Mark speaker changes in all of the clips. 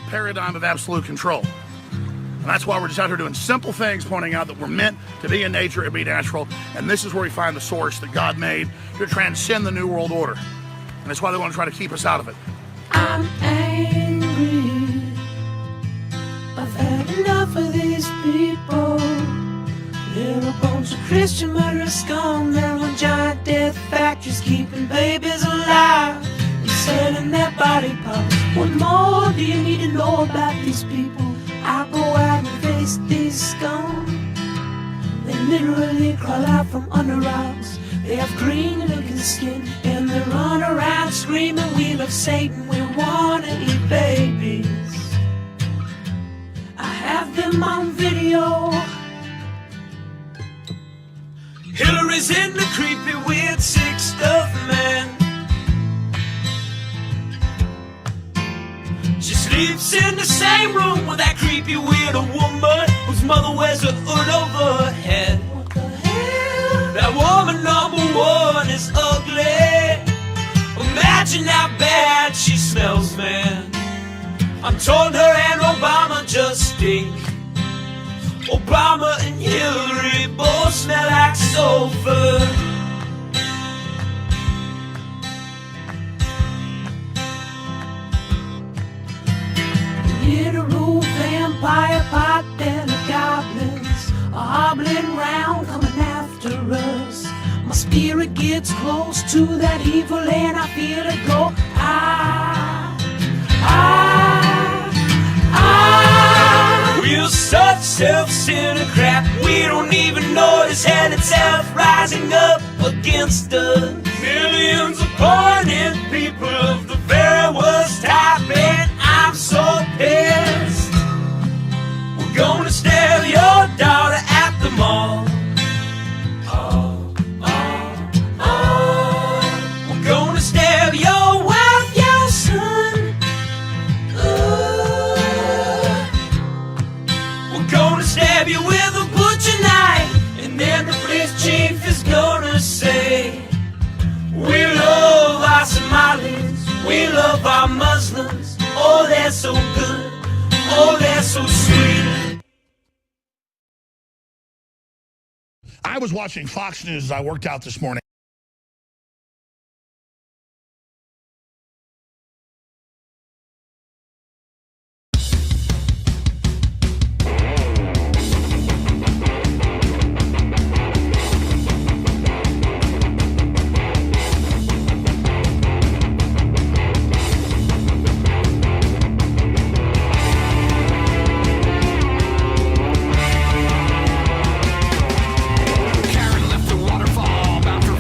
Speaker 1: paradigm of absolute control. And that's why we're just out here doing simple things, pointing out that we're meant to be in nature and be natural. And this is where we find the source that God made to transcend the New World Order. And that's why they want to try to keep us out of it.
Speaker 2: I'm angry. I've had enough of these people. They're a bunch of Christian murderous scum. They're on giant death factories keeping babies alive and selling their body parts. What more do you need to know about these people? I go out and face these scum. They literally crawl out from under rocks. They have green looking skin and they run around screaming, we love Satan, we wanna eat babies. I have them on video. Hillary's in the creepy weird sick stuff, man. She sleeps in the same room with that creepy weirdo woman whose mother wears a hood over her head. What the hell? That woman number one is ugly. Imagine how bad she smells, man. I'm told her and Obama just stink. Obama and Hillary both smell like sulfur. Literal vampire pot-bellied goblins are hobbling round, coming after us. My spirit gets close to that evil and I feel it go. We're such self-centered crap. We don't even notice hell itself rising up against us. Millions of pointed people of the very worst type, and I'm so pissed. We're gonna stab your daughter at the mall. We're gonna stab your wife, your son. We're gonna stab you with a butcher knife, and then the police chief is gonna say, we love our Somalis, we love our Muslims. Oh, they're so good, oh, they're so sweet.
Speaker 1: I was watching Fox News as I worked out this morning.
Speaker 3: Karen left the waterfall, bound for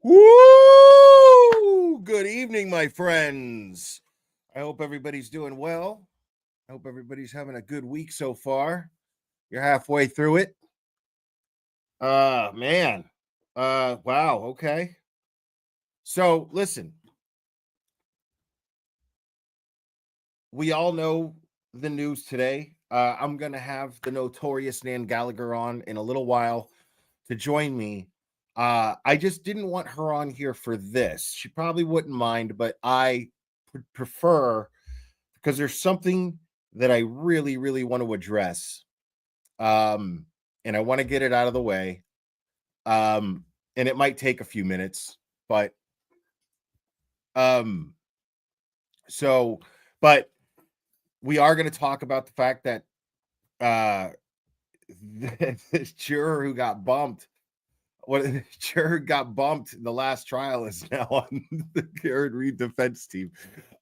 Speaker 3: Woo! Good evening, my friends. I hope everybody's doing well. I hope everybody's having a good week so far. You're halfway through it. Man. Wow, okay. So, listen. We all know the news today. I'm going to have the notorious Nan Gallagher on in a little while to join me. I just didn't want her on here for this. She probably wouldn't mind, but I prefer, because there's something that I really, really want to address. And I want to get it out of the way. And it might take a few minutes, but we are going to talk about the fact that this juror who got bumped, the last trial is now on the Garrett Reed defense team.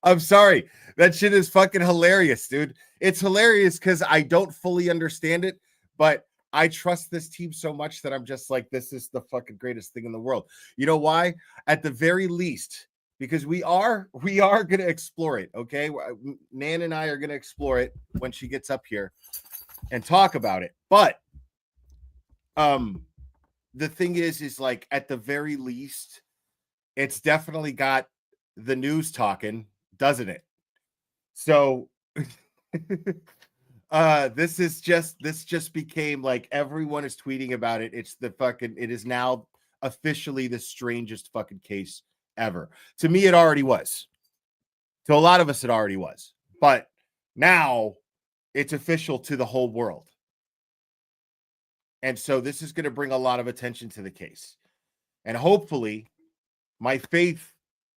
Speaker 3: I'm sorry. That shit is fucking hilarious, dude. It's hilarious because I don't fully understand it, but I trust this team so much that I'm just like, this is the fucking greatest thing in the world. You know why? At the very least, because we are going to explore it, okay? Nan and I are going to explore it when she gets up here and talk about it. But the thing is like, at the very least, it's definitely got the news talking, doesn't it? So this just became like, everyone is tweeting about it. It is now officially the strangest fucking case ever. To me, it already was. To a lot of us, it already was. But now it's official to the whole world. And so this is going to bring a lot of attention to the case. And hopefully my faith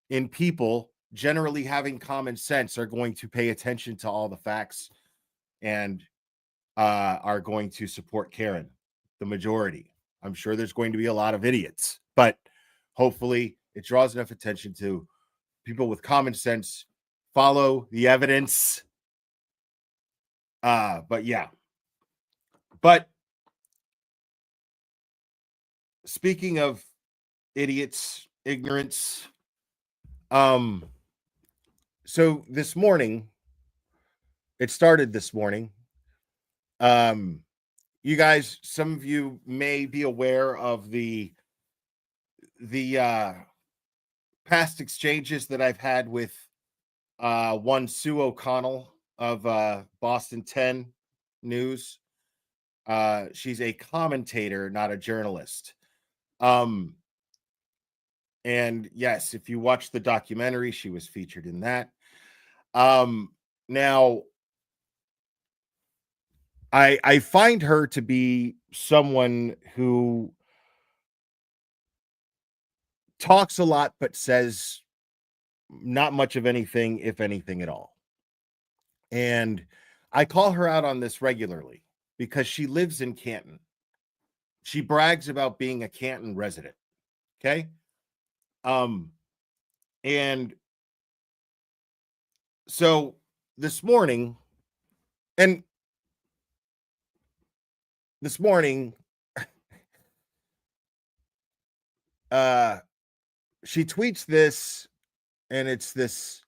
Speaker 3: in people generally having common sense are going to pay attention to all the facts and are going to support Karen, the majority. I'm sure there's going to be a lot of idiots, but hopefully it draws enough attention to people with common sense, follow the evidence. But yeah. But speaking of idiots, ignorance, so this morning, it started this morning. You guys, some of you may be aware of the past exchanges that I've had with one Sue O'Connell of Boston 10 News. She's a commentator, not a journalist. And yes, if you watch the documentary, she was featured in that. Now, I find her to be someone who talks a lot, but says not much of anything, if anything at all. And I call her out on this regularly because she lives in Canton. She brags about being a Canton resident. Okay. And so this morning, she tweets this, and it's this,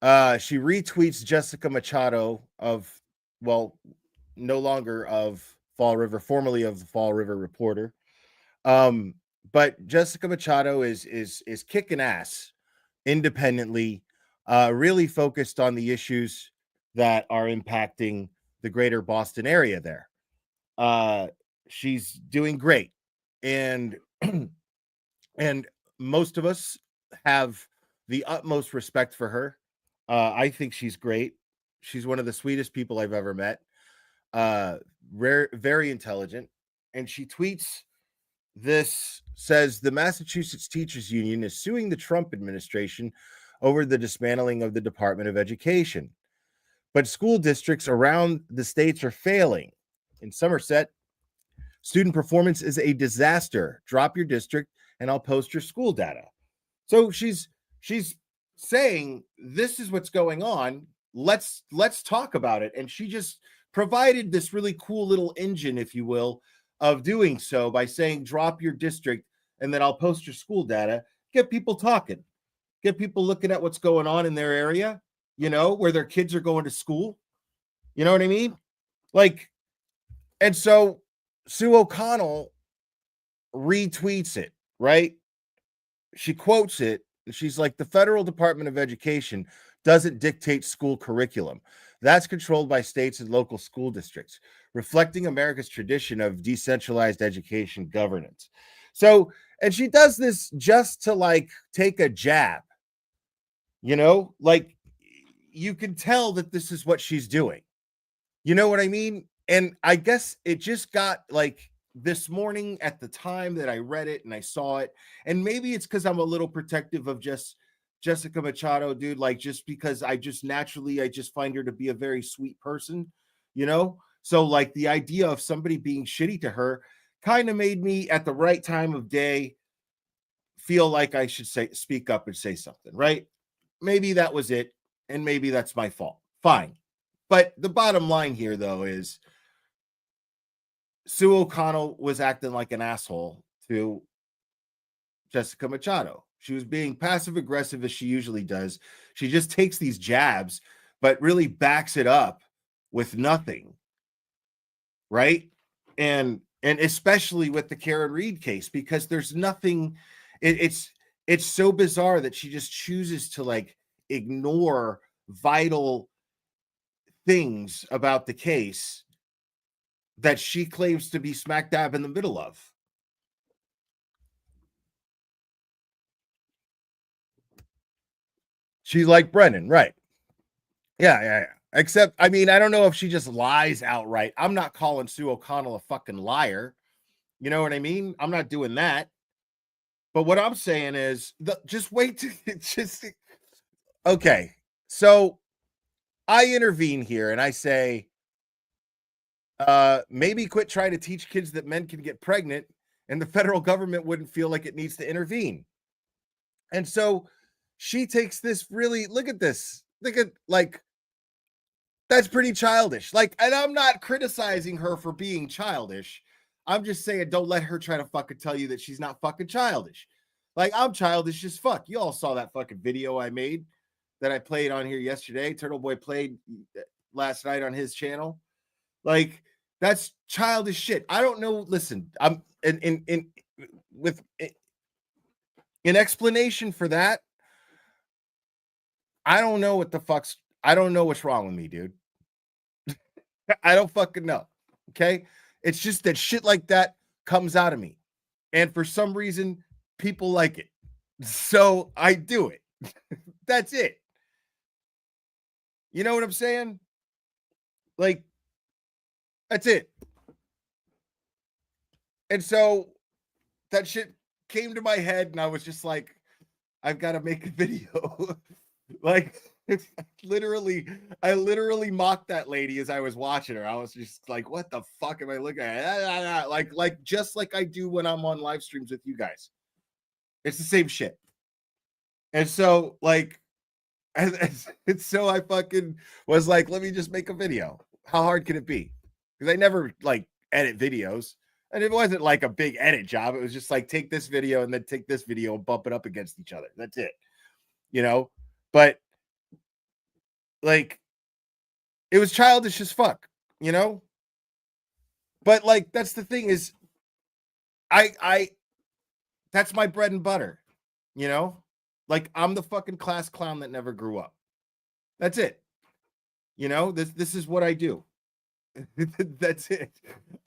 Speaker 3: she retweets Jessica Machado of, well, no longer of Fall River, formerly of the Fall River Reporter. But Jessica Machado is kicking ass independently, really focused on the issues that are impacting the greater Boston area there. She's doing great. And and most of us have the utmost respect for her. I think she's great. She's one of the sweetest people I've ever met. Very intelligent. And she tweets this, says the Massachusetts Teachers Union is suing the Trump administration over the dismantling of the Department of Education. But school districts around the states are failing. In Somerset, student performance is a disaster. Drop your district and I'll post your school data. So she's saying this is what's going on. Let's talk about it. And she just provided this really cool little engine, if you will, of doing so by saying drop your district and then I'll post your school data, get people talking, get people looking at what's going on in their area, you know, where their kids are going to school. You know what I mean? Like, and so Sue O'Connell retweets it, right? She quotes it. She's like, the Federal Department of Education doesn't dictate school curriculum. That's controlled by states and local school districts, reflecting America's tradition of decentralized education governance. So, and she does this just to like take a jab, you know, like you can tell that this is what she's doing. You know what I mean? And I guess it just got like this morning at the time that I read it and I saw it. And maybe it's because I'm a little protective of just Jessica Machado, dude. Like, just because I just naturally, I just find her to be a very sweet person, you know? So, like, the idea of somebody being shitty to her kind of made me at the right time of day feel like I should speak up and say something, right? Maybe that was it. And maybe that's my fault. Fine. But the bottom line here, though, is Sue O'Connell was acting like an asshole to Jessica Machado. She was being passive aggressive as she usually does. She just takes these jabs, but really backs it up with nothing, right? And especially with the Karen Reed case, because there's nothing. It's so bizarre that she just chooses to like ignore vital things about the case that she claims to be smack dab in the middle of. She's like Brennan, right? Yeah. Except, I mean, I don't know if she just lies outright. I'm not calling Sue O'Connell a fucking liar. You know what I mean? I'm not doing that. But what I'm saying is, just wait to just okay. So I intervene here and I say, maybe quit trying to teach kids that men can get pregnant and the federal government wouldn't feel like it needs to intervene. And so she takes this really, look at this. Look at, like, that's pretty childish. Like, and I'm not criticizing her for being childish. I'm just saying, don't let her try to fucking tell you that she's not fucking childish. Like, I'm childish as fuck. You all saw that fucking video I made that I played on here yesterday. Turtle Boy played last night on his channel. Like, that's childish shit. I don't know. Listen, I'm in explanation for that. I don't know what the fuck's. I don't know what's wrong with me, dude. I don't fucking know. Okay, it's just that shit like that comes out of me, and for some reason, people like it, so I do it. That's it. You know what I'm saying? Like, that's it. And so that shit came to my head, and I was just like, I've got to make a video. Like, I literally mocked that lady as I was watching her. I was just like, what the fuck am I looking at? Like just like I do when I'm on live streams with you guys. It's the same shit. And so, like, and so I fucking was like, let me just make a video. How hard can it be? Because I never like edit videos. And it wasn't like a big edit job. It was just like, take this video and then take this video and bump it up against each other. That's it. You know? But like, it was childish as fuck, you know? But like, that's the thing is, I that's my bread and butter, you know? Like, I'm the fucking class clown that never grew up. That's it. You know, this is what I do. That's it.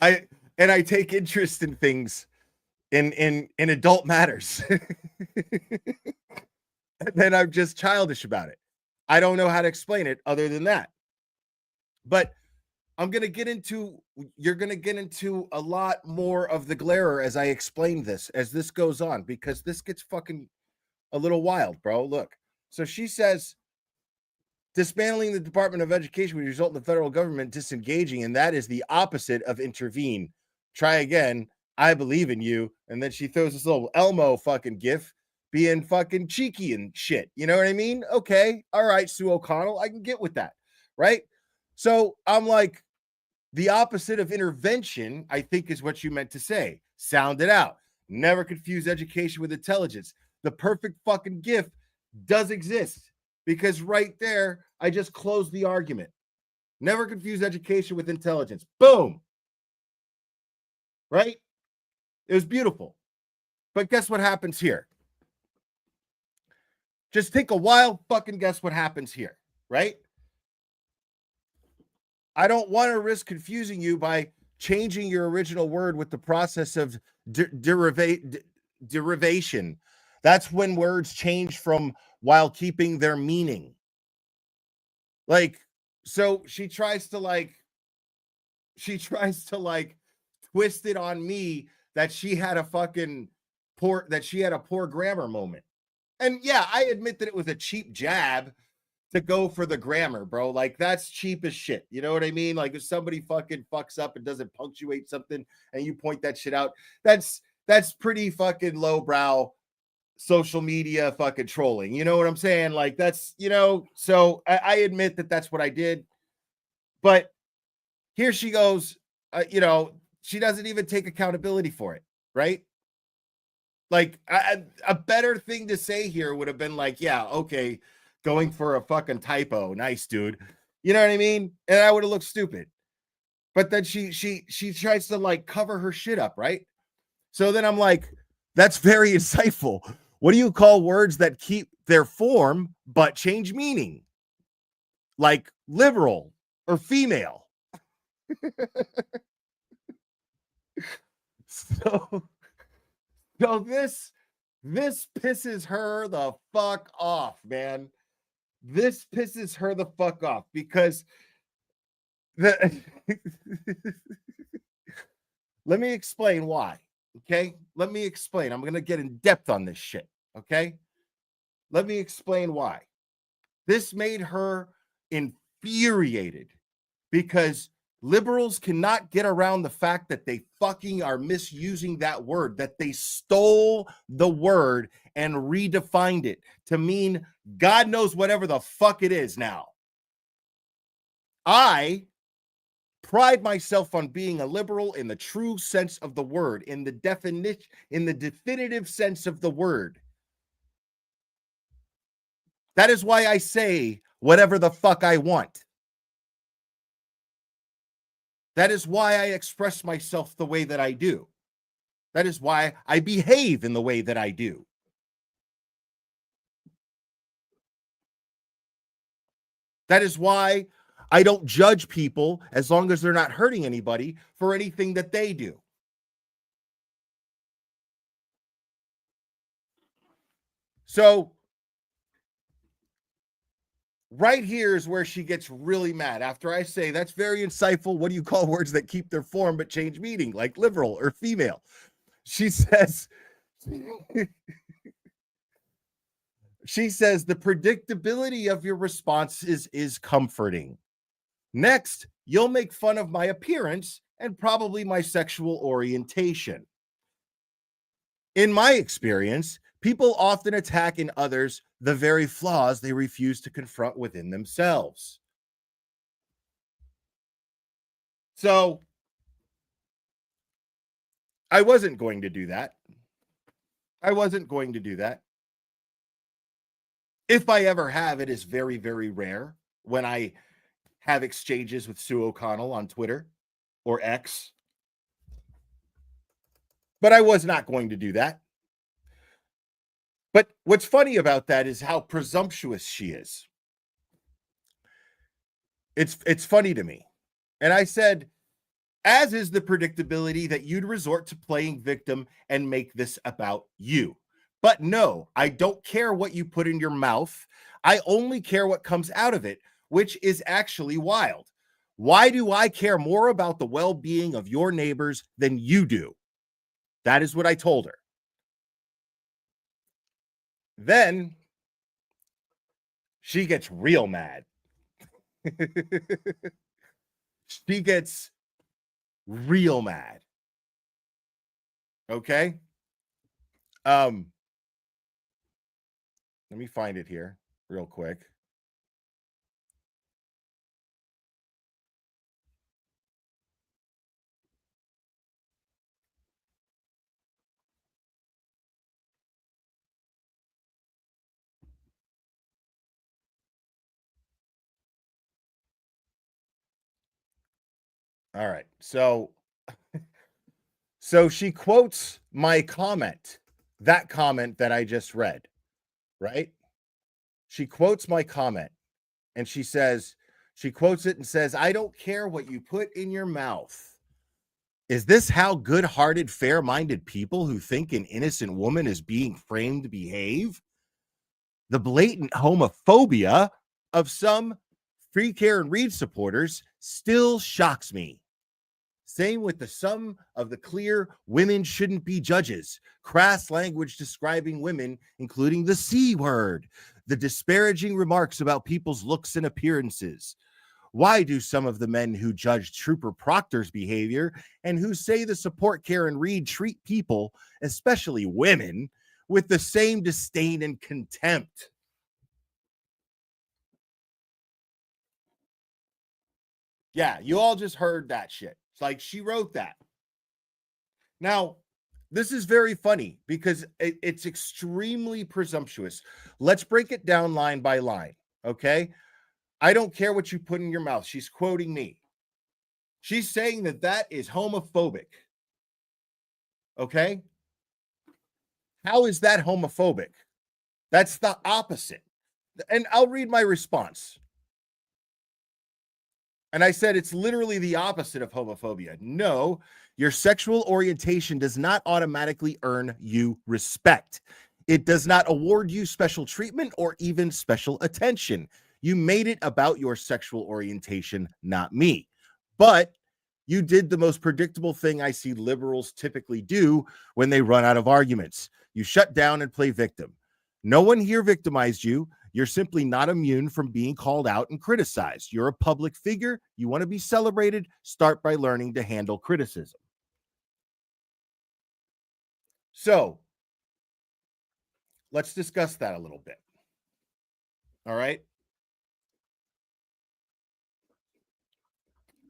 Speaker 3: I take interest in things in adult matters. And then I'm just childish about it. I don't know how to explain it other than that. But you're going to get into a lot more of the glare as I explain this, as this goes on, because this gets fucking a little wild, bro. Look. So she says, dismantling the Department of Education would result in the federal government disengaging, and that is the opposite of intervene. Try again. I believe in you. And then she throws this little Elmo fucking gif being fucking cheeky and shit. You know what I mean? Okay. All right, Sue O'Connell. I can get with that. Right? So I'm like, the opposite of intervention, I think, is what you meant to say. Sound it out. Never confuse education with intelligence. The perfect fucking gift does exist because right there, I just closed the argument. Never confuse education with intelligence. Boom. Right? It was beautiful. But guess what happens here? Just take a wild fucking guess what happens here, right? I don't want to risk confusing you by changing your original word with the process of derivation. That's when words change from while keeping their meaning. Like, so she tries to twist it on me that she had a poor grammar moment. And yeah, I admit that it was a cheap jab to go for the grammar, bro. Like, that's cheap as shit. You know what I mean? Like, if somebody fucking fucks up and doesn't punctuate something and you point that shit out, that's pretty fucking lowbrow social media fucking trolling. You know what I'm saying? Like, that's, so I admit that that's what I did. But here she goes, she doesn't even take accountability for it, right? Like, a better thing to say here would have been like, yeah, okay, going for a fucking typo. Nice, dude. You know what I mean? And I would have looked stupid. But then she tries to like cover her shit up, right? So then I'm like, that's very insightful. What do you call words that keep their form but change meaning? Like liberal or female. So this pisses her the fuck off, man. This pisses her the fuck off because let me explain why. Okay, let me explain. I'm gonna get in depth on this shit. Okay, let me explain why. This made her infuriated because liberals cannot get around the fact that they fucking are misusing that word, that they stole the word and redefined it to mean God knows whatever the fuck it is now. I pride myself on being a liberal in the true sense of the word, in the definitive sense of the word. That is why I say whatever the fuck I want. That is why I express myself the way that I do. That is why I behave in the way that I do. That is why I don't judge people as long as they're not hurting anybody for anything that they do. So right here is where she gets really mad after I say, that's very insightful. What do you call words that keep their form but change meaning, like liberal or female? She says, the predictability of your response is comforting. Next, you'll make fun of my appearance and probably my sexual orientation. In my experience, people often attack in others the very flaws they refuse to confront within themselves. So I wasn't going to do that. If I ever have, it is very, very rare when I have exchanges with Sue O'Connell on Twitter or X. But I was not going to do that. But what's funny about that is how presumptuous she is. It's funny to me. And I said, as is the predictability that you'd resort to playing victim and make this about you. But no, I don't care what you put in your mouth. I only care what comes out of it, which is actually wild. Why do I care more about the well-being of your neighbors than you do? That is what I told her. Then she gets real mad. She gets real mad. Okay? Let me find it here real quick. All right. So she quotes my comment, that comment that I just read, right? She quotes my comment and she quotes it and says, "I don't care what you put in your mouth." Is this how good-hearted, fair-minded people who think an innocent woman is being framed to behave? The blatant homophobia of some Free Karen Reed supporters still shocks me. Same with some of the clear women shouldn't be judges, crass language describing women, including the C word, the disparaging remarks about people's looks and appearances. Why do some of the men who judge Trooper Proctor's behavior and who say the support Karen Reed treat people, especially women, with the same disdain and contempt? Yeah, you all just heard that shit. It's like she wrote that. Now, this is very funny because it's extremely presumptuous. Let's break it down line by line, okay? I don't care what you put in your mouth. She's quoting me. She's saying that is homophobic. Okay? How is that homophobic? That's the opposite. And I'll read my response. And I said it's literally the opposite of homophobia. No, your sexual orientation does not automatically earn you respect. It does not award you special treatment or even special attention. You made it about your sexual orientation, not me. But you did the most predictable thing I see liberals typically do when they run out of arguments. You shut down and play victim. No one here victimized you. You're simply not immune from being called out and criticized. You're a public figure. You want to be celebrated. Start by learning to handle criticism. So let's discuss that a little bit. All right?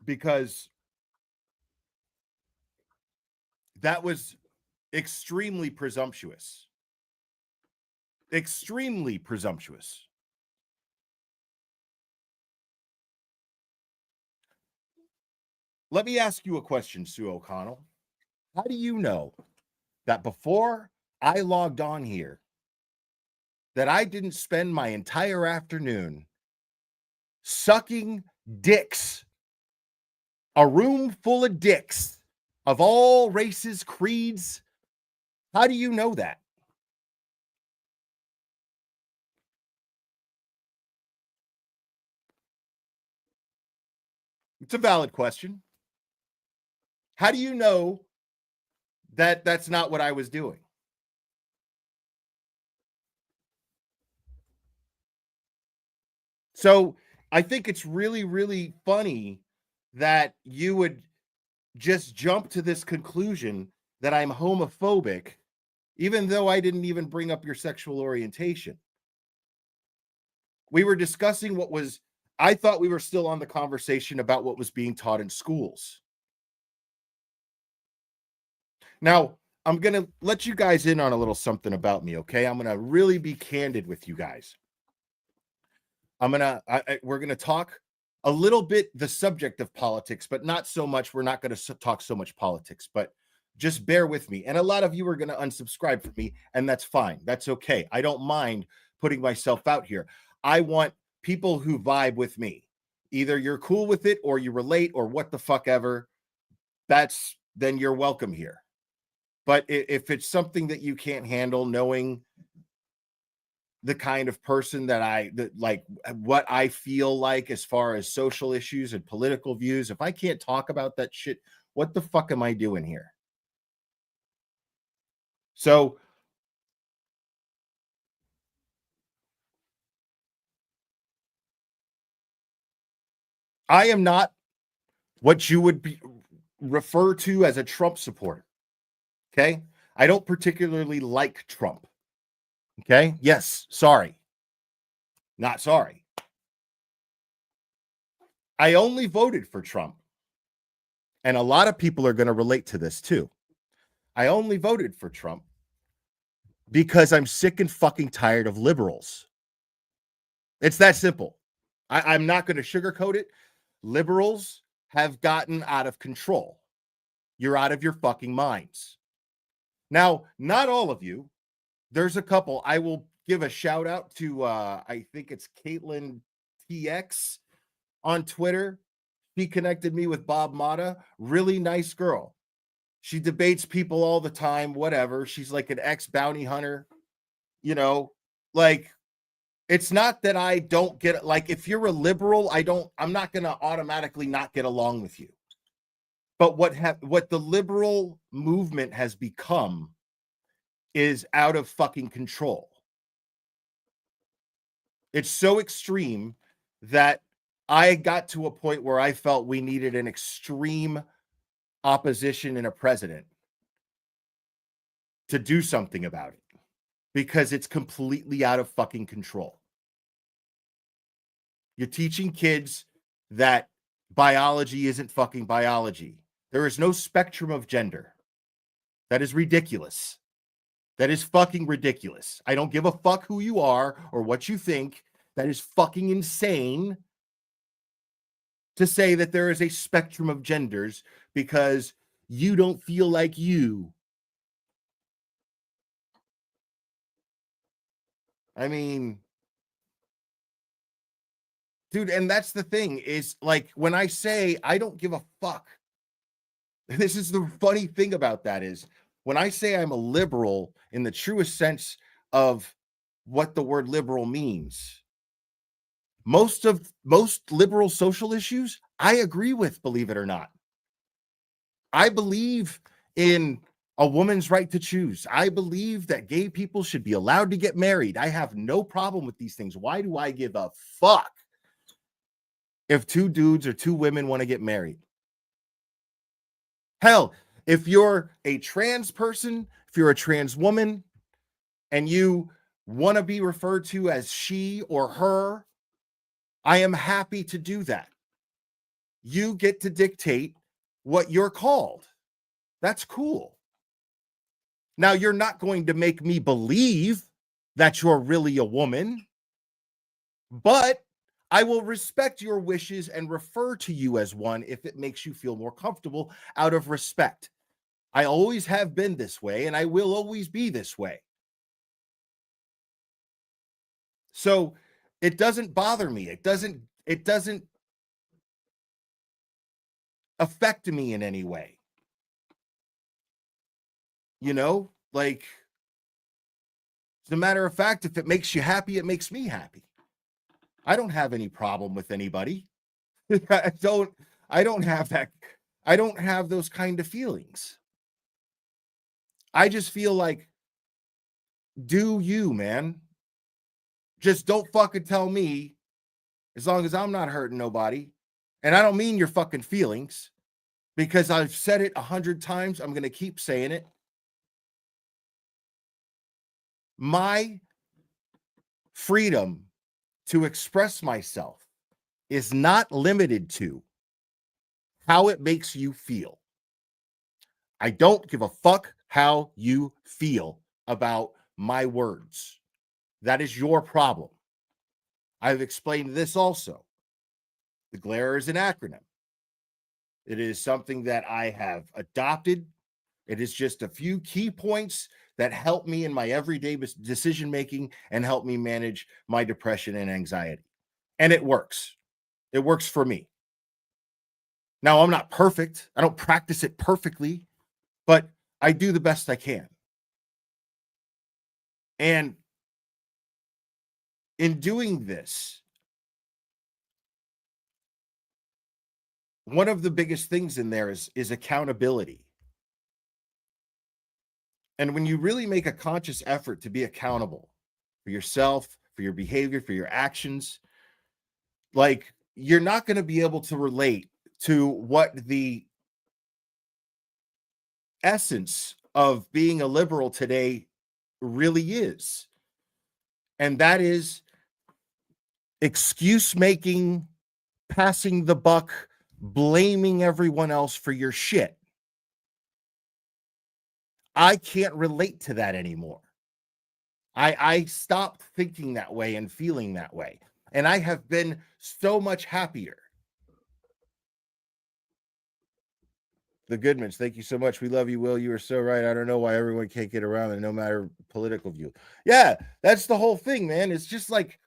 Speaker 3: Because that was extremely presumptuous. Extremely presumptuous. Let me ask you a question, Sue O'Connell. How do you know that before I logged on here, that I didn't spend my entire afternoon sucking dicks, a room full of dicks of all races, creeds? How do you know that? It's a valid question. How do you know that that's not what I was doing? So I think it's really, really funny that you would just jump to this conclusion that I'm homophobic, even though I didn't even bring up your sexual orientation. We were discussing I thought we were still on the conversation about what was being taught in schools. Now, I'm going to let you guys in on a little something about me, okay? I'm going to really be candid with you guys. We're going to talk a little bit the subject of politics, but not so much. We're not going to talk so much politics, but just bear with me. And a lot of you are going to unsubscribe from me, and that's fine. That's okay. I don't mind putting myself out here. I want people who vibe with me. Either you're cool with it or you relate or what the fuck ever. Then you're welcome here. But if it's something that you can't handle, knowing the kind of person that like what I feel like as far as social issues and political views, if I can't talk about that shit, what the fuck am I doing here? So I am not what you would refer to as a Trump supporter. Okay. I don't particularly like Trump. Okay. Yes. Sorry. Not sorry. I only voted for Trump. And a lot of people are going to relate to this too. I only voted for Trump because I'm sick and fucking tired of liberals. It's that simple. I'm not going to sugarcoat it. Liberals have gotten out of control. You're out of your fucking minds. Now, not all of you. There's a couple. I will give a shout out to, I think it's Caitlin TX on Twitter. She connected me with Bob Mata. Really nice girl. She debates people all the time, whatever. She's like an ex-bounty hunter. You know, like, it's not that I don't get it. Like, if you're a liberal, I'm not going to automatically not get along with you. But what the liberal movement has become is out of fucking control. It's so extreme that I got to a point where I felt we needed an extreme opposition and a president to do something about it, because it's completely out of fucking control. You're teaching kids that biology isn't fucking biology. There is no spectrum of gender. That is ridiculous. That is fucking ridiculous. I don't give a fuck who you are or what you think. That is fucking insane to say that there is a spectrum of genders because you don't feel like you. I mean, dude, and that's the thing is, like, when I say I don't give a fuck, this is the funny thing about that is when I say I'm a liberal in the truest sense of what the word liberal means, most liberal social issues I agree with, believe it or not. I believe in a woman's right to choose. I believe that gay people should be allowed to get married. I have no problem with these things. Why do I give a fuck if two dudes or two women want to get married? Hell, if you're a trans person, if you're a trans woman, and you want to be referred to as she or her, I am happy to do that. You get to dictate what you're called. That's cool. Now, you're not going to make me believe that you're really a woman, but I will respect your wishes and refer to you as one if it makes you feel more comfortable out of respect. I always have been this way, and I will always be this way. So it doesn't bother me. It doesn't affect me in any way. You know, like, as a matter of fact, if it makes you happy, it makes me happy. I don't have any problem with anybody. I don't have that. I don't have those kind of feelings. I just feel like, do you, man? Just don't fucking tell me, as long as I'm not hurting nobody. And I don't mean your fucking feelings, because I've said it 100 times. I'm going to keep saying it. My freedom to express myself is not limited to how it makes you feel. I don't give a fuck how you feel about my words. That is your problem. I've explained this also. The glare is an acronym. It is something that I have adopted. It is just a few key points that help me in my everyday decision making and help me manage my depression and anxiety. And it works. It works for me. Now, I'm not perfect. I don't practice it perfectly, but I do the best I can. And in doing this, one of the biggest things in there is accountability. And when you really make a conscious effort to be accountable for yourself, for your behavior, for your actions, like, you're not going to be able to relate to what the essence of being a liberal today really is. And that is excuse making, passing the buck, blaming everyone else for your shit. I can't relate to that anymore. I stopped thinking that way and feeling that way. And I have been so much happier. The Goodmans, thank you so much. We love you, Will. You are so right. I don't know why everyone can't get around it, no matter political view. Yeah, that's the whole thing, man. It's just like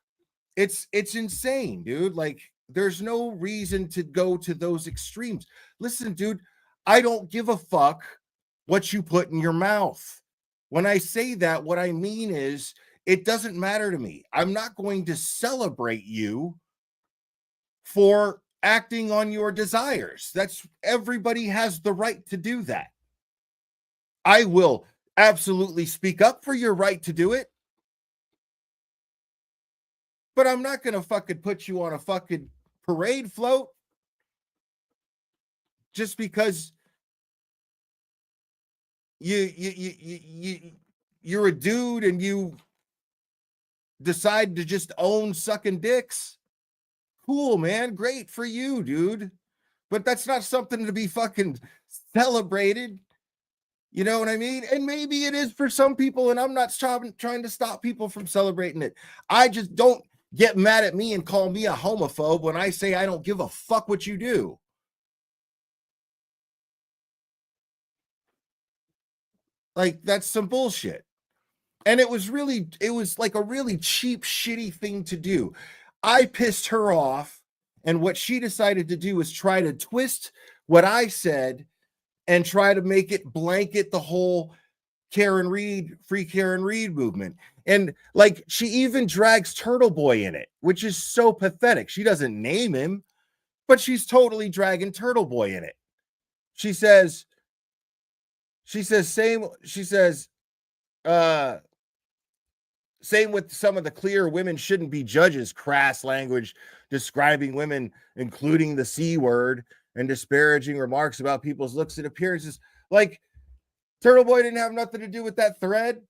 Speaker 3: it's insane, dude. Like, there's no reason to go to those extremes. Listen, dude, I don't give a fuck what you put in your mouth. When I say that, what I mean is it doesn't matter to me. I'm not going to celebrate you for acting on your desires. That's everybody has the right to do that. I will absolutely speak up for your right to do it. But I'm not going to fucking put you on a fucking parade float just because you're a dude and you decide to just own sucking dicks. Cool, man. Great for you, dude. But that's not something to be fucking celebrated. You know what I mean? And maybe it is for some people, and I'm not trying to stop people from celebrating it. I just don't get mad at me and call me a homophobe when I say I don't give a fuck what you do. Like, that's some bullshit. And it was like a really cheap, shitty thing to do. I pissed her off, and what she decided to do is try to twist what I said and try to make it blanket the whole free Karen Reed movement. And like, she even drags Turtle Boy in it, which is so pathetic. She doesn't name him, but she's totally dragging Turtle Boy in it. She says, same with some of the clear women shouldn't be judges, crass language describing women, including the C word, and disparaging remarks about people's looks and appearances. Like, Turtle Boy didn't have nothing to do with that thread.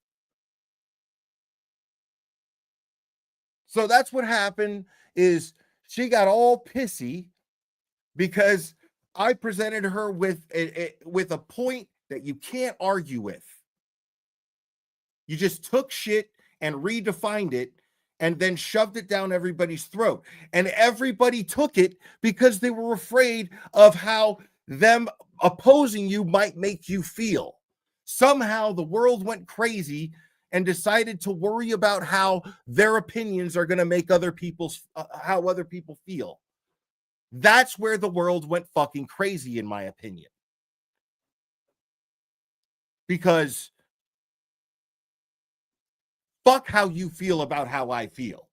Speaker 3: So that's what happened, is she got all pissy because I presented her with a point that you can't argue with. You just took shit and redefined it and then shoved it down everybody's throat. And everybody took it because they were afraid of how them opposing you might make you feel. Somehow the world went crazy and decided to worry about how their opinions are going to make how other people feel. That's where the world went fucking crazy, in my opinion. Because fuck how you feel about how I feel.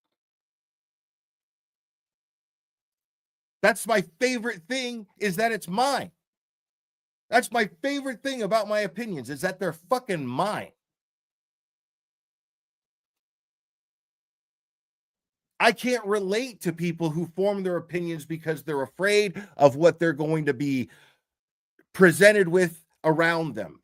Speaker 3: That's my favorite thing, is that it's mine. That's my favorite thing about my opinions, is that they're fucking mine. I can't relate to people who form their opinions because they're afraid of what they're going to be presented with around them.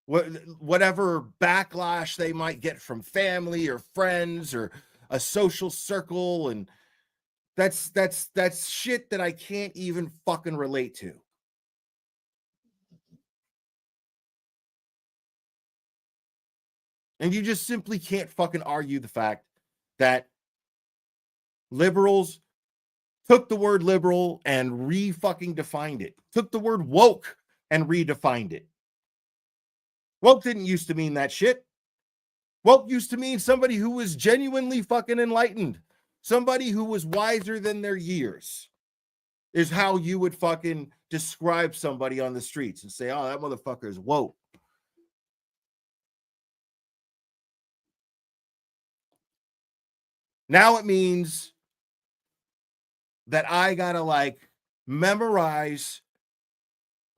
Speaker 3: Whatever backlash they might get from family or friends or a social circle, and that's shit that I can't even fucking relate to. And you just simply can't fucking argue the fact that liberals took the word liberal and re-fucking defined it. Took the word woke and redefined it. Woke didn't used to mean that shit. Woke used to mean somebody who was genuinely fucking enlightened. Somebody who was wiser than their years is how you would fucking describe somebody on the streets and say, oh, that motherfucker is woke. Now it means that I gotta like memorize.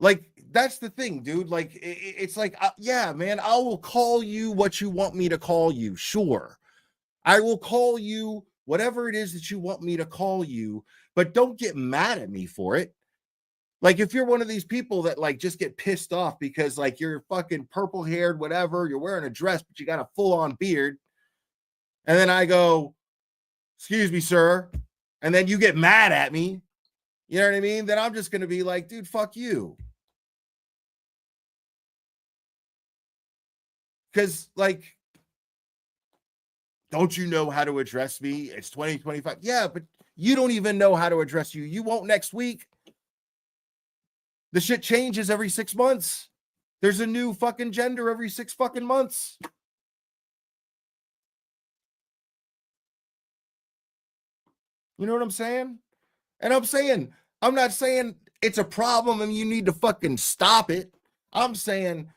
Speaker 3: Like, that's the thing, dude. Like, it's like, yeah, man, I will call you what you want me to call you. Sure. I will call you whatever it is that you want me to call you, but don't get mad at me for it. Like, if you're one of these people that like just get pissed off because like you're fucking purple haired, whatever, you're wearing a dress, but you got a full on beard. And then I go, excuse me, sir. And then you get mad at me. You know what I mean? Then I'm just going to be like, dude, fuck you. Because, like, don't you know how to address me? It's 2025. Yeah, but you don't even know how to address you. You won't next week. The shit changes every 6 months. There's a new fucking gender every 6 fucking months. You know what I'm saying? And I'm not saying it's a problem and you need to fucking stop it. I'm saying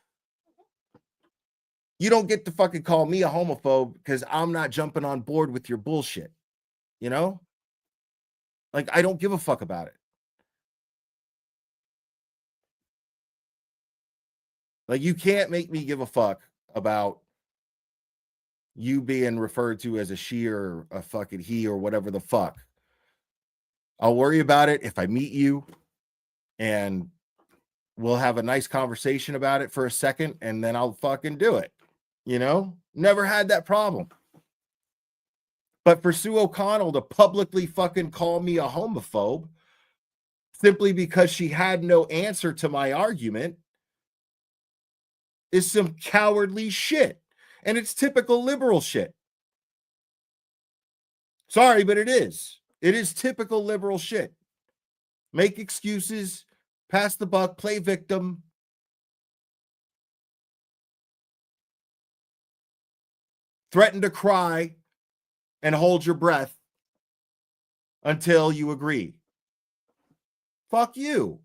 Speaker 3: you don't get to fucking call me a homophobe because I'm not jumping on board with your bullshit. You know? Like, I don't give a fuck about it. Like, you can't make me give a fuck about you being referred to as a she or a fucking he or whatever the fuck. I'll worry about it if I meet you and we'll have a nice conversation about it for a second and then I'll fucking do it. You know? Never had that problem. But for Sue O'Connell to publicly fucking call me a homophobe simply because she had no answer to my argument is some cowardly shit. And it's typical liberal shit. Sorry, but it is. It is typical liberal shit. Make excuses, pass the buck, play victim. Threaten to cry and hold your breath until you agree. Fuck you.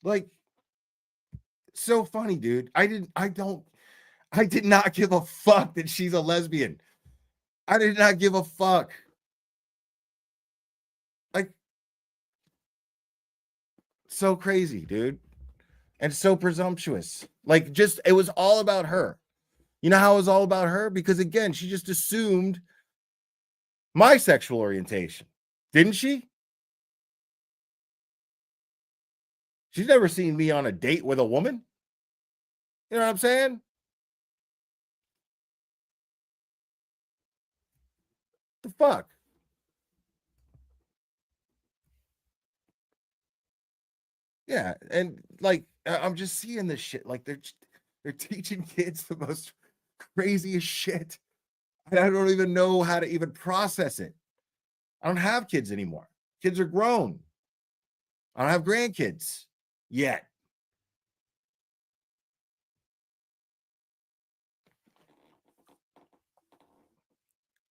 Speaker 3: Like, so funny, dude. I did not give a fuck that she's a lesbian. I did not give a fuck. Like, so crazy, dude. And so presumptuous. Like, just, it was all about her. You know how it was all about her? Because again, she just assumed my sexual orientation. Didn't she? She's never seen me on a date with a woman. You know what I'm saying? The fuck? Yeah, and like I'm just seeing this shit. Like they're teaching kids the most craziest shit. And I don't even know how to even process it. I don't have kids anymore. Kids are grown. I don't have grandkids yet.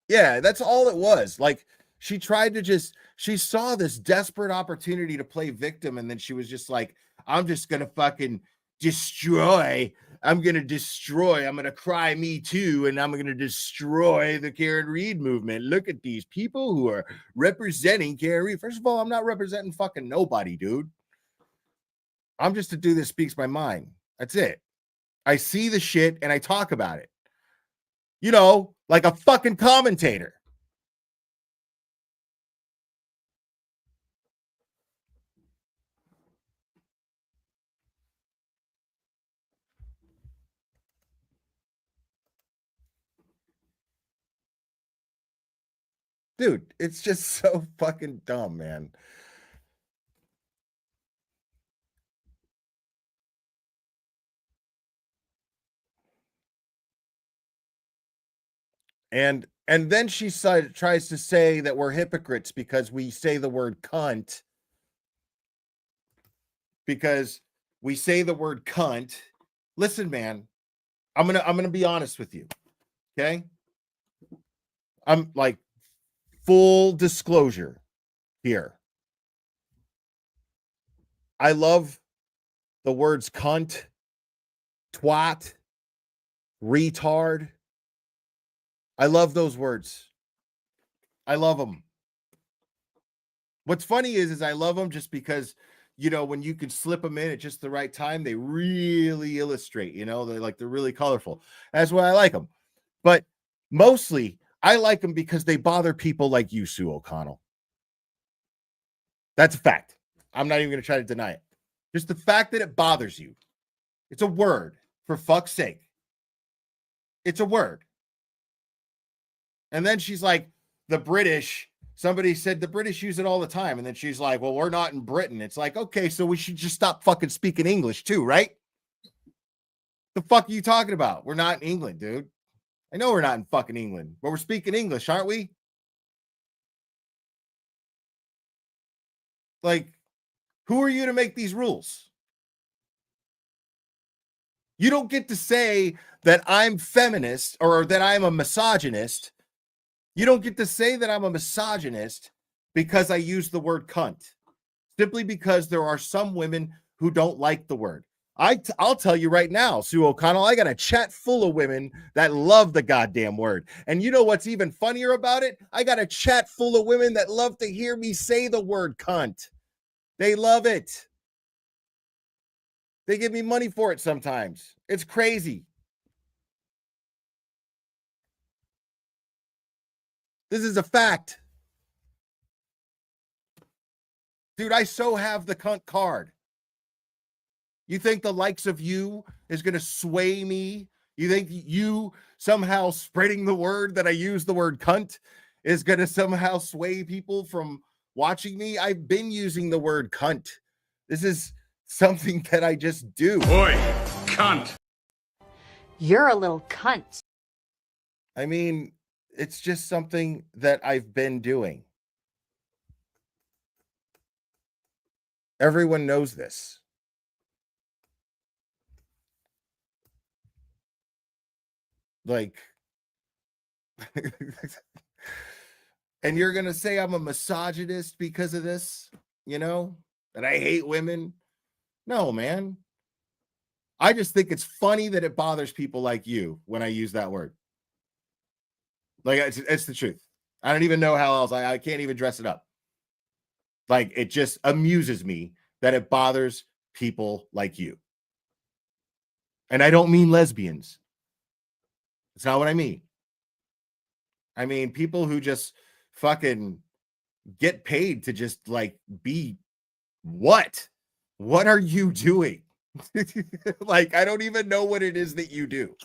Speaker 3: Yeah, that's all it was. Like she tried to she saw this desperate opportunity to play victim, and then she was just like, I'm just gonna fucking destroy. I'm gonna cry me too, and I'm gonna destroy the Karen Reed movement. Look at these people who are representing Karen Reed. First of all, I'm not representing fucking nobody, dude. I'm just a dude that speaks my mind. That's it. I see the shit and I talk about it. You know, like a fucking commentator. Dude, it's just so fucking dumb, man. And then she tries to say that we're hypocrites because we say the word cunt. Because we say the word cunt. Listen, man, I'm gonna be honest with you. Okay. I'm like full disclosure here. I love the words cunt, twat, retard. I love those words. I love them. What's funny is I love them just because, you know, when you can slip them in at just the right time, they really illustrate, you know, they're really colorful. That's why I like them. But mostly I like them because they bother people like you, Sue O'Connell. That's a fact. I'm not even going to try to deny it. Just the fact that it bothers you. It's a word, for fuck's sake. It's a word. And then she's like, the British, somebody said the British use it all the time. And then she's like, well, we're not in Britain. It's like, okay, so we should just stop fucking speaking English too, right? The fuck are you talking about? We're not in England, dude. I know we're not in fucking England, but we're speaking English, aren't we? Like, who are you to make these rules? You don't get to say that I'm feminist or that I'm a misogynist. You don't get to say that I'm a misogynist because I use the word cunt. Simply because there are some women who don't like the word. I'll tell you right now, Sue O'Connell, I got a chat full of women that love the goddamn word. And you know what's even funnier about it? I got a chat full of women that love to hear me say the word cunt. They love it. They give me money for it sometimes. It's crazy. This is a fact. Dude, I so have the cunt card. You think the likes of you is going to sway me? You think you somehow spreading the word that I use the word cunt is going to somehow sway people from watching me? I've been using the word cunt. This is something that I just do.
Speaker 4: Oi, cunt.
Speaker 5: You're a little cunt.
Speaker 3: I mean, it's just something that I've been doing. Everyone knows this. Like, and you're going to say I'm a misogynist because of this, you know, that I hate women? No, man. I just think it's funny that it bothers people like you when I use that word. Like, it's the truth. I don't even know how else. I can't even dress it up. Like, it just amuses me that it bothers people like you. And I don't mean lesbians. It's not what I mean. I mean people who just fucking get paid to just like be what? What are you doing? Like, I don't even know what it is that you do.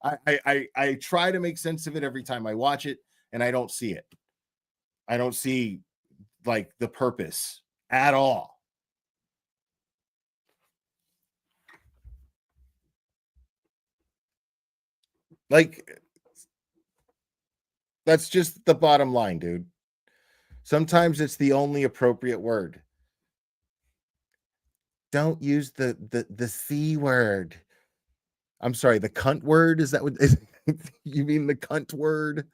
Speaker 3: I try to make sense of it every time I watch it, and I don't see it. I don't see like the purpose at all. Like, that's just the bottom line, dude. Sometimes it's the only appropriate word. Don't use the C word. I'm sorry, the cunt word? Is that what you mean, the cunt word?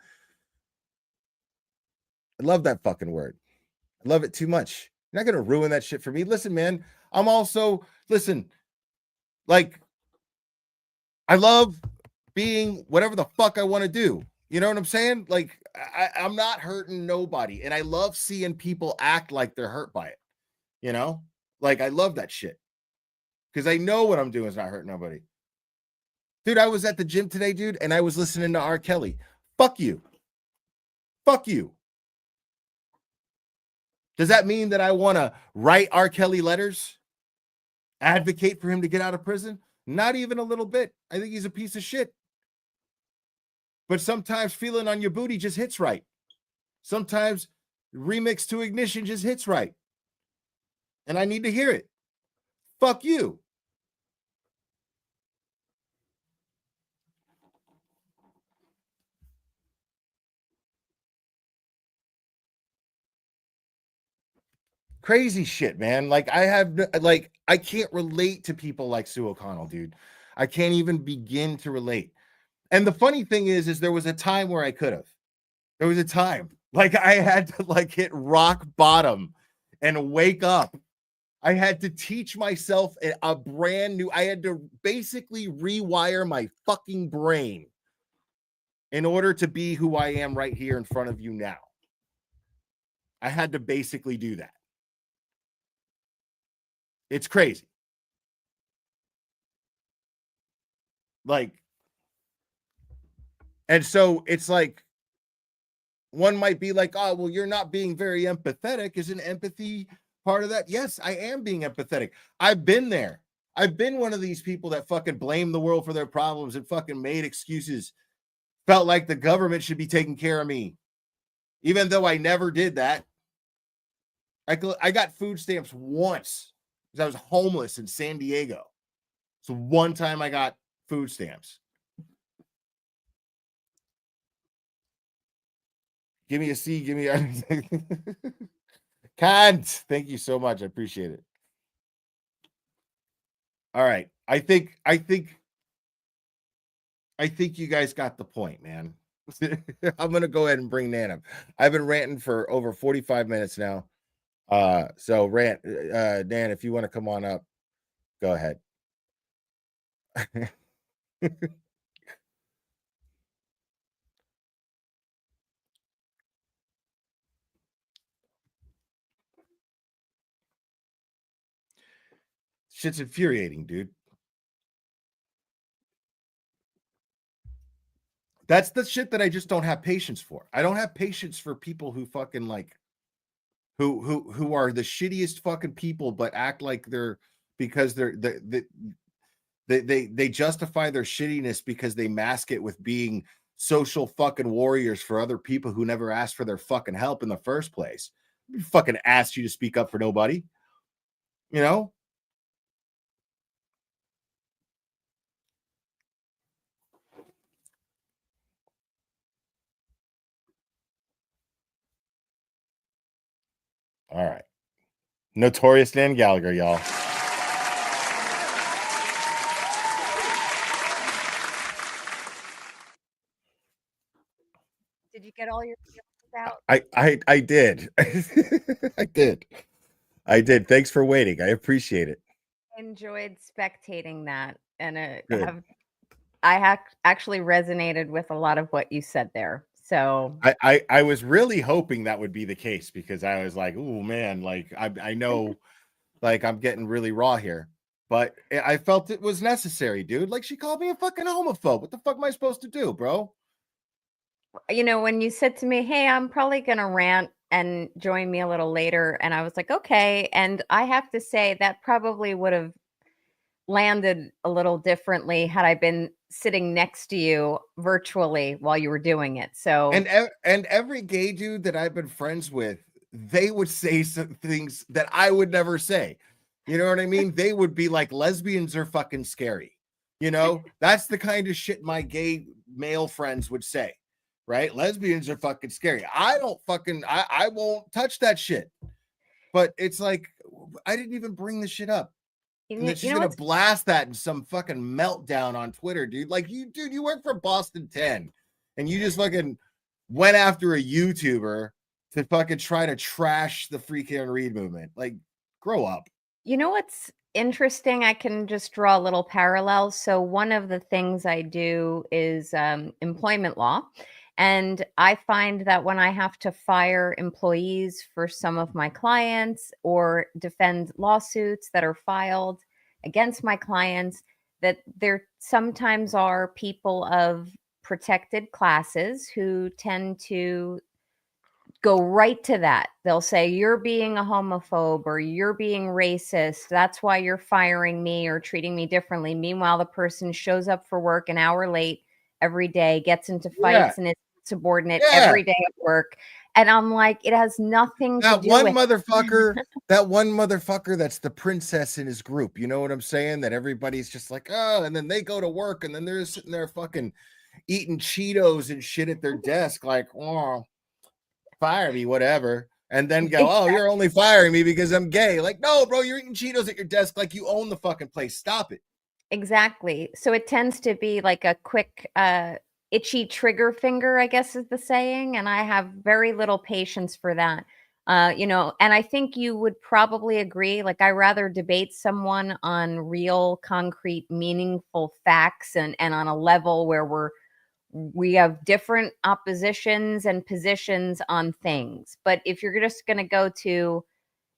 Speaker 3: I love that fucking word. I love it too much. You're not going to ruin that shit for me. Listen, man, I'm also, like, I love being whatever the fuck I want to do. You know what I'm saying? Like, I'm not hurting nobody. And I love seeing people act like they're hurt by it. You know? Like, I love that shit. Because I know what I'm doing is not hurting nobody. Dude, I was at the gym today, dude, and I was listening to R. Kelly. Fuck you. Fuck you. Does that mean that I want to write R. Kelly letters? Advocate for him to get out of prison? Not even a little bit. I think he's a piece of shit. But sometimes feeling on your booty just hits right. Sometimes remix to Ignition just hits right. And I need to hear it. Fuck you. Crazy shit, man. Like, I can't relate to people like Sue O'Connell, dude. I can't even begin to relate. And the funny thing is there was a time where I could have. There was a time. Like, I had to like hit rock bottom and wake up. I had to teach myself a brand new, I had to basically rewire my fucking brain in order to be who I am right here in front of you now. I had to basically do that. It's crazy. Like, and so it's like, one might be like, oh, well, you're not being very empathetic. Isn't empathy part of that? Yes, I am being empathetic. I've been there. I've been one of these people that fucking blame the world for their problems and fucking made excuses. Felt like the government should be taking care of me. Even though I never did that. I got food stamps once because I was homeless in San Diego. So one time I got food stamps. Give me a C. Give me a can't. Thank you so much. I appreciate it. All right. I think you guys got the point, man. I'm gonna go ahead and bring Nan up. I've been ranting for over 45 minutes now. So Nan, if you want to come on up, go ahead. Shit's infuriating, dude. That's the shit that I just don't have patience for. I don't have patience for people who fucking like who are the shittiest fucking people, but act like they're because they justify their shittiness because they mask it with being social fucking warriors for other people who never asked for their fucking help in the first place. We fucking asked you to speak up for nobody, you know? All right. Notorious Nan Gallagher, y'all.
Speaker 5: Did you get all your feelings out?
Speaker 3: I did. I did. Thanks for waiting. I appreciate it.
Speaker 5: I enjoyed spectating that, and
Speaker 3: Good.
Speaker 5: I actually resonated with a lot of what you said there. So
Speaker 3: I was really hoping that would be the case because I was like, oh man, like I know like I'm getting really raw here. But I felt it was necessary, dude. Like she called me a fucking homophobe. What the fuck am I supposed to do, bro?
Speaker 5: when you said to me, "Hey, I'm probably gonna rant and join me a little later," and I was like, "Okay," and I have to say that probably would have landed a little differently had I been sitting next to you virtually while you were doing it. So
Speaker 3: And every gay dude that I've been friends with, they would say some things that I would never say. You know what I mean? They would be like, lesbians are fucking scary. You know, that's the kind of shit my gay male friends would say, right? Lesbians are fucking scary. I won't touch that shit. But it's like, I didn't even bring the shit up. And then she's gonna blast that in some fucking meltdown on Twitter, dude. Like you work for Boston 10 and you just fucking went after a YouTuber to fucking try to trash the free Karen Reed movement. Like, grow up.
Speaker 5: You know what's interesting? I can just draw a little parallel. So, one of the things I do is employment law. And I find that when I have to fire employees for some of my clients or defend lawsuits that are filed against my clients, that there sometimes are people of protected classes who tend to go right to that. They'll say, "You're being a homophobe or you're being racist. That's why you're firing me or treating me differently." Meanwhile, the person shows up for work an hour late every day, gets into fights and is subordinate every day at work. And I'm like, it has nothing to do with
Speaker 3: that one motherfucker that's the princess in his group. You know what I'm saying? That everybody's just like, oh, and then they go to work and then they're sitting there fucking eating Cheetos and shit at their desk, like, oh, fire me, whatever, and then go, oh, you're only firing me because I'm gay. Like, no, bro, you're eating Cheetos at your desk like you own the fucking place. Stop it.
Speaker 5: Exactly. So it tends to be like a quick, itchy trigger finger, I guess is the saying. And I have very little patience for that. And I think you would probably agree. Like, I rather debate someone on real, concrete, meaningful facts and on a level where we have different oppositions and positions on things. But if you're just going to go to,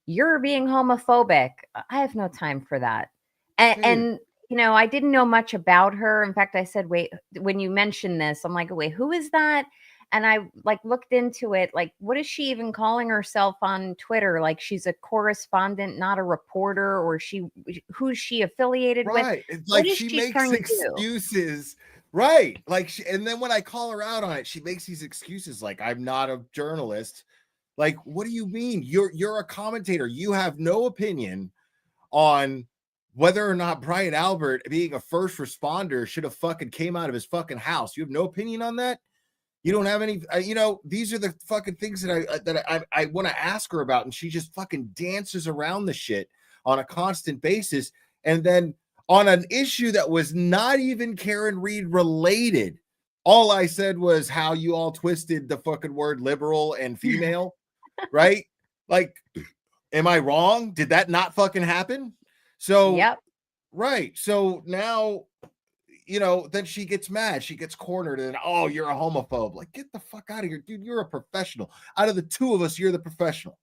Speaker 5: "You're being homophobic," I have no time for that. And I didn't know much about her. In fact, I said, "Wait," when you mentioned this, I'm like, "Wait, who is that?" And I like looked into it. Like, what is she even calling herself on Twitter? Like, she's a correspondent, not a reporter, or who's she affiliated with?
Speaker 3: Right. It's
Speaker 5: What
Speaker 3: like
Speaker 5: is
Speaker 3: she
Speaker 5: she
Speaker 3: makes
Speaker 5: trying to do?
Speaker 3: excuses. Right. Like, and then when I call her out on it, she makes these excuses like, I'm not a journalist. Like, what do you mean? You're a commentator. You have no opinion on whether or not Brian Albert, being a first responder, should have fucking came out of his fucking house. You have no opinion on that? You don't have any, these are the fucking things that I want to ask her about. And she just fucking dances around the shit on a constant basis. And then on an issue that was not even Karen Reed related, all I said was how you all twisted the fucking word liberal and female, right? Like, am I wrong? Did that not fucking happen? So,
Speaker 5: Yep.
Speaker 3: right. So now, then she gets mad. She gets cornered and, oh, you're a homophobe. Like, get the fuck out of here, dude. You're a professional. Out of the two of us, you're the professional.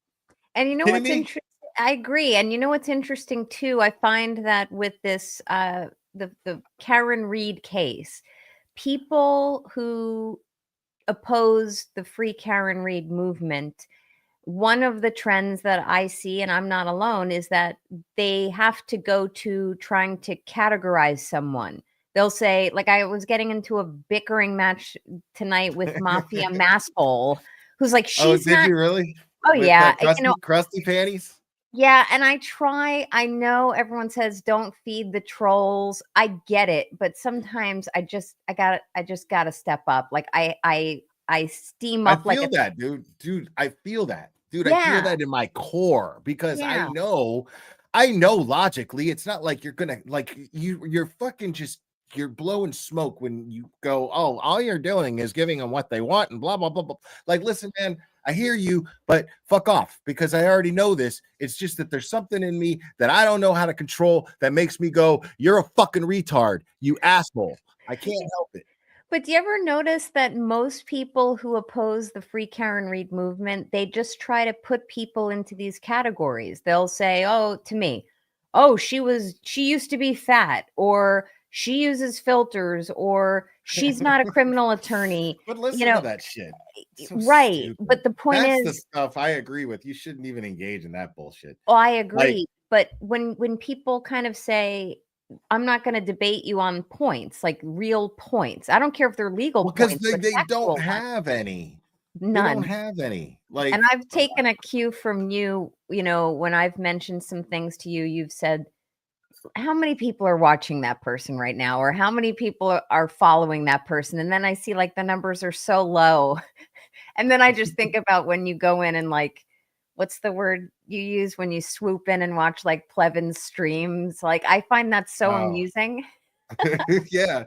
Speaker 5: And you know
Speaker 3: Kidding
Speaker 5: what's
Speaker 3: me?
Speaker 5: interesting? I agree. And you know what's interesting too? I find that with this the Karen Reed case, people who oppose the Free Karen Reed movement, one of the trends that I see, and I'm not alone, is that they have to go to trying to categorize someone. They'll say, like, I was getting into a bickering match tonight with Mafia Masshole, who's like,
Speaker 3: Oh,
Speaker 5: she's
Speaker 3: did
Speaker 5: not.
Speaker 3: you really?
Speaker 5: Oh
Speaker 3: With
Speaker 5: yeah,
Speaker 3: crusty panties?
Speaker 5: yeah, and I know everyone says don't feed the trolls. I get it, but sometimes I just gotta step up. Like I steam
Speaker 3: I
Speaker 5: up like
Speaker 3: feel
Speaker 5: a
Speaker 3: that, dude. I feel that, dude. I feel
Speaker 5: yeah,
Speaker 3: that in my core because
Speaker 5: yeah.
Speaker 3: I know logically, it's not like you're gonna like you're fucking just you're blowing smoke when you go, oh, all you're doing is giving them what they want and blah blah blah blah. Like, listen, man, I hear you, but fuck off because I already know this. It's just that there's something in me that I don't know how to control that makes me go, you're a fucking retard, you asshole. I can't help it.
Speaker 5: But do you ever notice that most people who oppose the Free Karen Reed movement, they just try to put people into these categories. They'll say, "Oh, to me, oh, she used to be fat," or "She uses filters," or "She's not a criminal attorney."
Speaker 3: But
Speaker 5: You
Speaker 3: listen to
Speaker 5: know,
Speaker 3: that shit. So
Speaker 5: right.
Speaker 3: stupid.
Speaker 5: But the point
Speaker 3: That's the
Speaker 5: is,
Speaker 3: stuff I agree with. You shouldn't even engage in that bullshit.
Speaker 5: oh, I
Speaker 3: Like,
Speaker 5: agree. But when people kind of say, "I'm not going to debate you on points, like real points," I don't care if they're legal
Speaker 3: because
Speaker 5: points, but
Speaker 3: they don't
Speaker 5: factual ones,
Speaker 3: have any. They don't
Speaker 5: none.
Speaker 3: have any.
Speaker 5: And
Speaker 3: Like,
Speaker 5: I've taken a cue from you, when I've mentioned some things to you, you've said, how many people are watching that person right now? Or how many people are following that person? And then I see like the numbers are so low. And then I just think about when you go in and like, what's the word you use when you swoop in and watch like Plevin's streams? Like, I find that so
Speaker 3: oh,
Speaker 5: amusing.
Speaker 3: yeah.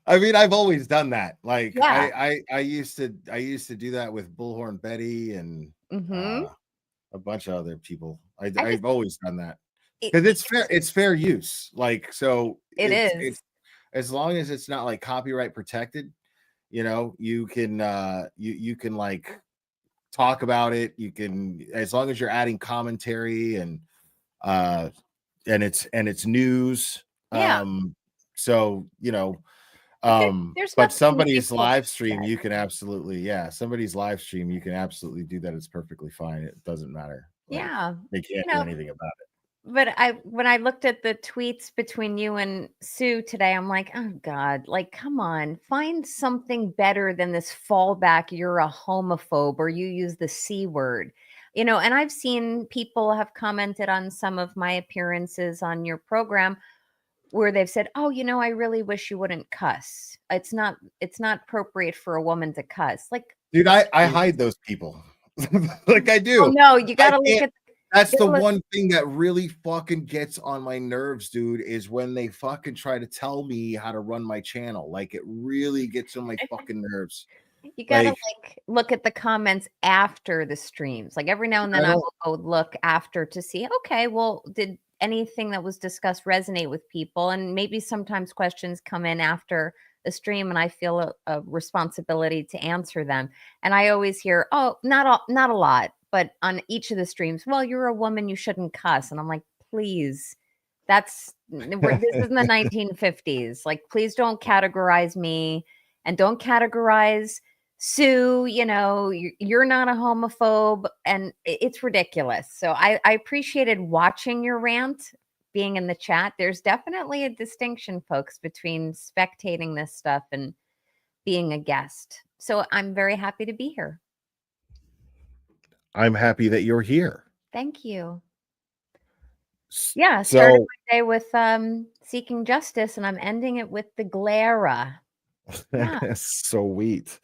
Speaker 3: I mean, I've always done that. Like,
Speaker 5: Yeah.
Speaker 3: I used to do that with Bullhorn Betty and
Speaker 5: Hmm.
Speaker 3: a bunch of other people.
Speaker 5: I just,
Speaker 3: I've always done that
Speaker 5: it,
Speaker 3: because
Speaker 5: it,
Speaker 3: it's fair use. Like, so
Speaker 5: it
Speaker 3: it's
Speaker 5: is.
Speaker 3: as long as it's not like copyright protected, you can you can like talk about it. You can, as long as you're adding commentary uh and it's news.
Speaker 5: Yeah.
Speaker 3: So
Speaker 5: There's
Speaker 3: but
Speaker 5: nothing to be
Speaker 3: somebody's live stream,
Speaker 5: said.
Speaker 3: you can absolutely, yeah, somebody's live stream, you can absolutely do that. It's perfectly fine. It doesn't matter. Like,
Speaker 5: Yeah.
Speaker 3: they can't
Speaker 5: You
Speaker 3: do
Speaker 5: know,
Speaker 3: anything about it.
Speaker 5: but when I looked at the tweets between you and Sue today, I'm like, oh God, like, come on, find something better than this fallback. You're a homophobe or you use the C word, and I've seen people have commented on some of my appearances on your program where they've said, oh, I really wish you wouldn't cuss. It's not appropriate for a woman to cuss. Like,
Speaker 3: Dude, I
Speaker 5: please.
Speaker 3: hide those people. Like, I
Speaker 5: Well,
Speaker 3: do.
Speaker 5: no, you
Speaker 3: I
Speaker 5: gotta look
Speaker 3: can't.
Speaker 5: at
Speaker 3: That's
Speaker 5: you
Speaker 3: the
Speaker 5: gotta look,
Speaker 3: one thing that really fucking gets on my nerves, dude, is when they fucking try to tell me how to run my channel. Like, it really gets on my fucking nerves.
Speaker 5: You gotta
Speaker 3: Like,
Speaker 5: like look at the comments after the streams. Like every now and
Speaker 3: I
Speaker 5: then I
Speaker 3: don't.
Speaker 5: will go look after to see, okay, well, did anything that was discussed resonate with people? And maybe sometimes questions come in after the stream and I feel a responsibility to answer them. And I always hear, oh, not a lot, but on each of the streams, well, you're a woman, you shouldn't cuss. And I'm like, please, this is in the 1950s. Like, please don't categorize me and don't categorize Sue, you're not a homophobe, and it's ridiculous. So I appreciated watching your rant, being in the chat. There's definitely a distinction, folks, between spectating this stuff and being a guest. So I'm very happy to be here.
Speaker 3: I'm happy that you're here.
Speaker 5: Thank you. Yeah, started
Speaker 3: So
Speaker 5: my day with seeking justice, and I'm ending it with the Glara. Yeah.
Speaker 3: sweet.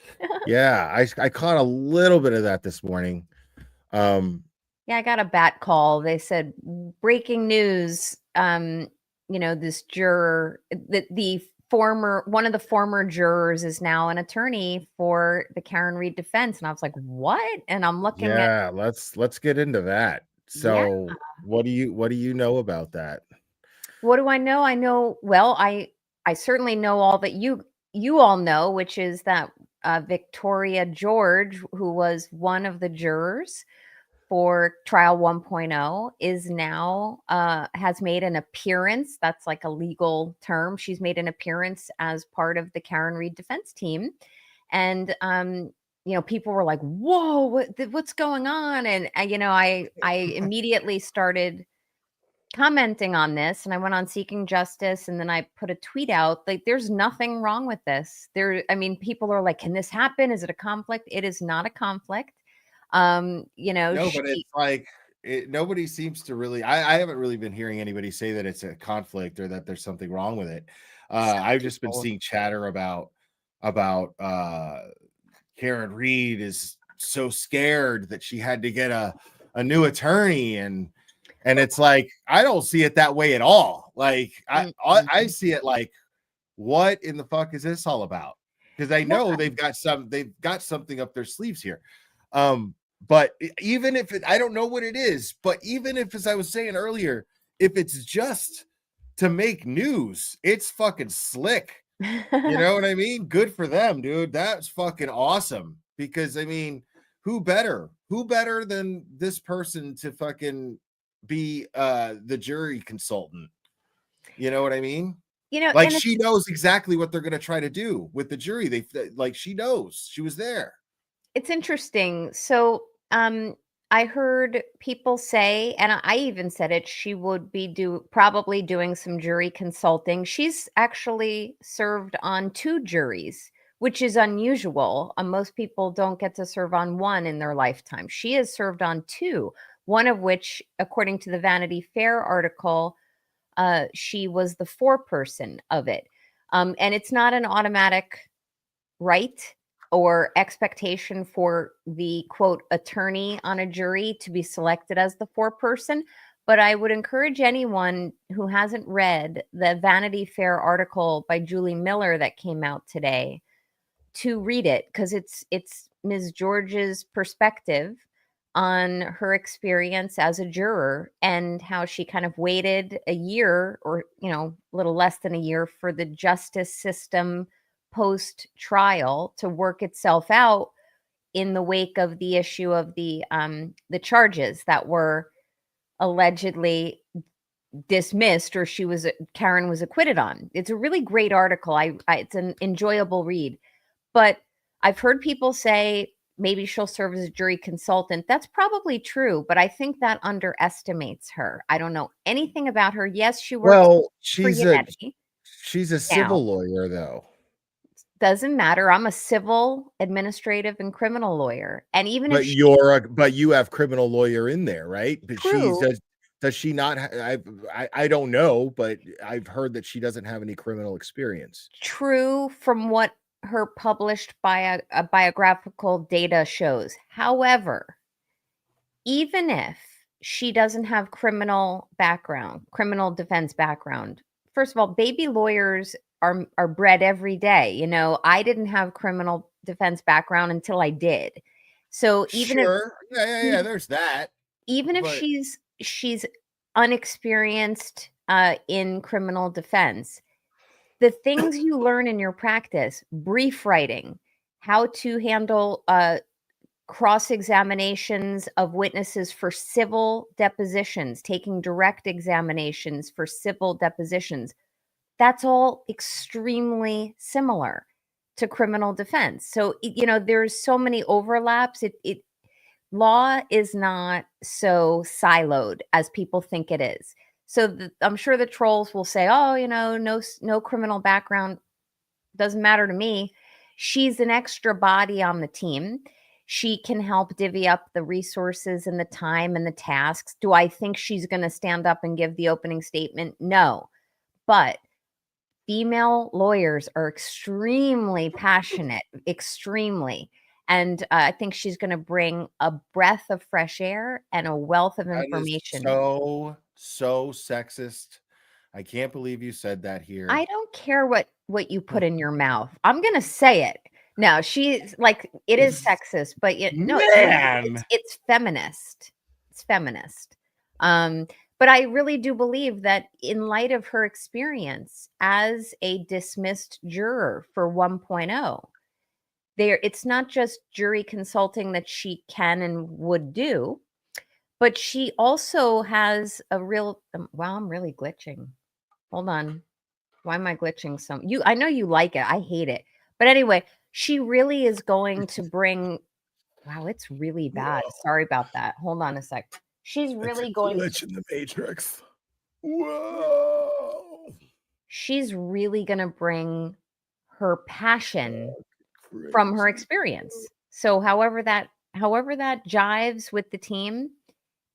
Speaker 3: Yeah, I caught a little bit of that this morning.
Speaker 5: Yeah, I got a bat call. They said breaking news. This juror, the former one of the former jurors is now an attorney for the Karen Reed defense, and I was like, "What?" And I'm looking at,
Speaker 3: Yeah, let's get into that.
Speaker 5: yeah.
Speaker 3: So, what do you know about that?
Speaker 5: What do I know? I know well. I certainly know all that you all know, which is that Victoria George, who was one of the jurors for trial 1.0, is now has made an appearance. That's like a legal term. She's made an appearance as part of the Karen Reed defense team, and people were like, "Whoa, what's going on?" And I immediately started commenting on this, and I went on Seeking Justice, and then I put a tweet out like, there's nothing wrong with this. People are like, can this happen? Is it a conflict? It is not a conflict.
Speaker 3: No, but
Speaker 5: She
Speaker 3: it's like nobody seems to really. I haven't really been hearing anybody say that it's a conflict or that there's something wrong with it.
Speaker 5: some
Speaker 3: I've just been
Speaker 5: people
Speaker 3: seeing chatter about Karen Reed is so scared that she had to get a new attorney, and it's like I don't see it that way at all. Like I
Speaker 5: Mm-mm.
Speaker 3: see it like, what in the fuck is this all about? Because I
Speaker 5: Well,
Speaker 3: know they've got something up their sleeves here. But even if I don't know what it is, but even if, as I was saying earlier, if it's just to make news, it's fucking slick. You know what I mean? Good for them, dude. That's fucking awesome. Because I mean, who better? Who better than this person to fucking be the jury consultant? You know what I mean? Like
Speaker 5: and
Speaker 3: she knows exactly what they're gonna try to do with the jury. Like she knows. She was there.
Speaker 5: it's interesting. So, I heard people say, and I even said it, she would be probably doing some jury consulting. She's actually served on two juries, which is unusual. Most people don't get to serve on one in their lifetime. She has served on two, one of which, according to the Vanity Fair article, she was the foreperson of it. And it's not an automatic right or expectation for the quote attorney on a jury to be selected as the foreperson. But I would encourage anyone who hasn't read the Vanity Fair article by Julie Miller that came out today to read it, because it's Ms. George's perspective on her experience as a juror and how she kind of waited a year, or a little less than a year, for the justice system post trial to work itself out in the wake of the issue of the charges that were allegedly dismissed, or Karen was acquitted on. It's a really great article. It's an enjoyable read. But I've heard people say maybe she'll serve as a jury consultant. That's probably true, but I think that underestimates her. I don't know anything about her. Yes, she works
Speaker 3: Well,
Speaker 5: for Yannetti
Speaker 3: she's a
Speaker 5: now.
Speaker 3: civil lawyer though.
Speaker 5: Doesn't matter. I'm a civil, administrative, and criminal lawyer. And even if
Speaker 3: But
Speaker 5: she
Speaker 3: you have criminal lawyer in there, right? But
Speaker 5: true,
Speaker 3: does she not I don't know, but I've heard that she doesn't have any criminal experience.
Speaker 5: true from what her published biographical data shows. However, even if she doesn't have criminal defense background, first of all, baby lawyers are bred every day. I didn't have criminal defense background until I did. So
Speaker 3: Sure. Yeah,
Speaker 5: even
Speaker 3: there's that.
Speaker 5: even if
Speaker 3: But
Speaker 5: she's unexperienced in criminal defense, the things you learn in your practice, brief writing, how to handle cross examinations of witnesses for civil depositions, taking direct examinations for civil depositions, that's all extremely similar to criminal defense. So, there's so many overlaps. Law is not so siloed as people think it is. So I'm sure the trolls will say, "Oh, no criminal background, doesn't matter to me." She's an extra body on the team. She can help divvy up the resources and the time and the tasks. Do I think she's going to stand up and give the opening statement? No. But female lawyers are extremely passionate, extremely. And I think she's going to bring a breath of fresh air and a wealth of
Speaker 3: That is
Speaker 5: information.
Speaker 3: so sexist. I can't believe you said that here.
Speaker 5: I don't care what you put in your mouth. I'm going to say it. No, she's like, it is sexist, but no,
Speaker 3: Man.
Speaker 5: it's feminist. It's feminist. But I really do believe that in light of her experience as a dismissed juror for 1.0, it's not just jury consulting that she can and would do, but she also has a real wow, I'm really glitching. Hold on. Why am I glitching I know you like it. I hate it. But anyway, she really is going to bring wow, it's really bad.
Speaker 1: Whoa.
Speaker 5: Sorry about that. Hold on a sec. She's really going
Speaker 1: glitch in the matrix. Whoa.
Speaker 5: She's really going to bring her passion from her experience. So however that jives with the team,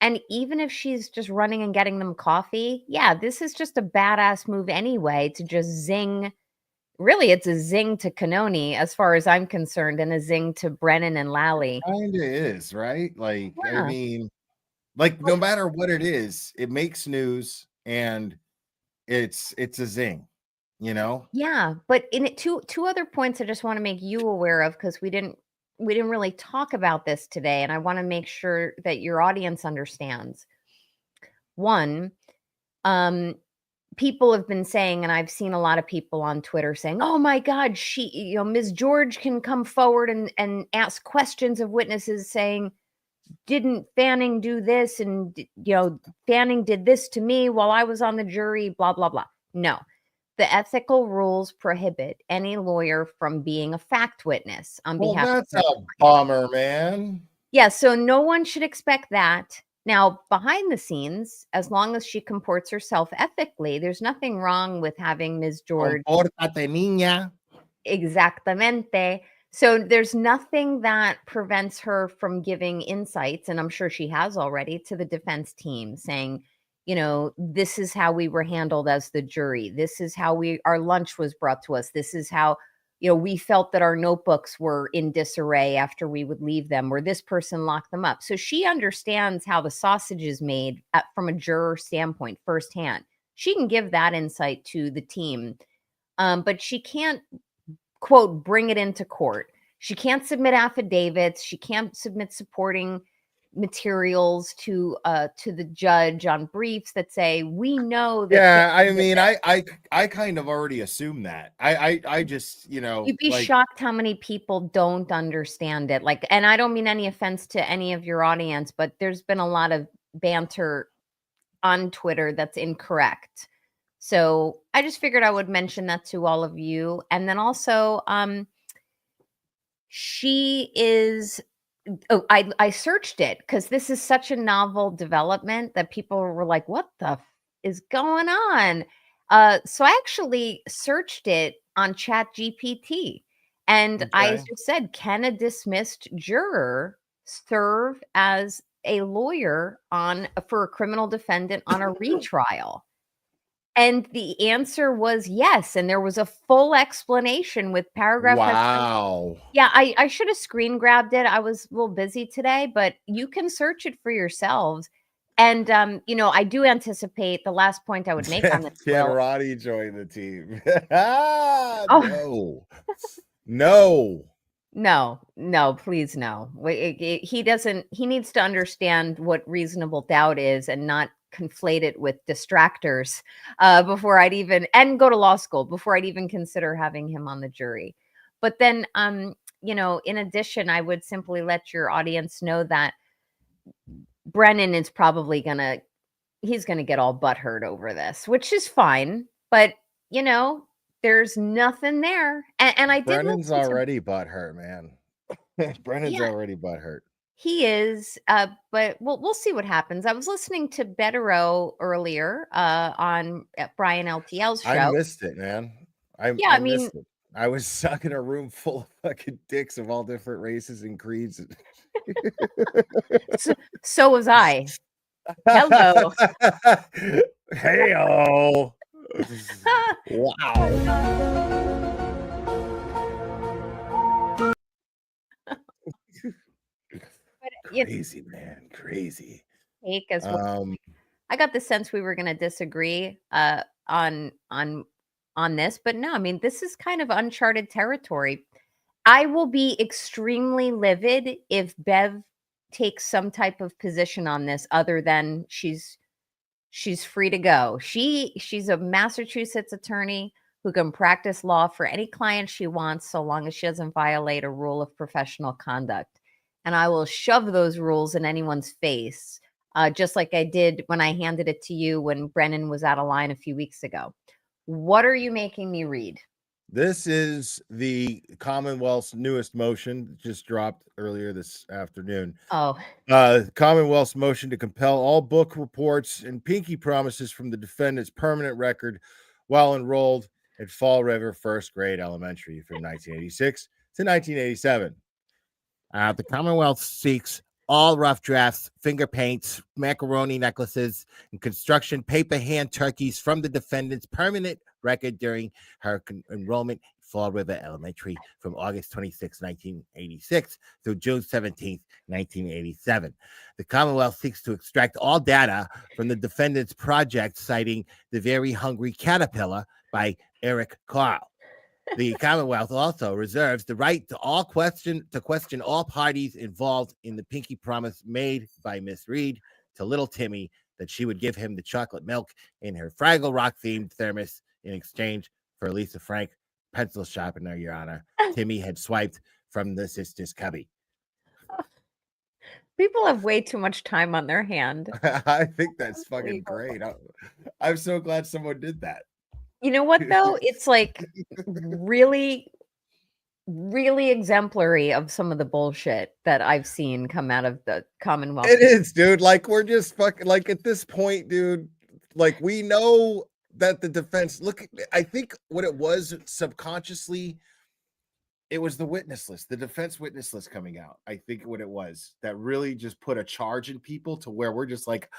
Speaker 5: and even if she's just running and getting them coffee, yeah, this is just a badass move anyway to just zing. Really, it's a zing to Kanoni as far as I'm concerned, and a zing to Brennan and Lally.
Speaker 3: Kind of is, right? Like,
Speaker 5: Yeah.
Speaker 3: I mean, like no matter what it is, it makes news and it's a zing, you know?
Speaker 5: Yeah, but in it, two other points I just want to make you aware of, because we didn't really talk about this today, and I want to make sure that your audience understands. One, people have been saying, and I've seen a lot of people on Twitter saying, "Oh my God, Ms. George can come forward and ask questions of witnesses, saying, didn't Fanning do this? And Fanning did this to me while I was on the jury, blah, blah, blah." No. The ethical rules prohibit any lawyer from being a fact witness on behalf of
Speaker 3: That's a bummer, man.
Speaker 5: Yeah, so no one should expect that. Now, behind the scenes, as long as she comports herself ethically, there's nothing wrong with having Ms. George.
Speaker 3: Compórtate, niña.
Speaker 5: Exactamente. So there's nothing that prevents her from giving insights, and I'm sure she has already, to the defense team, saying, this is how we were handled as the jury. This is how our lunch was brought to us. This is how, we felt that our notebooks were in disarray after we would leave them, or this person locked them up. So she understands how the sausage is made from a juror standpoint firsthand. She can give that insight to the team, but she can't, quote, bring it into court. She can't submit affidavits. She can't submit supporting materials to the judge on briefs that say, we know that.
Speaker 3: Yeah, I mean, I kind of already assumed that. I just,
Speaker 5: you'd be shocked how many people don't understand it. Like, and I don't mean any offense to any of your audience, but there's been a lot of banter on Twitter that's incorrect. So I just figured I would mention that to all of you. And then also, she is, I searched it because this is such a novel development that people were like, what the is going on? So I actually searched it on ChatGPT, and I just said, can a dismissed juror serve as a lawyer for a criminal defendant on a retrial? And the answer was yes. And there was a full explanation with paragraph.
Speaker 3: Wow.
Speaker 5: Yeah, I should have screen grabbed it. I was a little busy today, but you can search it for yourselves. And, I do anticipate the last point I would make on this.
Speaker 3: Can Roddy join the team?
Speaker 5: Oh. No, please no. He needs to understand what reasonable doubt is and not conflate it with distractors before I'd even, and go to law school before I'd even consider having him on the jury. But then, in addition, I would simply let your audience know that Brennan is probably he's going to get all butthurt over this, which is fine. But, there's nothing there. And I did.
Speaker 3: Brennan's already butthurt, man. Brennan's already butthurt.
Speaker 5: He is, but we'll see what happens. I was listening to Bettero earlier on Brian LTL's show.
Speaker 3: I missed it, man. I missed it. I was stuck in a room full of fucking dicks of all different races and creeds.
Speaker 5: So was I. Hello.
Speaker 3: Hey-o. Wow.
Speaker 5: But you
Speaker 3: Crazy, man. Crazy.
Speaker 5: take as well. I got the sense we were going to disagree on this, but no, I mean, this is kind of uncharted territory. I will be extremely livid if Bev takes some type of position on this other than she's free to go. She's a Massachusetts attorney who can practice law for any client she wants so long as she doesn't violate a rule of professional conduct. And I will shove those rules in anyone's face, just like I did when I handed it to you when Brennan was out of line a few weeks ago. What are you making me read?
Speaker 3: This is the Commonwealth's newest motion, just dropped earlier this afternoon.
Speaker 5: Oh,
Speaker 3: Commonwealth's motion to compel all book reports and pinky promises from the defendant's permanent record while enrolled at Fall River First Grade Elementary from 1986 to 1987. The Commonwealth seeks all rough drafts, finger paints, macaroni necklaces, and construction paper hand turkeys from the defendant's permanent record during her enrollment at Fall River Elementary from August 26, 1986 through June 17, 1987. The Commonwealth seeks to extract all data from the defendant's project, citing The Very Hungry Caterpillar by Eric Carle. The Commonwealth also reserves the right to question all parties involved in the pinky promise made by Miss Reed to little Timmy that she would give him the chocolate milk in her Fraggle Rock themed thermos in exchange for a Lisa Frank pencil sharpener, Your Honor. Timmy had swiped from the sister's cubby.
Speaker 5: people have way too much time on their hand.
Speaker 3: I think that's fucking great. I'm so glad someone did that.
Speaker 5: You know what though? It's like really, really exemplary of some of the bullshit that I've seen come out of the Commonwealth.
Speaker 3: It is, dude. Like, we're just fucking, like, at this point, dude, like, we know that the defense, look, I think what it was subconsciously, it was the witness list, the defense witness list coming out. I think what it was that really just put a charge in people to where we're just like,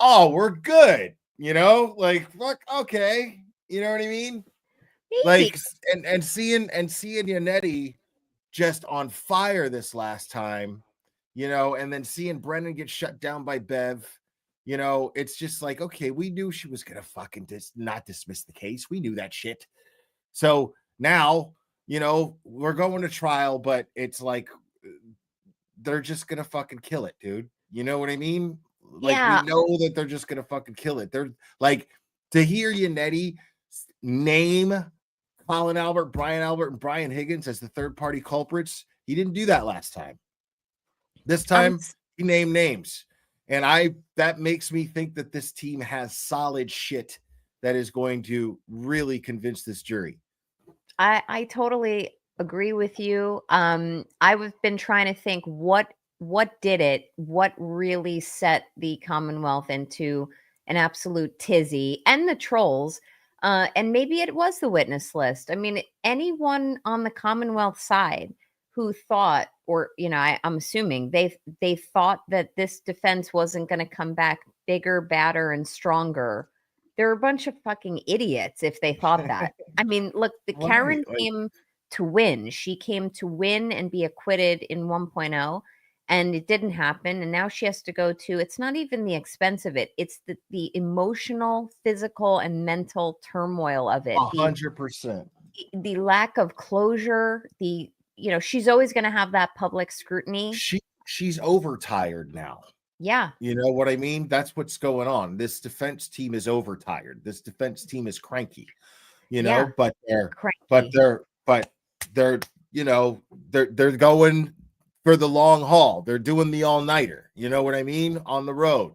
Speaker 3: oh, we're good, you know, like, fuck, okay. You know what I mean?
Speaker 5: Maybe.
Speaker 3: Like, and seeing Yannetti just on fire this last time, you know, and then seeing Brennan get shut down by Bev, you know, it's just like, okay, we knew she was gonna fucking not dismiss the case. We knew that shit. So now, you know, we're going to trial, but it's like they're just gonna fucking kill it, dude. You know what I mean? Like,
Speaker 5: Yeah.
Speaker 3: we know that they're just gonna fucking kill it. They're like, to hear Yannetti name Colin Albert, Brian Albert, and Brian Higgins as the third party culprits. He didn't do that last time. This time he named names. And that makes me think that this team has solid shit that is going to really convince this jury.
Speaker 5: I totally agree with you. I've been trying to think what did it, what really set the Commonwealth into an absolute tizzy, and the trolls. And maybe it was the witness list. I mean, anyone on the Commonwealth side who thought, or I'm assuming they thought that this defense wasn't going to come back bigger, badder, and stronger. They're a bunch of fucking idiots if they thought that. I mean, look, Karen came to win. She came to win and be acquitted in 1.0. And it didn't happen. And now she has to go to, it's not even the expense of it. It's the emotional, physical, and mental turmoil of it.
Speaker 3: 100%.
Speaker 5: The lack of closure, she's always going to have that public scrutiny.
Speaker 3: She's overtired now.
Speaker 5: Yeah.
Speaker 3: You know what I mean? That's what's going on. This defense team is overtired. This defense team is cranky, you know,
Speaker 5: Yeah,
Speaker 3: but they're going for the long haul. They're doing the all-nighter. You know what I mean? On the road.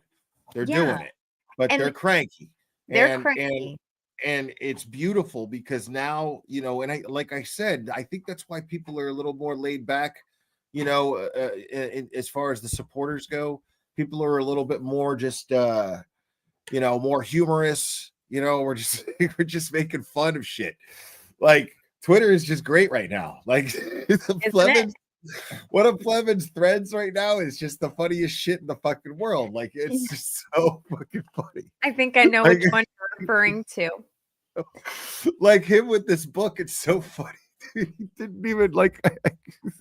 Speaker 3: They're doing it. But they're cranky.
Speaker 5: They're cranky.
Speaker 3: And it's beautiful because now, you know, and like I said, I think that's why people are a little more laid back, you know, as far as the supporters go. People are a little bit more just more humorous, you know, we're just making fun of shit. Like, Twitter is just great right now. Like
Speaker 5: Isn't
Speaker 3: one of Flevin's threads right now is just the funniest shit in the fucking world. Like
Speaker 5: it?
Speaker 3: it's just so fucking funny.
Speaker 5: I think I know
Speaker 3: Like,
Speaker 5: which one you're referring to.
Speaker 3: like him with this book, it's so funny. Dude. He didn't even like.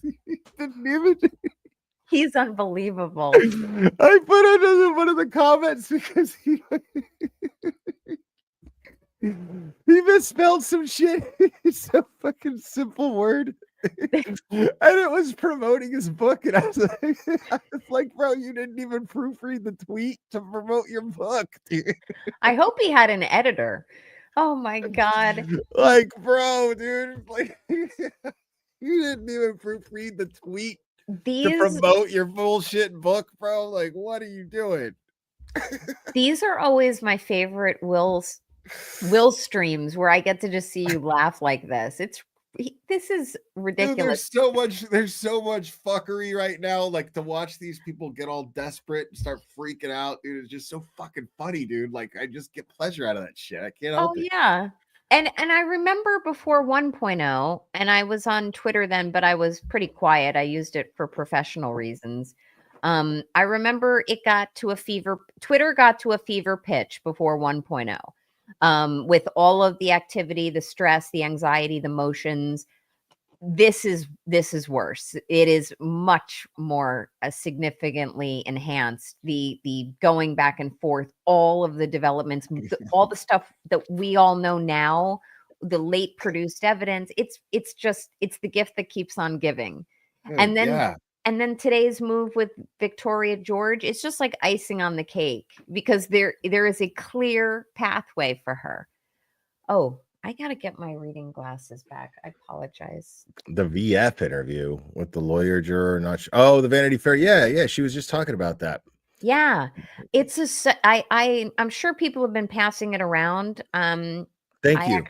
Speaker 3: He didn't even.
Speaker 5: He's unbelievable.
Speaker 3: I put it in one of the comments because he misspelled some shit. It's a fucking simple word. And it was promoting his book, and I was like, bro, you didn't even proofread the tweet to promote your book, dude.
Speaker 5: I hope he had an editor. Oh my God.
Speaker 3: Like, bro, dude, like you didn't even proofread the tweet to
Speaker 5: These
Speaker 3: promote your bullshit book, bro. Like, what are you doing?
Speaker 5: these are always my favorite Will streams where I get to just see you laugh like this. This is
Speaker 3: Dude,
Speaker 5: ridiculous.
Speaker 3: there's so much fuckery right now. Like to watch these people get all desperate and start freaking out, dude. It's just so fucking funny, dude. Like I just get pleasure out of that shit. I can't
Speaker 5: Oh
Speaker 3: help it.
Speaker 5: yeah. And I remember before 1.0, and I was on Twitter then, but I was pretty quiet. I used it for professional reasons. I remember Twitter got to a fever pitch before 1.0. With all of the activity, the stress, the anxiety, the motions. This is worse. It is much more significantly enhanced. The going back and forth, all of the developments, all the stuff that we all know now, the late produced evidence. It's the gift that keeps on giving. And then
Speaker 3: Yeah.
Speaker 5: and then today's move with Victoria George, it's just like icing on the cake because there is a clear pathway for her. Oh, I gotta get my reading glasses back. I apologize.
Speaker 3: The VF interview with the lawyer juror, oh, the Vanity Fair. Yeah, she was just talking about that.
Speaker 5: Yeah, I'm sure people have been passing it around.
Speaker 3: Thank you.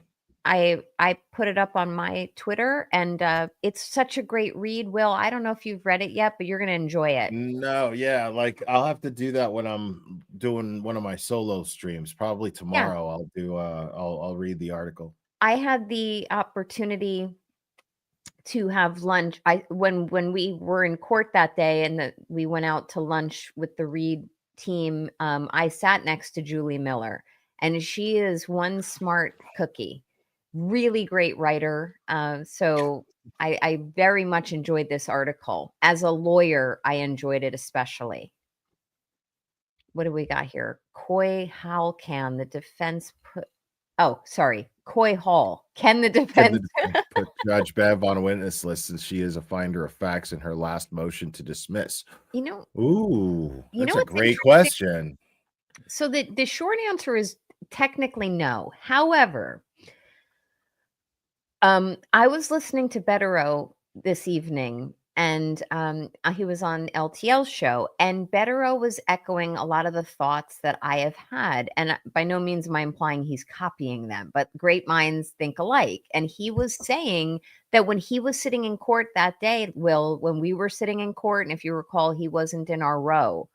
Speaker 5: I put it up on my Twitter, and it's such a great read. Will, I don't know if you've read it yet, but you're gonna enjoy it.
Speaker 3: No, yeah, like I'll have to do that when I'm doing one of my solo streams. Probably tomorrow. I'll do I'll read the article.
Speaker 5: I had the opportunity to have lunch. When we were in court that day and we went out to lunch with the Reed team, I sat next to Julie Miller, and she is one smart cookie, really great writer. So I very much enjoyed this article. As a lawyer, I enjoyed it especially. What do we got here? Coy Hall can the defense put? Oh, sorry. Coy Hall. Can the defense
Speaker 3: put Judge Bev on a witness list since she is a finder of facts in her last motion to dismiss? Ooh, that's a great question.
Speaker 5: So the short answer is technically no. However, I was listening to Betterow this evening, and he was on LTL's show, and Betterow was echoing a lot of the thoughts that I have had. And by no means am I implying he's copying them, but great minds think alike. And he was saying that when he was sitting in court that day, Will, when we were sitting in court, and if you recall, he wasn't in our row.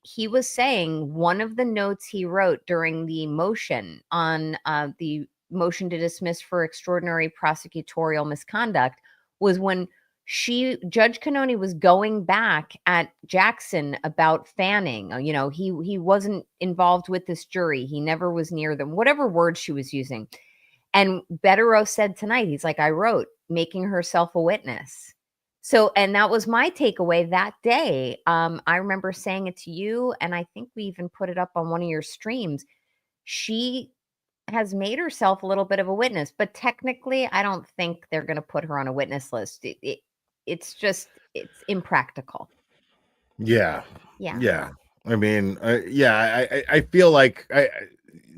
Speaker 5: He was saying one of the notes he wrote during the motion on the motion to dismiss for extraordinary prosecutorial misconduct was when Judge Cannoni was going back at Jackson about Fanning. He wasn't involved with this jury. He never was near them, whatever word she was using. And Betterow said tonight, he's like, I wrote, making herself a witness. So, and that was my takeaway that day. I remember saying it to you, and I think we even put it up on one of your streams. She has made herself a little bit of a witness, but technically, I don't think they're going to put her on a witness list. It's impractical.
Speaker 3: Yeah. I mean, I feel like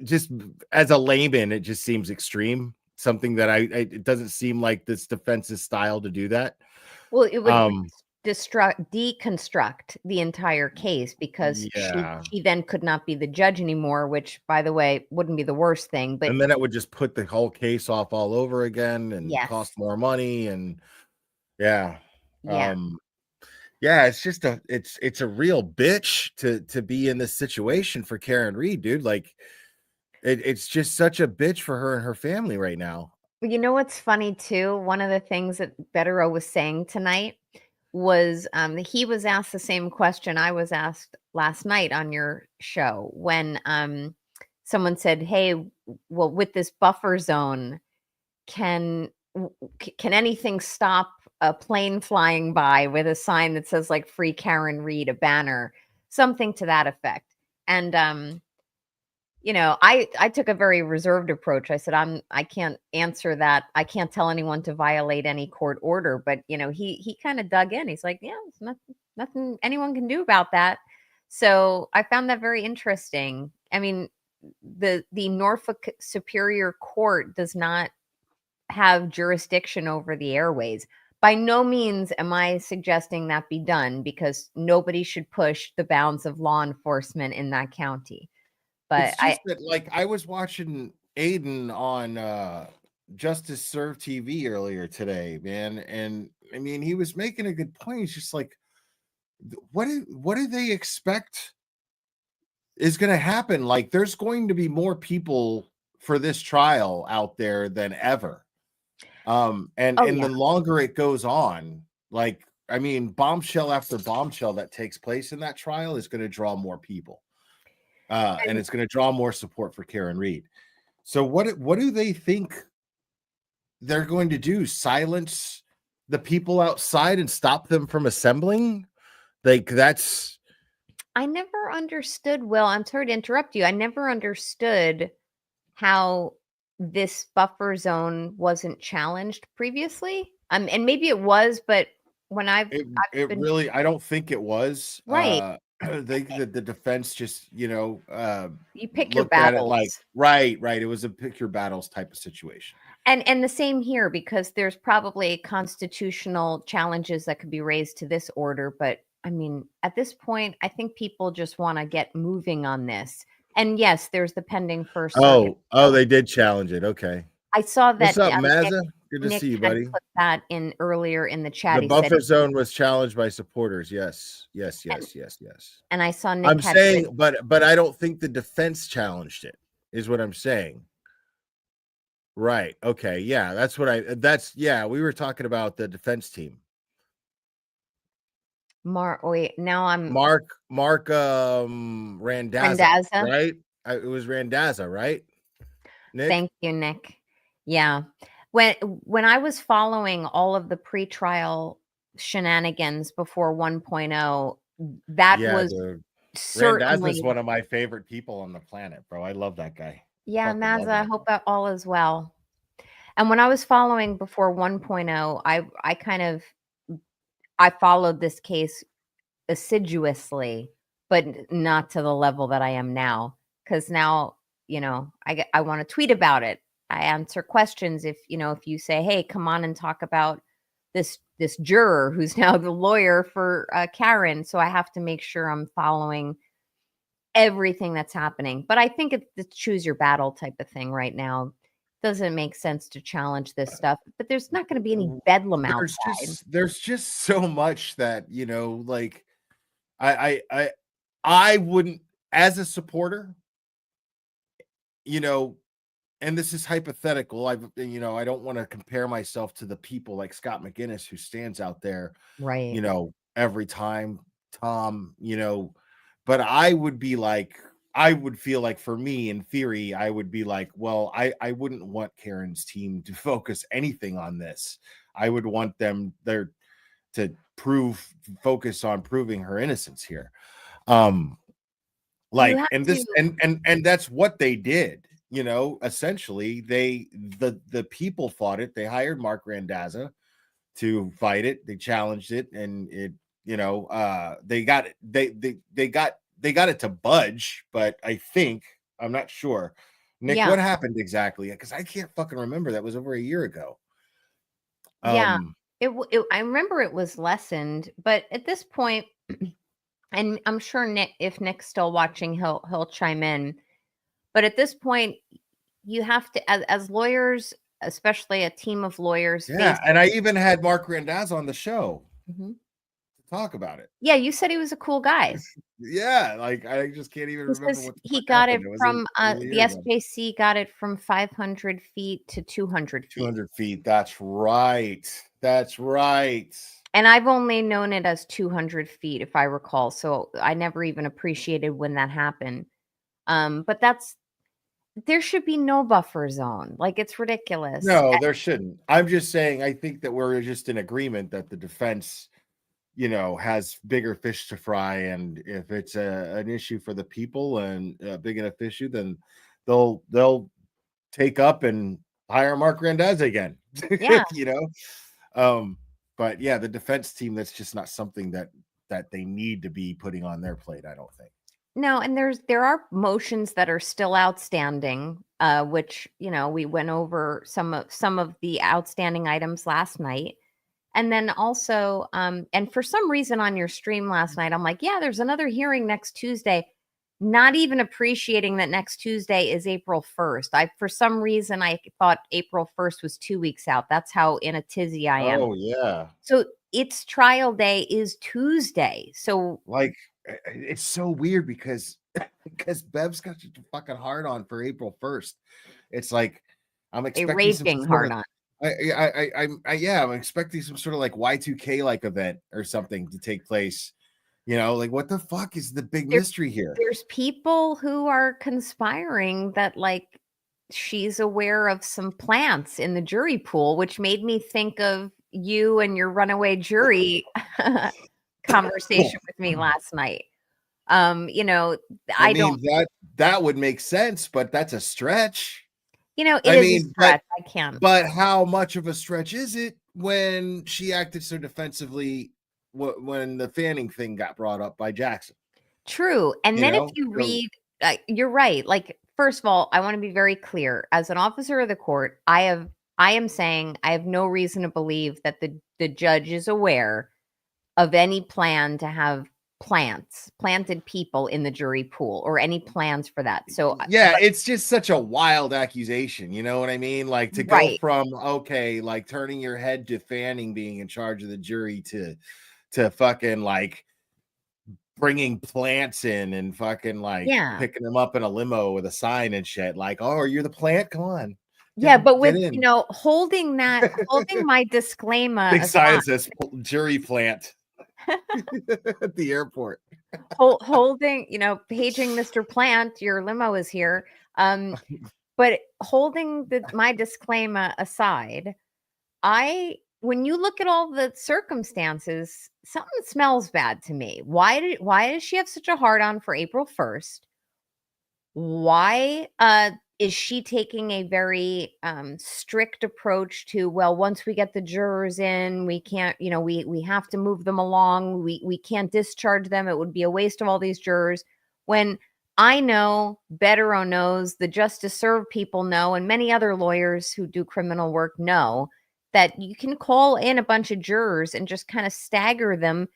Speaker 3: just as a layman, it just seems extreme. Something that it doesn't seem like this defense's style to do that.
Speaker 5: Well, it would deconstruct the entire case because she then could not be the judge anymore, which, by the way, wouldn't be the worst thing. But
Speaker 3: and then it would just put the whole case off all over again and cost more money. And it's just it's a real bitch to be in this situation for Karen Reed, dude. Like it's just such a bitch for her and her family right now.
Speaker 5: You know what's funny too? One of the things that Betterow was saying tonight was he was asked the same question I was asked last night on your show when someone said, "Hey, well, with this buffer zone, can can anything stop a plane flying by with a sign that says like free Karen Reed, a banner, something to that effect?" And I took a very reserved approach. I said, I can't answer that. I can't tell anyone to violate any court order. But he kind of dug in. He's like, yeah, there's nothing anyone can do about that. So I found that very interesting. I mean, the Norfolk Superior Court does not have jurisdiction over the airways. By no means am I suggesting that be done, because nobody should push the bounds of law enforcement in that county. But
Speaker 3: It's just that, like, I was watching Aiden on Justice Serve TV earlier today, man, and I mean, he was making a good point. He's just like, what do they expect is going to happen? Like, there's going to be more people for this trial out there than ever. And
Speaker 5: oh
Speaker 3: the
Speaker 5: yeah,
Speaker 3: longer it goes on, like, I mean, bombshell after bombshell that takes place in that trial is going to draw more people. And it's going to draw more support for Karen Reed. So what do they think they're going to do? Silence the people outside and stop them from assembling? Like, that's
Speaker 5: I never understood. Will, I'm sorry to interrupt you. I never understood how this buffer zone wasn't challenged previously. And maybe it was, but when I've been
Speaker 3: really, I don't think it was.
Speaker 5: right,
Speaker 3: They the defense just
Speaker 5: you pick your
Speaker 3: looked at it
Speaker 5: battles.
Speaker 3: like right. It was a pick your battles type of situation.
Speaker 5: And the same here, because there's probably constitutional challenges that could be raised to this order. But I mean, at this point, I think people just want to get moving on this. And yes, there's the pending First Circuit.
Speaker 3: Oh, they did challenge it. Okay.
Speaker 5: I saw
Speaker 3: What's
Speaker 5: that
Speaker 3: up, Mazza? Good to
Speaker 5: Nick
Speaker 3: see you,
Speaker 5: had
Speaker 3: buddy.
Speaker 5: put that in earlier in the chat.
Speaker 3: The
Speaker 5: He said,
Speaker 3: buffer zone was challenged by supporters. Yes.
Speaker 5: and I saw Nick
Speaker 3: I'm
Speaker 5: had
Speaker 3: saying, but I don't think the defense challenged it, is what I'm saying. Right. Okay. Yeah. We were talking about the defense team.
Speaker 5: wait, now I'm
Speaker 3: Mark Randazza, right? It was Randazza, right? Nick?
Speaker 5: Thank you, Nick. Yeah. When I was following all of the pretrial shenanigans before 1.0, that was certainly
Speaker 3: Randazza's one of my favorite people on the planet, bro. I love that guy.
Speaker 5: yeah,
Speaker 3: Fucking love
Speaker 5: Mazza, I
Speaker 3: that
Speaker 5: hope
Speaker 3: guy.
Speaker 5: that all is well. And when I was following before 1.0, I followed this case assiduously, but not to the level that I am now. Because now, I want to tweet about it. I answer questions if you say, "Hey, come on and talk about this juror who's now the lawyer for Karen." So I have to make sure I'm following everything that's happening. But I think it's the choose your battle type of thing right now. Doesn't make sense to challenge this stuff, but there's not going to be any bedlam outside.
Speaker 3: There's just so much that like I wouldn't, as a supporter, and this is hypothetical. I don't want to compare myself to the people like Scott McGinnis who stands out there,
Speaker 5: Right.
Speaker 3: Every time, Tom, but I would feel like, for me, in theory, I would be like, well, I wouldn't want Karen's team to focus anything on this. I would want them there to focus on proving her innocence here. And that's what they did. Essentially, the people fought it. They hired Mark Randazza to fight it. They challenged it, and it, they got it. They got it to budge, but I'm not sure. Nick, what happened exactly? Because I can't fucking remember. That was over a year ago.
Speaker 5: I remember it was lessened, but at this point, and I'm sure if Nick's still watching, he'll chime in. But at this point, you have to, as lawyers, especially a team of lawyers.
Speaker 3: Yeah, and I even had Mark Randazza on the show to talk about it.
Speaker 5: Yeah, you said he was a cool guy.
Speaker 3: Yeah, like I just can't even
Speaker 5: He
Speaker 3: remember
Speaker 5: says
Speaker 3: what the
Speaker 5: he
Speaker 3: fuck
Speaker 5: got it
Speaker 3: happened. It was
Speaker 5: from
Speaker 3: a
Speaker 5: the
Speaker 3: year ago.
Speaker 5: SJC got it from 500 feet to 200 feet.
Speaker 3: 200 feet. That's right. That's right.
Speaker 5: And I've only known it as 200 feet, if I recall. So I never even appreciated when that happened. But there should be no buffer zone. Like, it's ridiculous.
Speaker 3: No, there shouldn't. I'm just saying, I think that we're just in agreement that the defense, has bigger fish to fry. And if it's an issue for the people and a big enough issue, then they'll take up and hire Mark Randazza again.
Speaker 5: Yeah.
Speaker 3: you know. But yeah, the defense team, that's just not something that they need to be putting on their plate, I don't think.
Speaker 5: No, and there are motions that are still outstanding, which, we went over some of the outstanding items last night. And then also, and for some reason on your stream last night, I'm like, yeah, there's another hearing next Tuesday. Not even appreciating that next Tuesday is April 1st. For some reason, I thought April 1st was 2 weeks out. That's how in a tizzy I am.
Speaker 3: Oh yeah.
Speaker 5: So its trial day is Tuesday. So
Speaker 3: Like, it's so weird because Bev's got such a fucking hard on for April 1st. It's like I'm
Speaker 5: a
Speaker 3: expecting some
Speaker 5: raging
Speaker 3: sort
Speaker 5: hard
Speaker 3: of
Speaker 5: on.
Speaker 3: I'm expecting some sort of like Y2K like event or something to take place. Like what the fuck is the big mystery here?
Speaker 5: There's people who are conspiring that, like, she's aware of some plants in the jury pool, which made me think of you and your runaway jury conversation with me last night.
Speaker 3: I
Speaker 5: I
Speaker 3: mean,
Speaker 5: don't,
Speaker 3: that would make sense, but that's a stretch.
Speaker 5: it
Speaker 3: I
Speaker 5: is a
Speaker 3: mean,
Speaker 5: stretch. I can't.
Speaker 3: But how much of a stretch is it when she acted so defensively when the Fanning thing got brought up by Jackson?
Speaker 5: True. And
Speaker 3: You
Speaker 5: then if
Speaker 3: know?
Speaker 5: you
Speaker 3: So-
Speaker 5: read, you're right. Like, first of all, I want to be very clear. As an officer of the court, I am saying I have no reason to believe that the judge is aware of any plan to have planted people in the jury pool or any plans for that. So
Speaker 3: Yeah, it's just such a wild accusation. You know what I mean? Like to go
Speaker 5: Right.
Speaker 3: from like turning your head to Fanning being in charge of the jury to fucking like bringing plants in and fucking like
Speaker 5: Yeah.
Speaker 3: picking them up in a limo with a sign and shit. Like, oh, you're the plant? Come on.
Speaker 5: Yeah, but
Speaker 3: Get
Speaker 5: with,
Speaker 3: in.
Speaker 5: holding my disclaimer
Speaker 3: Big sign that
Speaker 5: aside,
Speaker 3: says jury plant at the airport.
Speaker 5: holding, paging Mr. Plant, your limo is here. But holding my disclaimer aside, when you look at all the circumstances, something smells bad to me. Why does she have such a hard on for April 1st? Why is she taking a very strict approach to, well, once we get the jurors in, we can't, we have to move them along. We can't discharge them. It would be a waste of all these jurors. When I know, Bettero knows, the Justice Serve people know, and many other lawyers who do criminal work know that you can call in a bunch of jurors and just kind of stagger them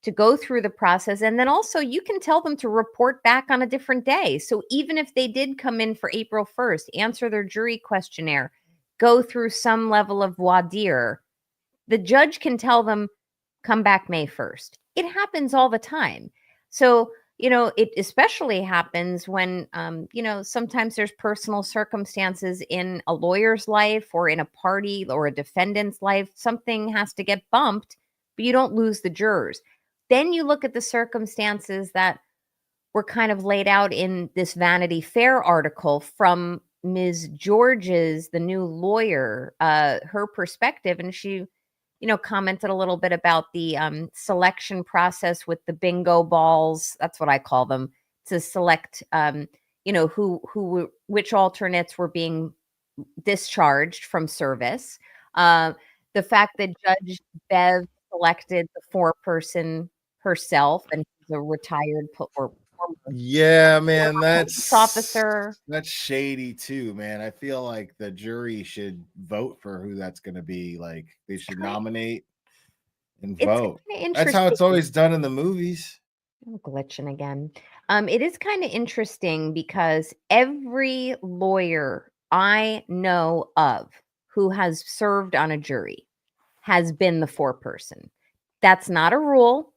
Speaker 5: to go through the process. And then also you can tell them to report back on a different day. So even if they did come in for April 1st, answer their jury questionnaire, go through some level of voir dire, the judge can tell them, come back May 1st. It happens all the time. So, it especially happens when, sometimes there's personal circumstances in a lawyer's life or in a party or a defendant's life. Something has to get bumped, but you don't lose the jurors. Then you look at the circumstances that were kind of laid out in this Vanity Fair article from Ms. George's, the new lawyer, her perspective. And she, commented a little bit about the selection process with the bingo balls. That's what I call them, to select, which alternates were being discharged from service. The fact that Judge Bev selected the four-person herself, and he's a retired
Speaker 3: Yeah, man,
Speaker 5: police officer.
Speaker 3: That's shady too, man. I feel like the jury should vote for who that's going to be. Like they should nominate and vote. That's how it's always done in the movies.
Speaker 5: I'm glitching again. It is kind of interesting because every lawyer I know of who has served on a jury has been the four-person. That's not a rule.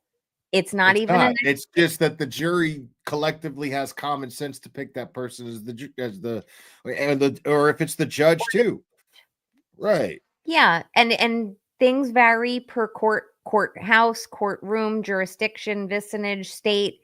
Speaker 5: It's not
Speaker 3: It's
Speaker 5: even
Speaker 3: not.
Speaker 5: an
Speaker 3: It's just that the jury collectively has common sense to pick that person as or if it's the judge too. Right.
Speaker 5: yeah, and things vary per courthouse, courtroom, jurisdiction, vicinage, state.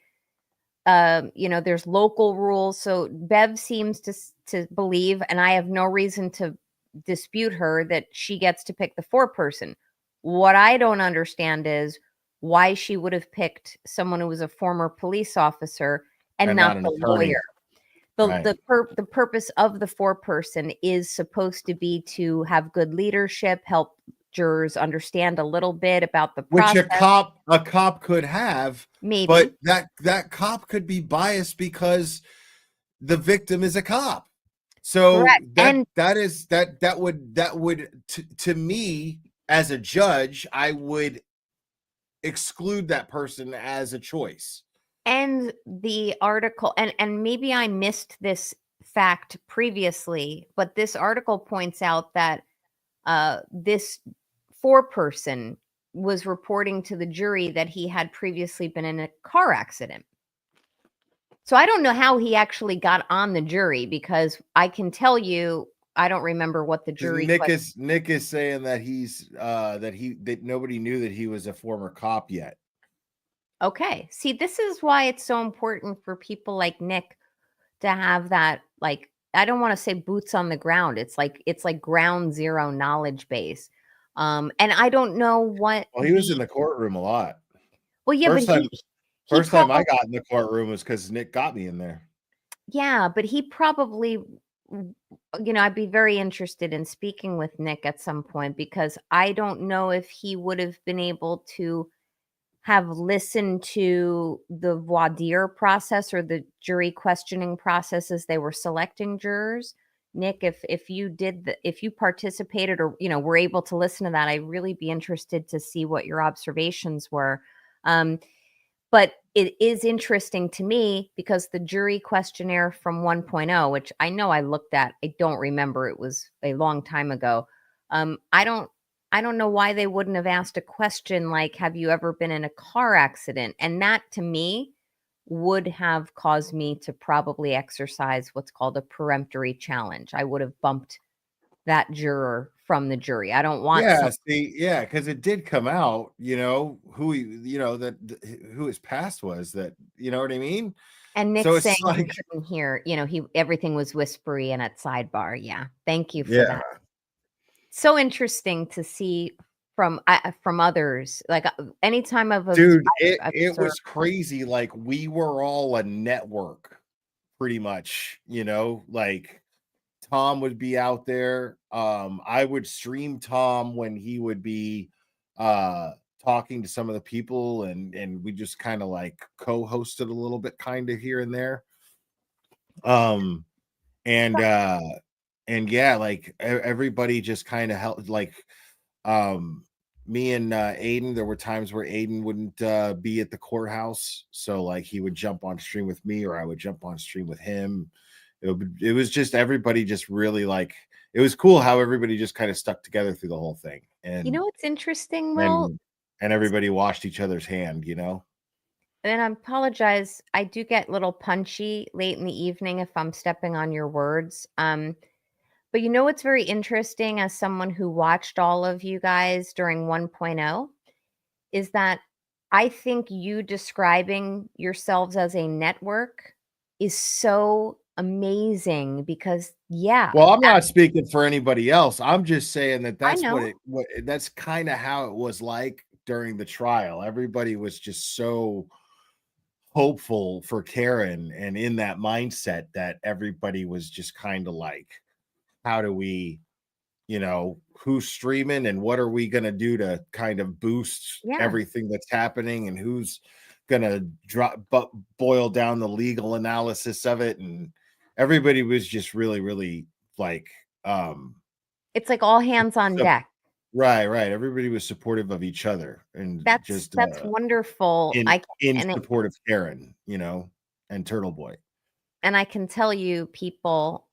Speaker 5: There's local rules. So Bev seems to believe, and I have no reason to dispute her, that she gets to pick the foreperson. What I don't understand is why she would have picked someone who was a former police officer and
Speaker 3: And
Speaker 5: not
Speaker 3: not an
Speaker 5: the
Speaker 3: attorney.
Speaker 5: lawyer.
Speaker 3: Right.
Speaker 5: The purpose of the foreperson is supposed to be to have good leadership, help jurors understand a little bit about the
Speaker 3: Which
Speaker 5: process.
Speaker 3: a cop could have,
Speaker 5: Maybe.
Speaker 3: but that cop could be biased because the victim is a cop. So
Speaker 5: Correct.
Speaker 3: that would to me as a judge, I would exclude that person as a choice.
Speaker 5: And the article, and maybe I missed this fact previously, but this article points out that this foreperson was reporting to the jury that he had previously been in a car accident. So I don't know how he actually got on the jury, because I can tell you, I don't remember what the jury
Speaker 3: Nick is saying that that nobody knew that he was a former cop yet.
Speaker 5: Okay. See, this is why it's so important for people like Nick to have that, like, I don't want to say boots on the ground. It's like ground zero knowledge base. And I don't know what.
Speaker 3: Well, he was in the courtroom a lot.
Speaker 5: Well, yeah,
Speaker 3: First
Speaker 5: but
Speaker 3: time, first time I got in the courtroom was because Nick got me in there.
Speaker 5: Yeah, but he probably, I'd be very interested in speaking with Nick at some point, because I don't know if he would have been able to have listened to the voir dire process or the jury questioning process as they were selecting jurors. Nick, if you participated, or were able to listen to that, I'd really be interested to see what your observations were. But it is interesting to me because the jury questionnaire from 1.0, which I know I looked at, I don't remember, it was a long time ago. I don't know why they wouldn't have asked a question like, have you ever been in a car accident? And that, to me, would have caused me to probably exercise what's called a peremptory challenge. I would have bumped that juror from the jury. I don't want
Speaker 3: because it did come out, who his past was, that, you know what I mean?
Speaker 5: And Nick
Speaker 3: So it's
Speaker 5: saying he
Speaker 3: like,
Speaker 5: couldn't hear, everything was whispery and at sidebar. Yeah. Thank you for
Speaker 3: yeah,
Speaker 5: that. So interesting to see from others. Like, anytime
Speaker 3: dude,
Speaker 5: I've
Speaker 3: it
Speaker 5: observed.
Speaker 3: was crazy. Like, we were all a network, pretty much, like Tom would be out there. I would stream Tom when he would be talking to some of the people, and we just kind of like co-hosted a little bit, kind of here and there. And yeah, like everybody just kind of helped. Like, me and Aiden, there were times where Aiden wouldn't be at the courthouse, so like he would jump on stream with me, or I would jump on stream with him. It was just everybody just really, like, it was cool how everybody just kind of stuck together through the whole thing. And
Speaker 5: What's interesting, Will?
Speaker 3: and everybody washed each other's hand,
Speaker 5: And I apologize, I do get a little punchy late in the evening if I'm stepping on your words. But what's very interesting, as someone who watched all of you guys during 1.0, is that I think you describing yourselves as a network is so amazing, because, yeah.
Speaker 3: Well, I'm not speaking for anybody else. I'm just saying that
Speaker 5: I
Speaker 3: that's
Speaker 5: know.
Speaker 3: that's kind of how it was like during the trial. Everybody was just so hopeful for Karen, and in that mindset that everybody was just kind of like, how do we, who's streaming and what are we going to do to kind of boost everything that's happening, and who's going to boil down the legal analysis of it. And everybody was just really, really like,
Speaker 5: It's like all hands on deck.
Speaker 3: Right. Everybody was supportive of each other, and
Speaker 5: That's wonderful.
Speaker 3: In support of Karen, and Turtle Boy.
Speaker 5: And I can tell you, people,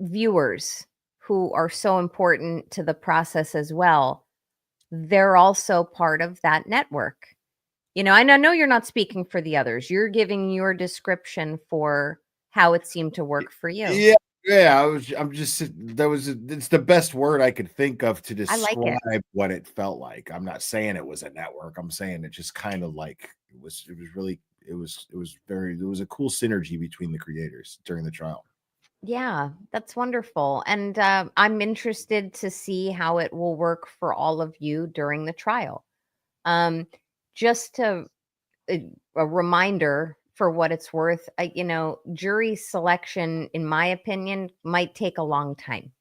Speaker 5: viewers who are so important to the process as well, they're also part of that network. You know, and I know you're not speaking for the others. You're giving your description for how it seemed to work for you.
Speaker 3: Yeah, yeah. It's the best word I could think of to
Speaker 5: I like it.
Speaker 3: describe what it felt like. I'm not saying it was a network. I'm saying it just kind of like it was a cool synergy between the creators during the trial.
Speaker 5: Yeah, that's wonderful. And I'm interested to see how it will work for all of you during the trial. Just to a reminder for what it's worth, jury selection, in my opinion, might take a long time.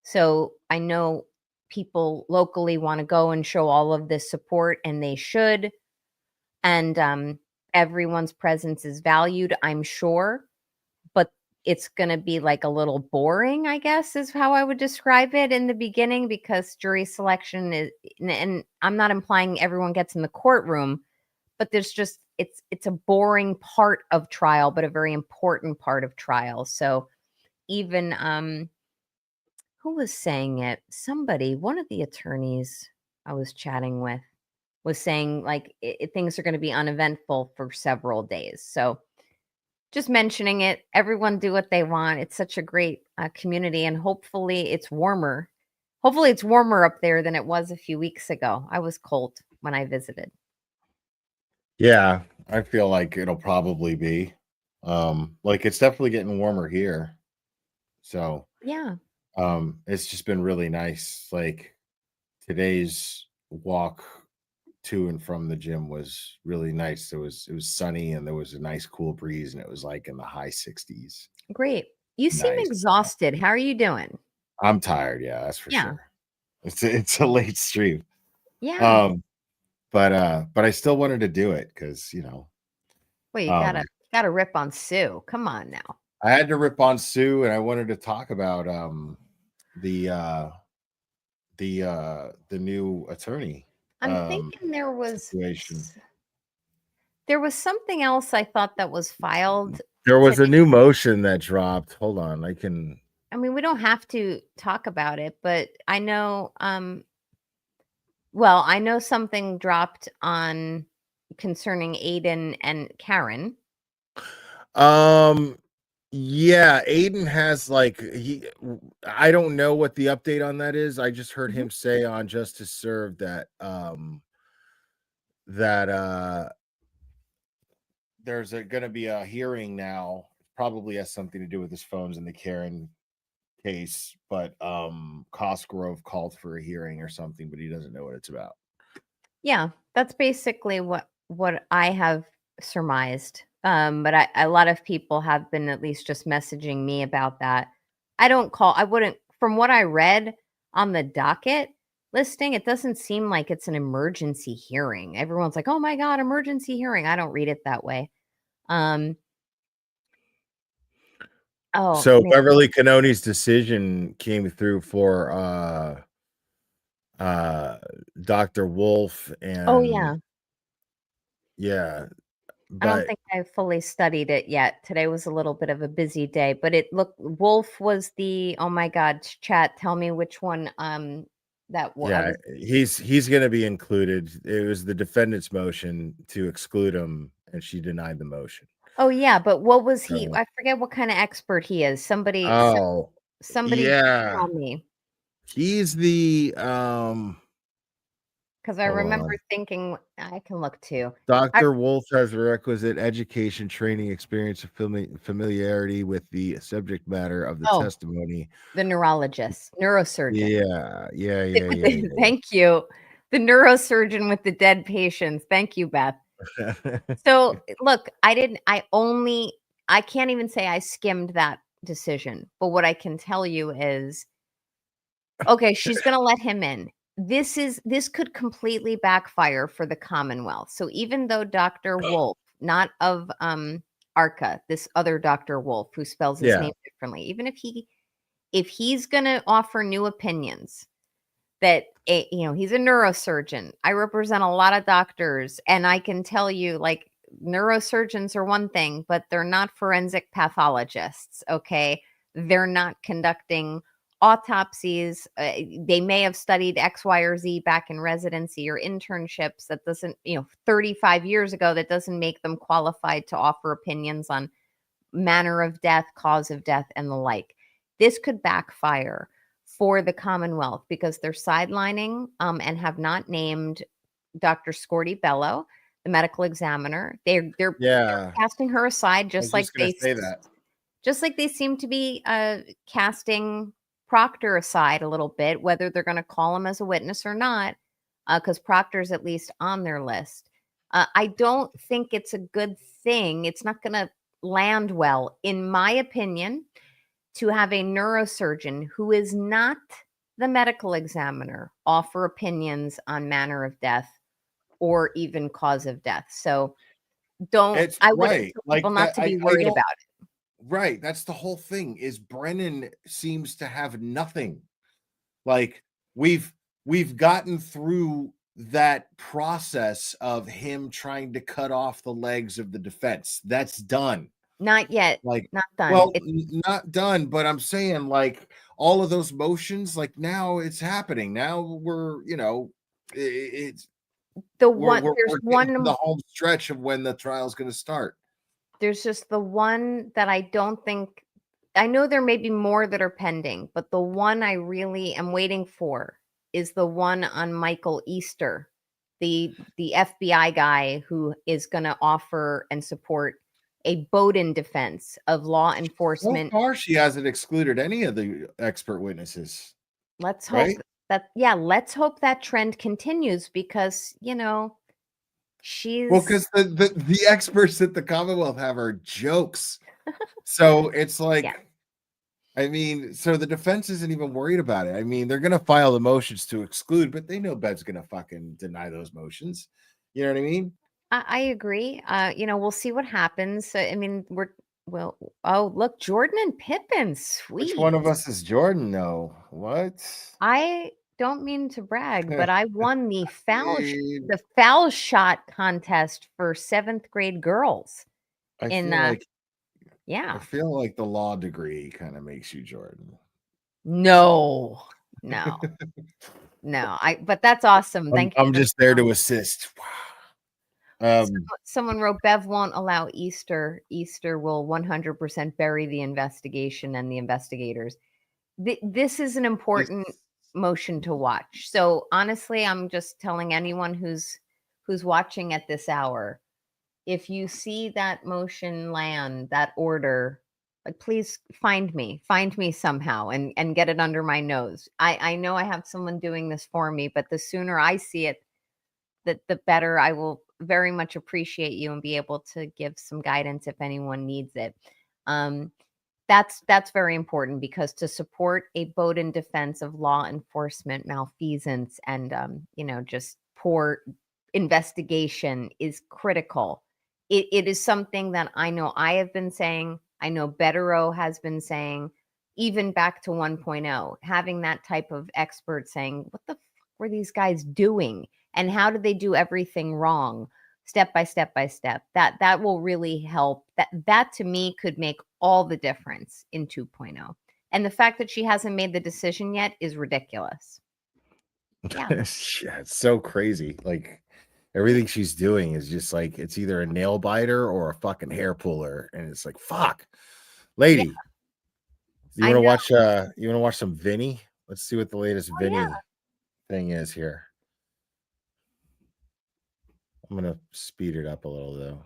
Speaker 5: So I know people locally want to go and show all of this support, and they should. And everyone's presence is valued, I'm sure. But it's going to be like a little boring, I guess, is how I would describe it in the beginning, because jury selection is, and I'm not implying everyone gets in the courtroom, but there's just, it's a boring part of trial, but a very important part of trial. So even, who was saying it? Somebody, one of the attorneys I was chatting with was saying like things are going to be uneventful for several days. So just mentioning it, everyone do what they want. It's such a great community, and hopefully it's warmer. Hopefully it's warmer up there than it was a few weeks ago. I was cold when I visited.
Speaker 3: Yeah, I feel like it'll probably be. Like it's definitely getting warmer here. So
Speaker 5: Yeah.
Speaker 3: it's just been really nice. Like today's walk to and from the gym was really nice. It was sunny and there was a nice cool breeze and it was like in the high 60s.
Speaker 5: Great. You seem
Speaker 3: Nice.
Speaker 5: exhausted. How are you doing?
Speaker 3: I'm tired, yeah, that's for
Speaker 5: Yeah.
Speaker 3: sure. It's a late stream.
Speaker 5: Yeah.
Speaker 3: But I still wanted to do it because
Speaker 5: Well, you
Speaker 3: um
Speaker 5: gotta rip on Sue. Come on now.
Speaker 3: I had to rip on Sue and I wanted to talk about the the new attorney
Speaker 5: I'm thinking
Speaker 3: situation.
Speaker 5: there was something else I thought that was filed
Speaker 3: There was
Speaker 5: today.
Speaker 3: a new motion that dropped. Hold on, I can.
Speaker 5: I mean, we don't have to talk about it, but I know well, I know something dropped on concerning Aiden and Karen.
Speaker 3: Yeah, Aiden has I don't know what the update on that is. I just heard
Speaker 5: Mhm.
Speaker 3: him say on Justice Served that that there's going to be a hearing now. Probably has something to do with his phones in the Karen case, but Cosgrove called for a hearing or something, but he doesn't know what it's about.
Speaker 5: Yeah, that's basically what I have surmised. But a lot of people have been at least just messaging me about that. I wouldn't, from what I read on the docket listing, it doesn't seem like it's an emergency hearing. Everyone's like, "Oh my God, emergency hearing." I don't read it that way. Um, oh
Speaker 3: So
Speaker 5: man.
Speaker 3: Beverly Cannoni's decision came through for Dr. Wolf
Speaker 5: Oh
Speaker 3: and
Speaker 5: yeah.
Speaker 3: yeah,
Speaker 5: I don't
Speaker 3: but
Speaker 5: think I fully studied it yet. Today was a little bit of a busy day, but it looked Wolf was the, oh my God, chat, tell me which one that I
Speaker 3: yeah,
Speaker 5: was.
Speaker 3: he's going to be included. It was the defendant's motion to exclude him and she denied the motion.
Speaker 5: Oh yeah, but what was he?
Speaker 3: So,
Speaker 5: I forget what kind of expert he is.
Speaker 3: oh,
Speaker 5: Somebody
Speaker 3: yeah.
Speaker 5: tell me,
Speaker 3: He's the
Speaker 5: because I
Speaker 3: hold
Speaker 5: remember
Speaker 3: on.
Speaker 5: thinking I can look too.
Speaker 3: Dr. Wolf has the requisite education, training, experience, and familiarity with the subject matter of the
Speaker 5: Oh,
Speaker 3: testimony.
Speaker 5: the neurologist, neurosurgeon.
Speaker 3: Yeah.
Speaker 5: Thank you. The neurosurgeon with the dead patients. Thank you, Beth. So look, I can't even say I skimmed that decision, but what I can tell you is, okay, she's going to let him in. This could completely backfire for the Commonwealth. So even though Dr. Wolf, not of Arca, this other Dr. Wolf who spells his
Speaker 3: Yeah.
Speaker 5: name differently, even if he's going to offer new opinions, that he's a neurosurgeon. I represent a lot of doctors, and I can tell you, like, neurosurgeons are one thing, but they're not forensic pathologists. Okay, they're not conducting autopsies, they may have studied X, Y, or Z back in residency or internships. That doesn't, 35 years ago, that doesn't make them qualified to offer opinions on manner of death, cause of death, and the like. This could backfire for the Commonwealth because they're sidelining and have not named Dr. Scorty Bello, the medical examiner. They're
Speaker 3: Yeah,
Speaker 5: casting her aside,
Speaker 3: I
Speaker 5: just
Speaker 3: was
Speaker 5: like
Speaker 3: just gonna say that.
Speaker 5: they seem to be casting Proctor aside a little bit, whether they're going to call him as a witness or not, because Proctor's at least on their list. I don't think it's a good thing. It's not going to land well, in my opinion, to have a neurosurgeon who is not the medical examiner offer opinions on manner of death or even cause of death. So
Speaker 3: It's
Speaker 5: I would
Speaker 3: right.
Speaker 5: tell
Speaker 3: Like
Speaker 5: people not
Speaker 3: that.
Speaker 5: to be
Speaker 3: I
Speaker 5: worried
Speaker 3: don't.
Speaker 5: about it.
Speaker 3: Right. That's the whole thing. Is Brennan seems to have nothing. Like we've gotten through that process of him trying to cut off the legs of the defense. That's done.
Speaker 5: Not yet.
Speaker 3: Like,
Speaker 5: Not done.
Speaker 3: well, not done, but I'm saying like all of those motions, like now it's happening. Now we're, it's we're getting to the home stretch of when the trial's going to start.
Speaker 5: There's just the one that I don't think, I know there may be more that are pending, but the one I really am waiting for is the one on Michael Easter, the FBI guy who is going to offer and support a Bowden defense of law
Speaker 3: So
Speaker 5: enforcement.
Speaker 3: far, she hasn't excluded any of the expert witnesses.
Speaker 5: Let's hope let's hope that trend continues because, she's
Speaker 3: Well, because the experts that the Commonwealth have are jokes. So it's like,
Speaker 5: Yeah.
Speaker 3: I mean, so the defense isn't even worried about it. I mean, they're going to file the motions to exclude, but they know Bev's going to fucking deny those motions. You know what I mean?
Speaker 5: I agree. We'll see what happens. I mean, oh, look, Jordan and Pippin, sweet.
Speaker 3: Which one of us is Jordan? No. What?
Speaker 5: I don't mean to brag, but I won the
Speaker 3: Dude,
Speaker 5: foul shot contest for 7th grade girls.
Speaker 3: I feel like the law degree kind of makes you Jordan.
Speaker 5: No. But that's awesome. Thank you.
Speaker 3: I'm just there to assist. Wow.
Speaker 5: Someone wrote, Bev won't allow Easter. Easter will 100% bury the investigation and the investigators. This is an important motion to watch. So honestly, I'm just telling anyone who's watching at this hour, if you see that motion land, that order, please find me somehow and get it under my nose. I know I have someone doing this for me, but the sooner I see it, the better. I will very much appreciate you and be able to give some guidance if anyone needs it. That's very important because to support a Bowden defense of law enforcement malfeasance and just poor investigation is critical. It is something that I know I have been saying. I know Betterow has been saying, even back to 1.0, having that type of expert saying, what the fuck were these guys doing? And how did they do everything wrong? Step by step by step. That will really help. That to me could make all the difference in 2.0. And the fact that she hasn't made the decision yet is ridiculous. Yeah.
Speaker 3: It's so crazy. Like everything she's doing is just like it's either a nail biter or a fucking hair puller, and it's like fuck, lady. Yeah. You want to watch some Vinny? Let's see what the latest Vinny thing is here. I'm gonna speed it up a little though.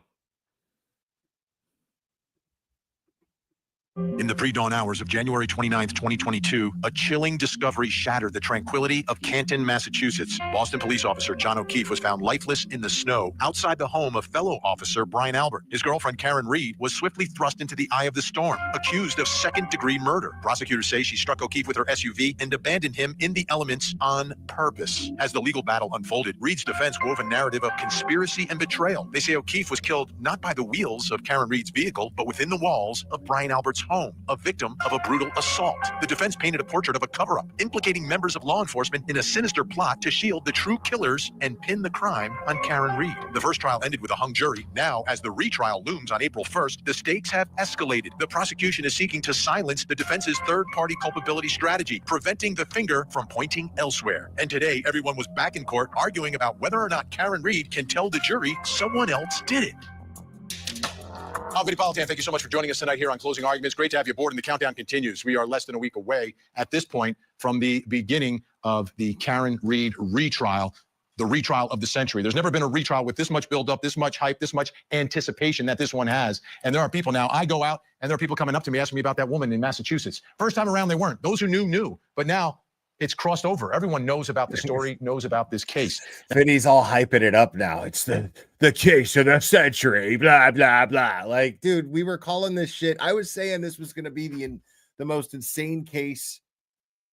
Speaker 4: In the pre-dawn hours of January 29th, 2022, a chilling discovery shattered the tranquility of Canton, Massachusetts. Boston police officer John O'Keefe was found lifeless in the snow outside the home of fellow officer Brian Albert. His girlfriend Karen Reed was swiftly thrust into the eye of the storm, accused of second-degree murder. Prosecutors say she struck O'Keefe with her SUV and abandoned him in the elements on purpose. As the legal battle unfolded, Reed's defense wove a narrative of conspiracy and betrayal. They say O'Keefe was killed not by the wheels of Karen Reed's vehicle, but within the walls of Brian Albert's home, a victim of a brutal assault. The defense painted a portrait of a cover-up implicating members of law enforcement in a sinister plot to shield the true killers and pin the crime on Karen Reed. The first trial ended with a hung jury. Now, as the retrial looms on April 1st, the stakes have escalated. The prosecution is seeking to silence the defense's third-party culpability strategy, preventing the finger from pointing elsewhere. And today, everyone was back in court arguing about whether or not Karen Reed can tell the jury someone else did it. Vinny Politan, thank you so much for joining us tonight here on Closing Arguments. Great to have you aboard, and the countdown continues. We are less than a week away at this point from the beginning of the Karen Reed retrial, the retrial of the century. There's never been a retrial with this much buildup, this much hype, this much anticipation that this one has. And there are people now, I go out, and there are people coming up to me asking me about that woman in Massachusetts. First time around, they weren't. Those who knew. But now, it's crossed over. Everyone knows about the story, knows about this case.
Speaker 3: Vinny's all hyping it up now. It's the case of the century, blah, blah, blah. Like, dude, we were calling this shit. I was saying this was going to be the most insane case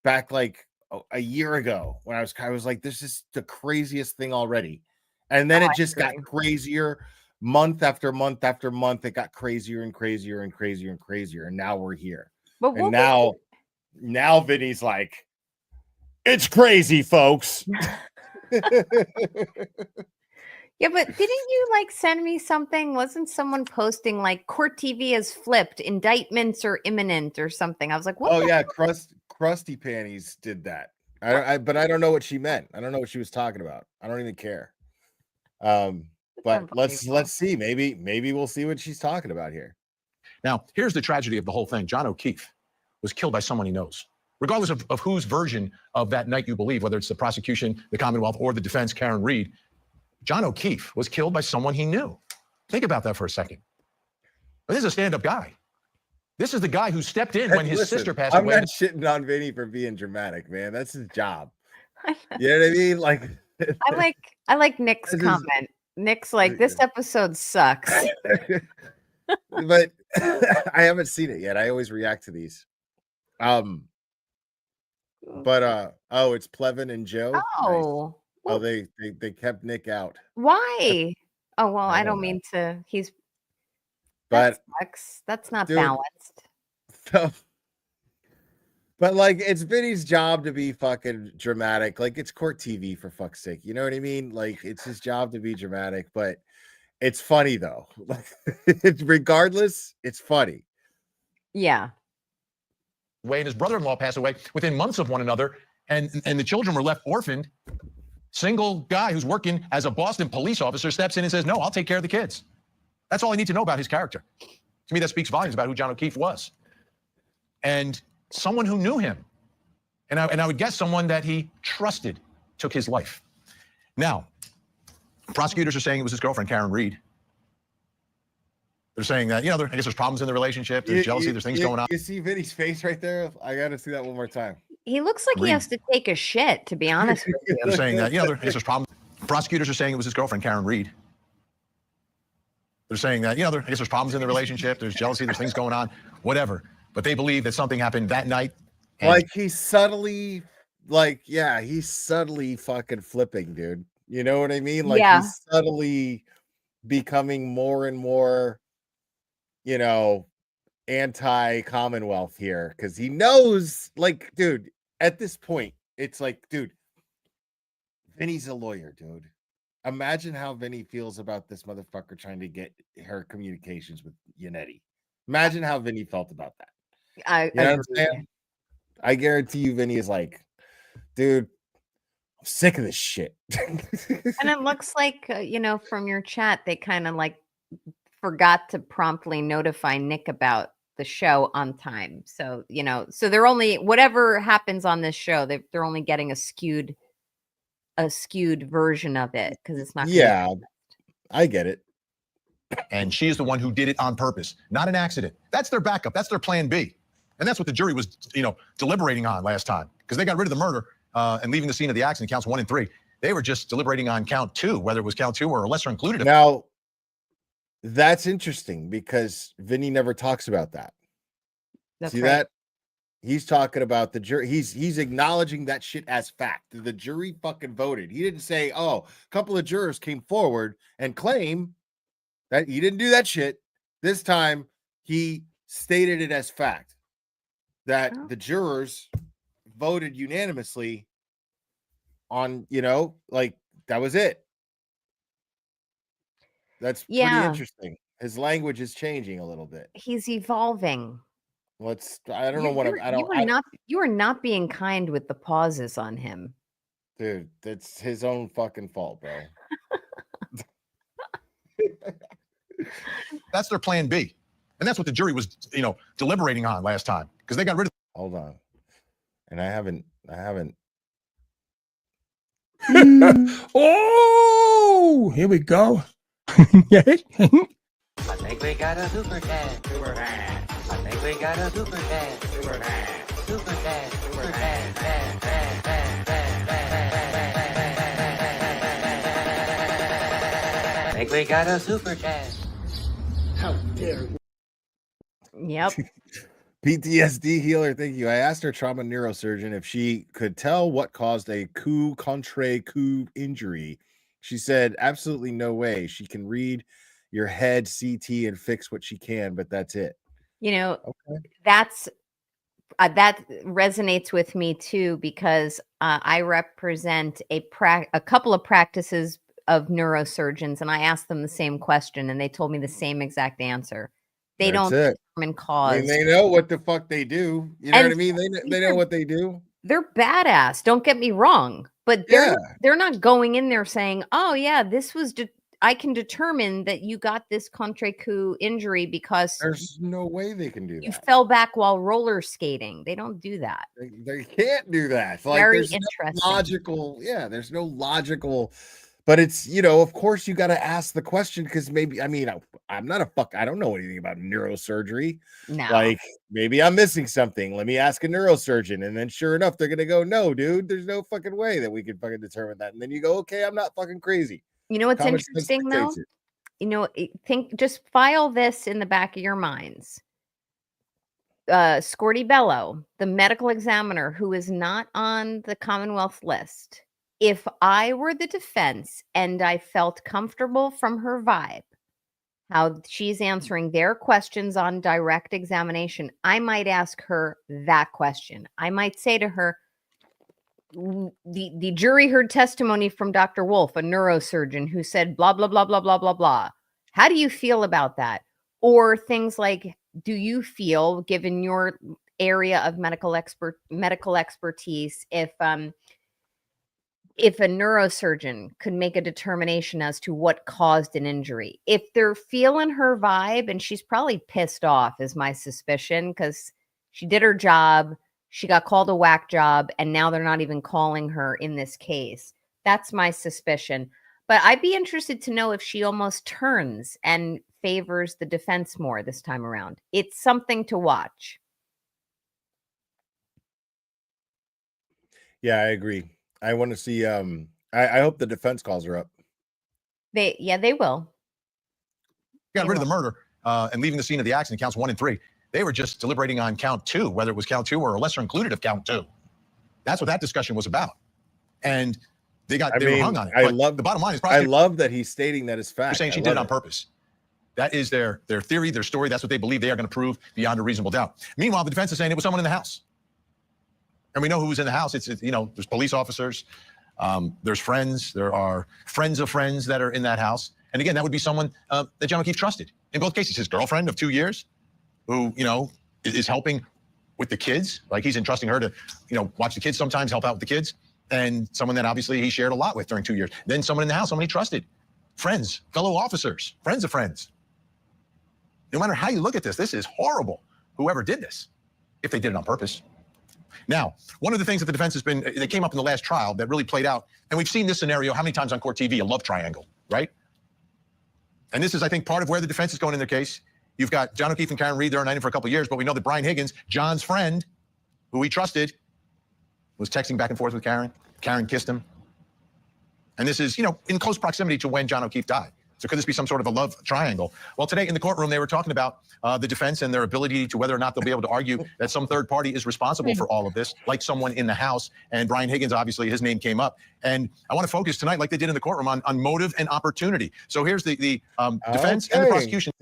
Speaker 3: back like a year ago when I was like, this is the craziest thing already. And then it just got crazier month after month after month. It got crazier and crazier and crazier and crazier. And now we're here.
Speaker 5: But
Speaker 3: and now Vinny's like, it's crazy, folks.
Speaker 5: Yeah, but didn't you like send me something? Wasn't someone posting like court TV is flipped, indictments are imminent or something? I was like, what?
Speaker 3: Oh yeah, Krusty Panties did that. But I don't know what she meant. I don't know what she was talking about. I don't even care. But let's see. Maybe we'll see what she's talking about here.
Speaker 4: Now, here's the tragedy of the whole thing. John O'Keefe was killed by someone he knows. Regardless of whose version of that night you believe, whether it's the prosecution, the Commonwealth, or the defense, Karen Reed, John O'Keefe was killed by someone he knew. Think about that for a second. This is a stand-up guy. This is the guy who stepped in when his sister passed away.
Speaker 3: I'm not shitting on Vinny for being dramatic, man. That's his job. You know what I mean? Like,
Speaker 5: I like Nick's comment. Nick's like, this episode sucks.
Speaker 3: But I haven't seen it yet. I always react to these. But it's Plevin and Joe.
Speaker 5: Oh.
Speaker 3: Nice. Oh, they kept Nick out.
Speaker 5: Why? Oh well, I don't mean to.
Speaker 3: But
Speaker 5: that sucks. That's not balanced.
Speaker 3: So, but like, it's Vinny's job to be fucking dramatic. Like, it's court TV for fuck's sake. You know what I mean? Like, it's his job to be dramatic, but it's funny though. Regardless, it's funny.
Speaker 5: Yeah.
Speaker 4: And his brother-in-law passed away within months of one another, and the children were left orphaned. Single guy who's working as a Boston police officer steps in and says, no, I'll take care of the kids. That's all I need to know about his character. To me, that speaks volumes about who John O'Keefe was. And someone who knew him. And I would guess someone that he trusted took his life. Now, prosecutors are saying it was his girlfriend, Karen Reed. They're saying that, I guess there's problems in the relationship, there's jealousy, there's things going on.
Speaker 3: You see Vinny's face right there? I got to see that one more time.
Speaker 5: He looks like he has to take a shit, to be honest with you.
Speaker 4: They're saying that, I guess there's problems. Prosecutors are saying it was his girlfriend, Karen Reed. They're saying that, I guess there's problems in the relationship, there's jealousy, there's things going on, whatever. But they believe that something happened that night.
Speaker 3: Like, he's subtly fucking flipping, dude. You know what I mean? Like, he's subtly becoming more and more, anti-Commonwealth here, because he knows, like, dude, at this point, it's like, dude, Vinny's a lawyer, dude. Imagine how Vinny feels about this motherfucker trying to get her communications with Yannetti. Imagine how Vinny felt about that. You know what I'm saying? I guarantee you, Vinny is like, dude, I'm sick of this shit.
Speaker 5: And it looks like, from your chat, they kind of like forgot to promptly notify Nick about the show on time. So, so they're only, whatever happens on this show, they're only getting a skewed version of it because it's not.
Speaker 3: Yeah, I get it.
Speaker 4: And she is the one who did it on purpose, not an accident. That's their backup. That's their plan B. And that's what the jury was, deliberating on last time, because they got rid of the murder and leaving the scene of the accident, counts 1 and 3. They were just deliberating on count 2, whether it was count 2 or a lesser included.
Speaker 3: Now, that's interesting because Vinny never talks about that.
Speaker 5: That's
Speaker 3: See
Speaker 5: right.
Speaker 3: that? He's talking about the jury. He's acknowledging that shit as fact. The jury fucking voted. He didn't say, oh, a couple of jurors came forward and claim that he didn't do that shit. This time he stated it as fact that
Speaker 5: Oh.
Speaker 3: the jurors voted unanimously on, you know, like that was it. That's pretty
Speaker 5: Yeah,
Speaker 3: interesting. His language is changing a little bit.
Speaker 5: he's evolving.
Speaker 3: I don't know what
Speaker 5: You are not being kind with the pauses on him.
Speaker 3: dude, that's his own fucking fault, bro.
Speaker 4: That's their plan B. And that's what the jury was, deliberating on last time because they got rid of.
Speaker 3: Hold on. And I haven't.
Speaker 6: Oh, here we go. Yeah.
Speaker 7: I think we got a super cat. Super cat. I think we got a super cat. Super cat. Super cat. Super cat. I think we got a super cat.
Speaker 2: How dare you?
Speaker 5: Yep.
Speaker 3: PTSD healer, thank you. I asked our trauma neurosurgeon if she could tell what caused a coup contre coup injury. She said, absolutely no way. She can read your head CT and fix what she can, but that's it.
Speaker 5: You know,
Speaker 3: Okay.
Speaker 5: that's that resonates with me too, because I represent a couple of practices of neurosurgeons, and I asked them the same question, and they told me the same exact answer. They
Speaker 3: That's
Speaker 5: don't
Speaker 3: it.
Speaker 5: determine
Speaker 3: I
Speaker 5: cause.
Speaker 3: mean, they know what the fuck they do. You know
Speaker 5: And
Speaker 3: what I mean? They know what they do.
Speaker 5: They're badass. Don't get me wrong, but they're not going in there saying, "Oh yeah, this was I can determine that you got this contre coup injury because
Speaker 3: There's no way they can do
Speaker 5: you
Speaker 3: that.
Speaker 5: fell back while roller skating." They don't do that.
Speaker 3: They can't do that. Like,
Speaker 5: Very
Speaker 3: there's
Speaker 5: interesting.
Speaker 3: no logical. Yeah, there's no logical. But it's, of course you got to ask the question because maybe, I'm not I don't know anything about neurosurgery.
Speaker 5: No.
Speaker 3: Like, maybe I'm missing something. Let me ask a neurosurgeon. And then sure enough, they're going to go, no, dude, there's no fucking way that we can fucking determine that. And then you go, okay, I'm not fucking crazy.
Speaker 5: You know what's
Speaker 3: Common sense
Speaker 5: interesting though?
Speaker 3: dictates it.
Speaker 5: Just file this in the back of your minds. Scorty Bello, the medical examiner who is not on the Commonwealth list. If I were the defense and I felt comfortable from her vibe, how she's answering their questions on direct examination, I might ask her that question. I might say to her, the jury heard testimony from Dr. Wolf, a neurosurgeon, who said blah, blah, blah, blah, blah, blah, blah. How do you feel about that? Or things like, do you feel, given your area of medical expertise, if a neurosurgeon could make a determination as to what caused an injury, if they're feeling her vibe, and she's probably pissed off is my suspicion, because she did her job, she got called a whack job, and now they're not even calling her in this case. That's my suspicion. But I'd be interested to know if she almost turns and favors the defense more this time around. It's something to watch.
Speaker 3: Yeah, I agree. I want to see. I hope the defense calls her up.
Speaker 5: They will.
Speaker 4: Got rid of the murder and leaving the scene of the accident, counts 1 and 3. They were just deliberating on count 2, whether it was count 2 or a lesser included of count 2. That's what that discussion was about. And they were hung on it. The bottom line is,
Speaker 3: I love that he's stating that as fact.
Speaker 4: They're saying she did it on purpose. That is their theory, their story. That's what they believe they are going to prove beyond a reasonable doubt. Meanwhile, the defense is saying it was someone in the house. And we know who was in the house. It's there's police officers, there's friends, there are friends of friends that are in that house. And again, that would be someone that John O'Keefe trusted. In both cases, his girlfriend of 2 years, who, is helping with the kids. Like, he's entrusting her to, watch the kids sometimes, help out with the kids. And someone that obviously he shared a lot with during 2 years. Then someone in the house, someone he trusted. Friends, fellow officers, friends of friends. No matter how you look at this is horrible. Whoever did this, if they did it on purpose. Now, one of the things that the defense has been, they came up in the last trial that really played out, and we've seen this scenario how many times on court TV, a love triangle, right? And this is, I think, part of where the defense is going in their case. You've got John O'Keefe and Karen Reed, they're united for a couple of years, but we know that Brian Higgins, John's friend, who he trusted, was texting back and forth with Karen. Karen kissed him. And this is, in close proximity to when John O'Keefe died. So could this be some sort of a love triangle? Well, today in the courtroom, they were talking about the defense and their ability to whether or not they'll be able to argue that some third party is responsible for all of this, like someone in the house. And Brian Higgins, obviously, his name came up. And I want to focus tonight, like they did in the courtroom, on motive and opportunity. So here's the defense and the prosecution.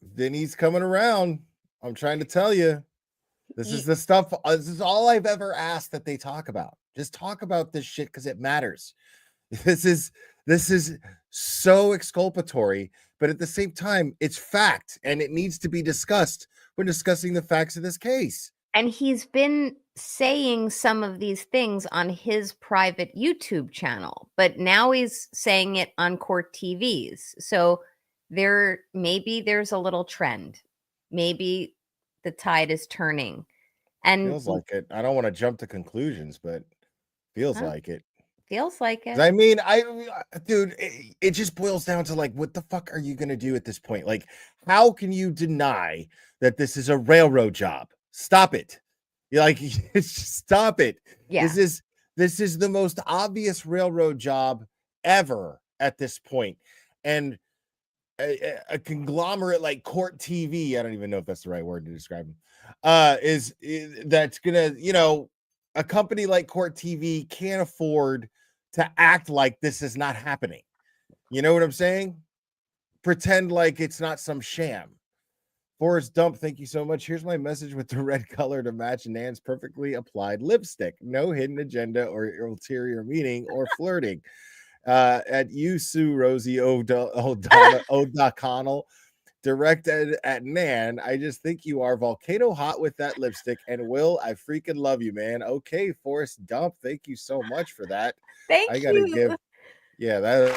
Speaker 3: Vinny's coming around. I'm trying to tell you. This is the stuff. This is all I've ever asked that they talk about. Just talk about this shit because it matters. This is so exculpatory, but at the same time, it's fact and it needs to be discussed. We're discussing the facts of this case.
Speaker 5: And he's been saying some of these things on his private YouTube channel, but now he's saying it on court TVs. So maybe there's a little trend. Maybe the tide is turning. And
Speaker 3: Feels like it. I don't want to jump to conclusions, but feels like it.
Speaker 5: Feels like it.
Speaker 3: I mean, dude, it just boils down to like, what the fuck are you gonna do at this point? Like, how can you deny that this is a railroad job? Stop it. You're like, stop it.
Speaker 5: Yeah.
Speaker 3: This is the most obvious railroad job ever at this point. And a conglomerate like Court TV, I don't even know if that's the right word to describe them, that's gonna, a company like Court TV can't afford to act like this is not happening. You know what I'm saying? Pretend like it's not some sham. Forrest Dump, thank you so much. Here's my message with the red color to match Nan's perfectly applied lipstick. No hidden agenda or ulterior meaning or flirting. At you, Sue Rosie O'Donnell, directed at Nan. I just think you are volcano hot with that lipstick. And Will, I freaking love you, man. Okay, Forrest Dump, thank you so much for that.
Speaker 5: Thank you.
Speaker 3: Yeah, that.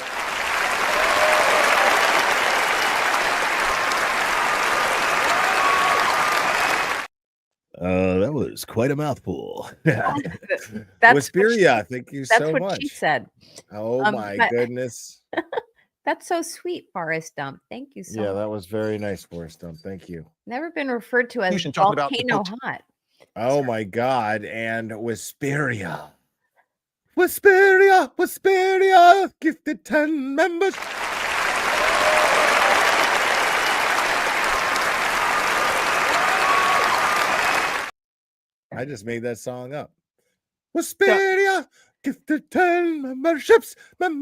Speaker 3: That was quite a mouthful.
Speaker 5: That's
Speaker 3: Wisperia, thank you so much.
Speaker 5: That's what she said.
Speaker 3: Oh my goodness.
Speaker 5: That's so sweet, Forrest Dump. Thank you so much.
Speaker 3: Yeah, that was very nice, Forrest Dump. Thank you.
Speaker 5: Never been referred to as volcano hot.
Speaker 3: Oh my God. And Wisperia. Wisperia, gifted 10 members. I just made that song up. Wisperia, gifted 10 memberships, gifting,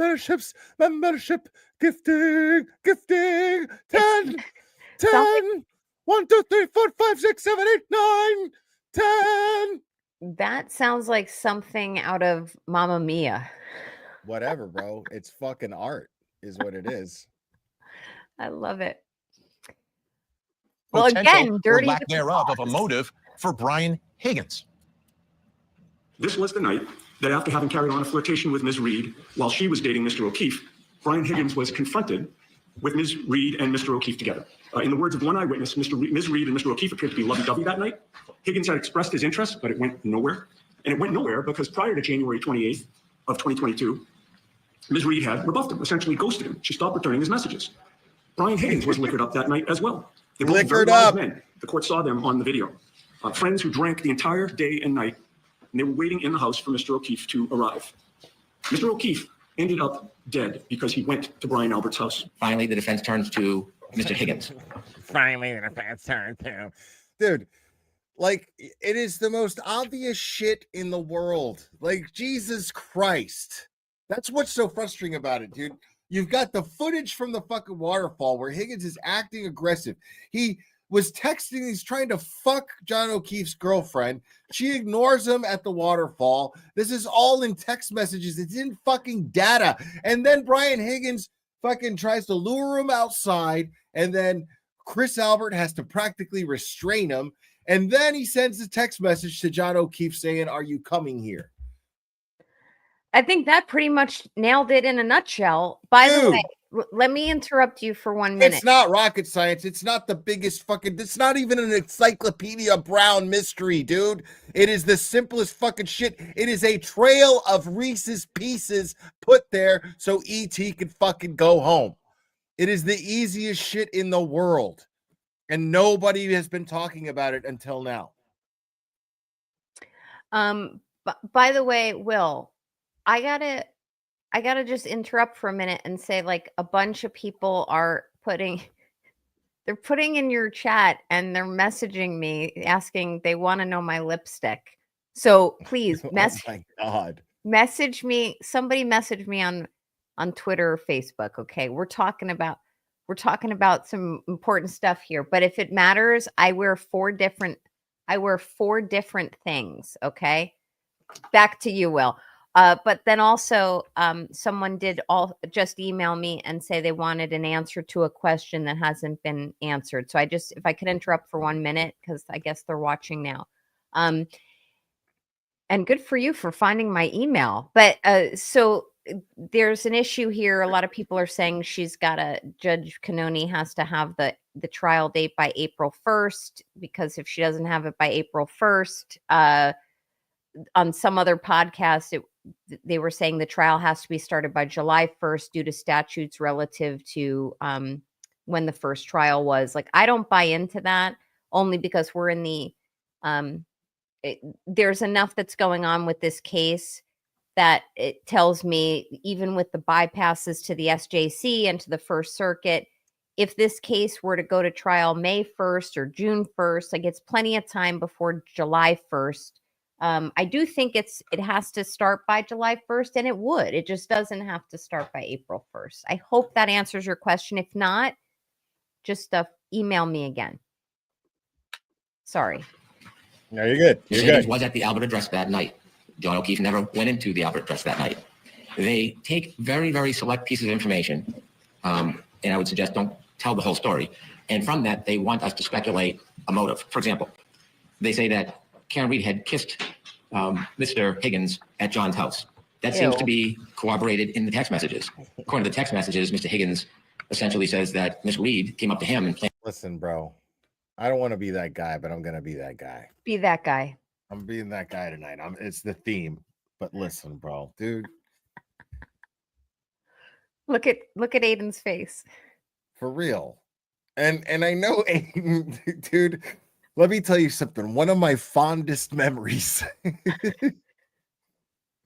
Speaker 3: 10, 1, 2, 3, 4, 5, 6, 7, 8, 9, 10.
Speaker 5: That sounds like something out of Mamma Mia.
Speaker 3: Whatever, bro. It's fucking art, is what it is.
Speaker 5: I love it. Well, again, dirty
Speaker 4: lack thereof of a motive for Brian Higgins.
Speaker 8: This was the night that after having carried on a flirtation with Ms. Reed while she was dating Mr. O'Keefe, Brian Higgins was confronted with Ms. Reed and Mr. O'Keefe together. In the words of one eyewitness, Ms. Reed and Mr. O'Keefe appeared to be lovey-dovey that night. Higgins had expressed his interest, but it went nowhere. And it went nowhere because prior to January 28th of 2022, Ms. Reed had rebuffed him, essentially ghosted him. She stopped returning his messages. Brian Higgins was liquored up that night as well. They were both very wise men. The court saw them on the video. Friends who drank the entire day and night, and they were waiting in the house for Mr. O'Keefe to arrive. Mr. O'Keefe ended up dead because he went to Brian Albert's house.
Speaker 7: Finally, the defense turns to Mr. Higgins.
Speaker 3: Dude, like, it is the most obvious shit in the world. Like, Jesus Christ. That's what's so frustrating about it, dude. You've got the footage from the fucking waterfall where Higgins is acting aggressive. He was texting, he's trying to fuck John O'Keefe's girlfriend. She ignores him at the waterfall. This is all in text messages. It's in fucking data. And then Brian Higgins fucking tries to lure him outside. And then Chris Albert has to practically restrain him. And then he sends a text message to John O'Keefe saying, "Are you coming here?"
Speaker 5: I think that pretty much nailed it in a nutshell. By the way, let me interrupt you for 1 minute.
Speaker 3: It's not rocket science. It's not the biggest fucking, it's not even an Encyclopedia Brown mystery, dude. It is the simplest fucking shit. It is a trail of Reese's Pieces put there so E.T. could fucking go home. It is the easiest shit in the world. And nobody has been talking about it until now.
Speaker 5: By the way, Will, I gotta just interrupt for a minute and say, like, a bunch of people are putting in your chat and they're messaging me asking they want to know my lipstick. So please
Speaker 3: Oh my God.
Speaker 5: message me. Somebody message me on Twitter or Facebook. Okay. We're talking about We're talking about some important stuff here. But if it matters, I wear four different things. Okay. Back to you, Will. But then also, someone did just email me and say they wanted an answer to a question that hasn't been answered. So if I could interrupt for 1 minute, because I guess they're watching now. And good for you for finding my email. But so there's an issue here. A lot of people are saying Judge Canoni has to have the trial date by April 1st, because if she doesn't have it by April 1st, on some other podcast, they were saying the trial has to be started by July 1st due to statutes relative to when the first trial was. Like, I don't buy into that, only because we're in the there's enough that's going on with this case that it tells me, even with the bypasses to the SJC and to the First Circuit, if this case were to go to trial May 1st or June 1st, like, it's plenty of time before July 1st. I do think it has to start by July 1st, and it would. It just doesn't have to start by April 1st. I hope that answers your question. If not, just email me again. Sorry.
Speaker 3: No, you're good. You're
Speaker 9: Higgins
Speaker 3: good.
Speaker 9: was at the Albert Address that night. John O'Keefe never went into the Albert Address that night. They take very, very select pieces of information, and I would suggest don't tell the whole story. And from that, they want us to speculate a motive. For example, they say that Karen Reed had kissed Mr. Higgins at John's house. That seems to be corroborated in the text messages. According to the text messages, Mr. Higgins essentially says that Miss Reed came up to him and planned.
Speaker 3: Listen, bro, I don't want to be that guy, but I'm going to be that guy.
Speaker 5: Be that guy.
Speaker 3: I'm being that guy tonight. It's the theme. But listen, bro, dude.
Speaker 5: Look at Aiden's face.
Speaker 3: For real. And I know Aiden, dude. Let me tell you something. One of my fondest memories.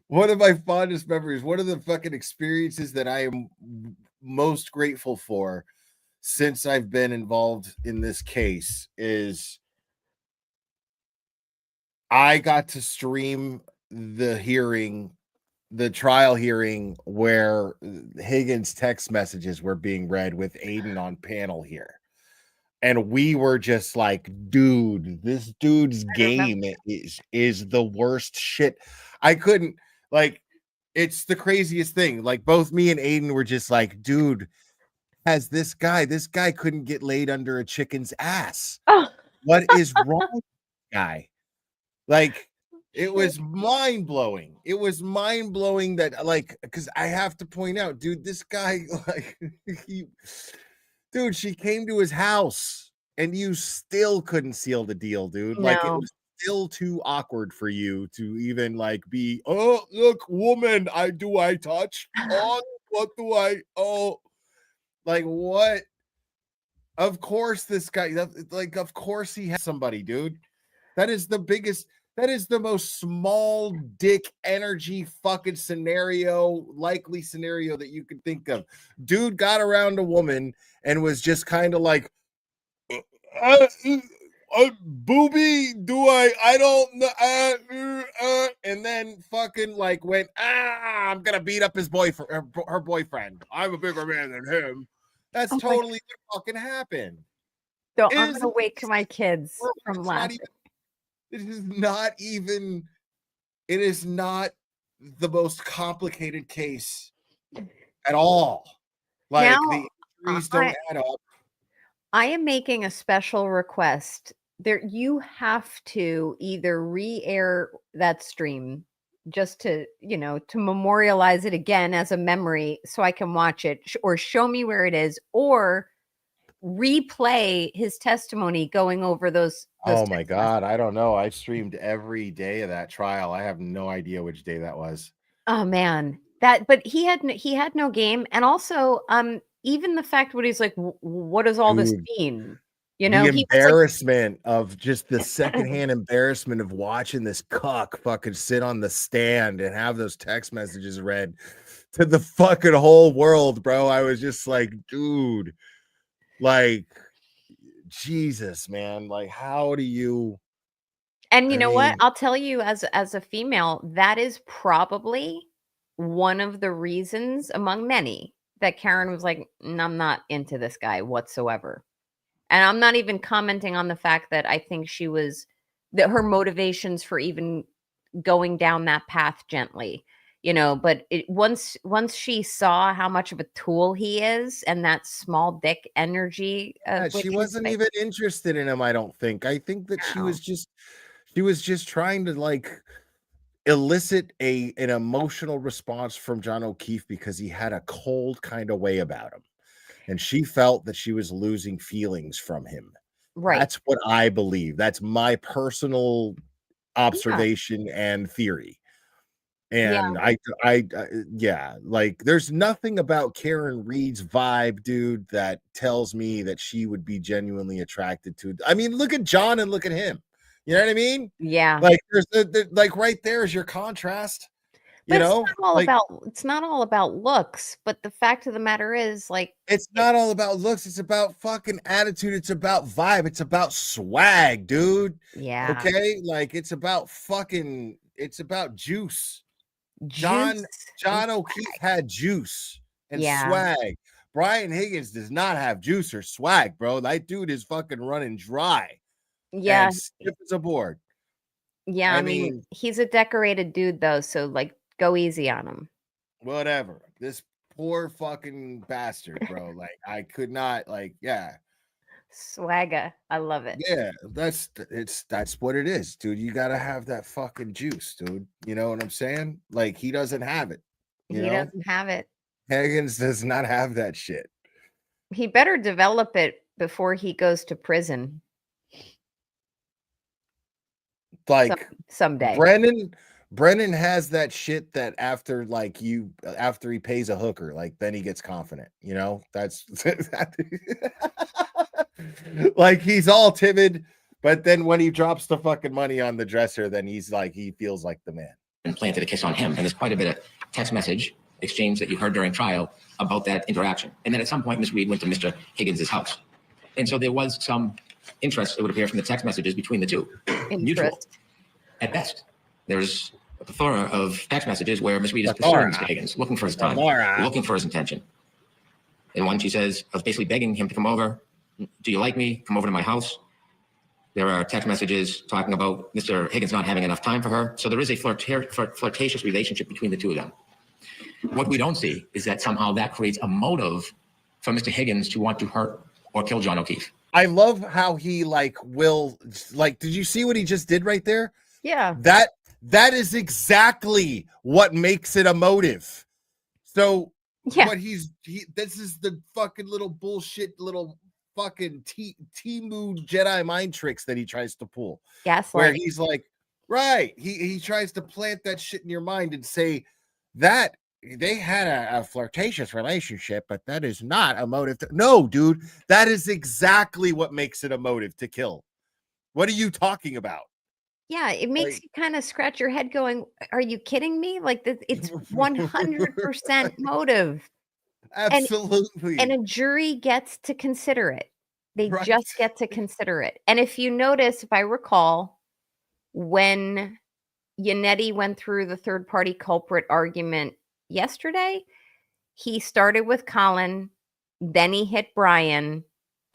Speaker 3: One of the fucking experiences that I am most grateful for since I've been involved in this case is I got to stream the trial hearing where Higgins' text messages were being read with Aiden on panel here. And we were just like, dude, this dude's game is the worst shit. I couldn't, like, it's the craziest thing. Like, both me and Aiden were just like, dude, this guy couldn't get laid under a chicken's ass.
Speaker 5: Oh.
Speaker 3: What is wrong with this guy? Like, it was mind-blowing. It was mind-blowing that, like, because I have to point out, dude, this guy, like, dude, she came to his house and you still couldn't seal the deal, dude.
Speaker 5: No.
Speaker 3: Like, it was still too awkward for you to even, like, be, oh, look, woman, I touch? Oh, what do like, what? Of course this guy, like, of course he has somebody, dude. That is the most small dick energy fucking likely scenario that you could think of. Dude got around a woman and was just kind of like, booby, I don't know, and then fucking like went, I'm gonna beat up his boyfriend, her boyfriend. I'm a bigger man than him. That's totally what fucking happened.
Speaker 5: So I'm gonna wake my kids from laughing.
Speaker 3: It is not the most complicated case at all. Like,
Speaker 5: now,
Speaker 3: the injuries don't add up.
Speaker 5: I am making a special request. You have to either re-air that stream just to memorialize it again as a memory so I can watch it, or show me where it is, or replay his testimony going over those
Speaker 3: Oh my God, I don't know. I streamed every day of that trial. I have no idea which day that was.
Speaker 5: Oh man, but he had no game, and also even the fact what he's like, what does all this mean? The
Speaker 3: embarrassment of just the secondhand embarrassment of watching this cuck fucking sit on the stand and have those text messages read to the fucking whole world, bro. I was just like, dude, like, Jesus, man. Like, how do you?
Speaker 5: And what? I'll tell you, as a female, that is probably one of the reasons, among many, that Karen was like, I'm not into this guy whatsoever. And I'm not even commenting on the fact that I think that her motivations for even going down that path gently, but once she saw how much of a tool he is and that small dick energy,
Speaker 3: She wasn't even interested in him, I don't think. I think that she was just trying to like elicit an emotional response from John O'Keefe because he had a cold kind of way about him. And she felt that she was losing feelings from him.
Speaker 5: Right.
Speaker 3: That's what I believe. That's my personal observation and theory. And yeah, like there's nothing about Karen Reed's vibe, dude, that tells me that she would be genuinely attracted to. I mean, look at John and look at him. You know what I mean?
Speaker 5: Yeah.
Speaker 3: Like there's like right there is your contrast.
Speaker 5: But it's not all about looks, but the fact of the matter is, like,
Speaker 3: it's not all about looks, it's about fucking attitude, it's about vibe, it's about swag, dude.
Speaker 5: Yeah.
Speaker 3: Okay? Like it's about juice. John O'Keefe had juice and swag. Brian Higgins does not have juice or swag, bro. That dude is fucking running dry.
Speaker 5: Yeah.
Speaker 3: And stiff as a board.
Speaker 5: Yeah, I mean, he's a decorated dude though, so like go easy on him.
Speaker 3: Whatever. This poor fucking bastard, bro. Like I could not
Speaker 5: Swagger. I love it.
Speaker 3: Yeah, that's what it is, dude. You gotta have that fucking juice, dude. You know what I'm saying? Like he doesn't have it.
Speaker 5: He doesn't have it.
Speaker 3: Higgins does not have that shit.
Speaker 5: He better develop it before he goes to prison.
Speaker 3: Like
Speaker 5: someday.
Speaker 3: Brennan has that shit that after he pays a hooker, like then he gets confident, that's like he's all timid, but then when he drops the fucking money on the dresser, then he's like, he feels like the man.
Speaker 9: And planted a kiss on him. And there's quite a bit of text message exchange that you heard during trial about that interaction. And then at some point, Ms. Reed went to Mr. Higgins' house. And so there was some interest, it would appear, from the text messages between the two. Mutual, at best. There's a plethora of text messages where Ms. Reed is pursuing Mr. Higgins, looking for his time, looking for his intention. And one, she says, I was basically begging him to come over. Do you like me? Come over to my house. There are text messages talking about Mr. Higgins not having enough time for her. So there is a flirtatious relationship between the two of them. What we don't see is that somehow that creates a motive for Mr. Higgins to want to hurt or kill John O'Keefe.
Speaker 3: I love how he did you see what he just did right there?
Speaker 5: Yeah.
Speaker 3: That is exactly what makes it a motive. So what this is the fucking little bullshit, little fucking Temu Jedi mind tricks that he tries to pull. Where he's like, right. He tries to plant that shit in your mind and say that they had a flirtatious relationship, but that is not a motive. No, dude, that is exactly what makes it a motive to kill. What are you talking about?
Speaker 5: Yeah, it makes you kind of scratch your head going, are you kidding me? Like it's 100% motive.
Speaker 3: Absolutely.
Speaker 5: And a jury gets to consider it. They just get to consider it. And if you notice, if I recall, when Yannetti went through the third party culprit argument yesterday, he started with Colin, then he hit Brian,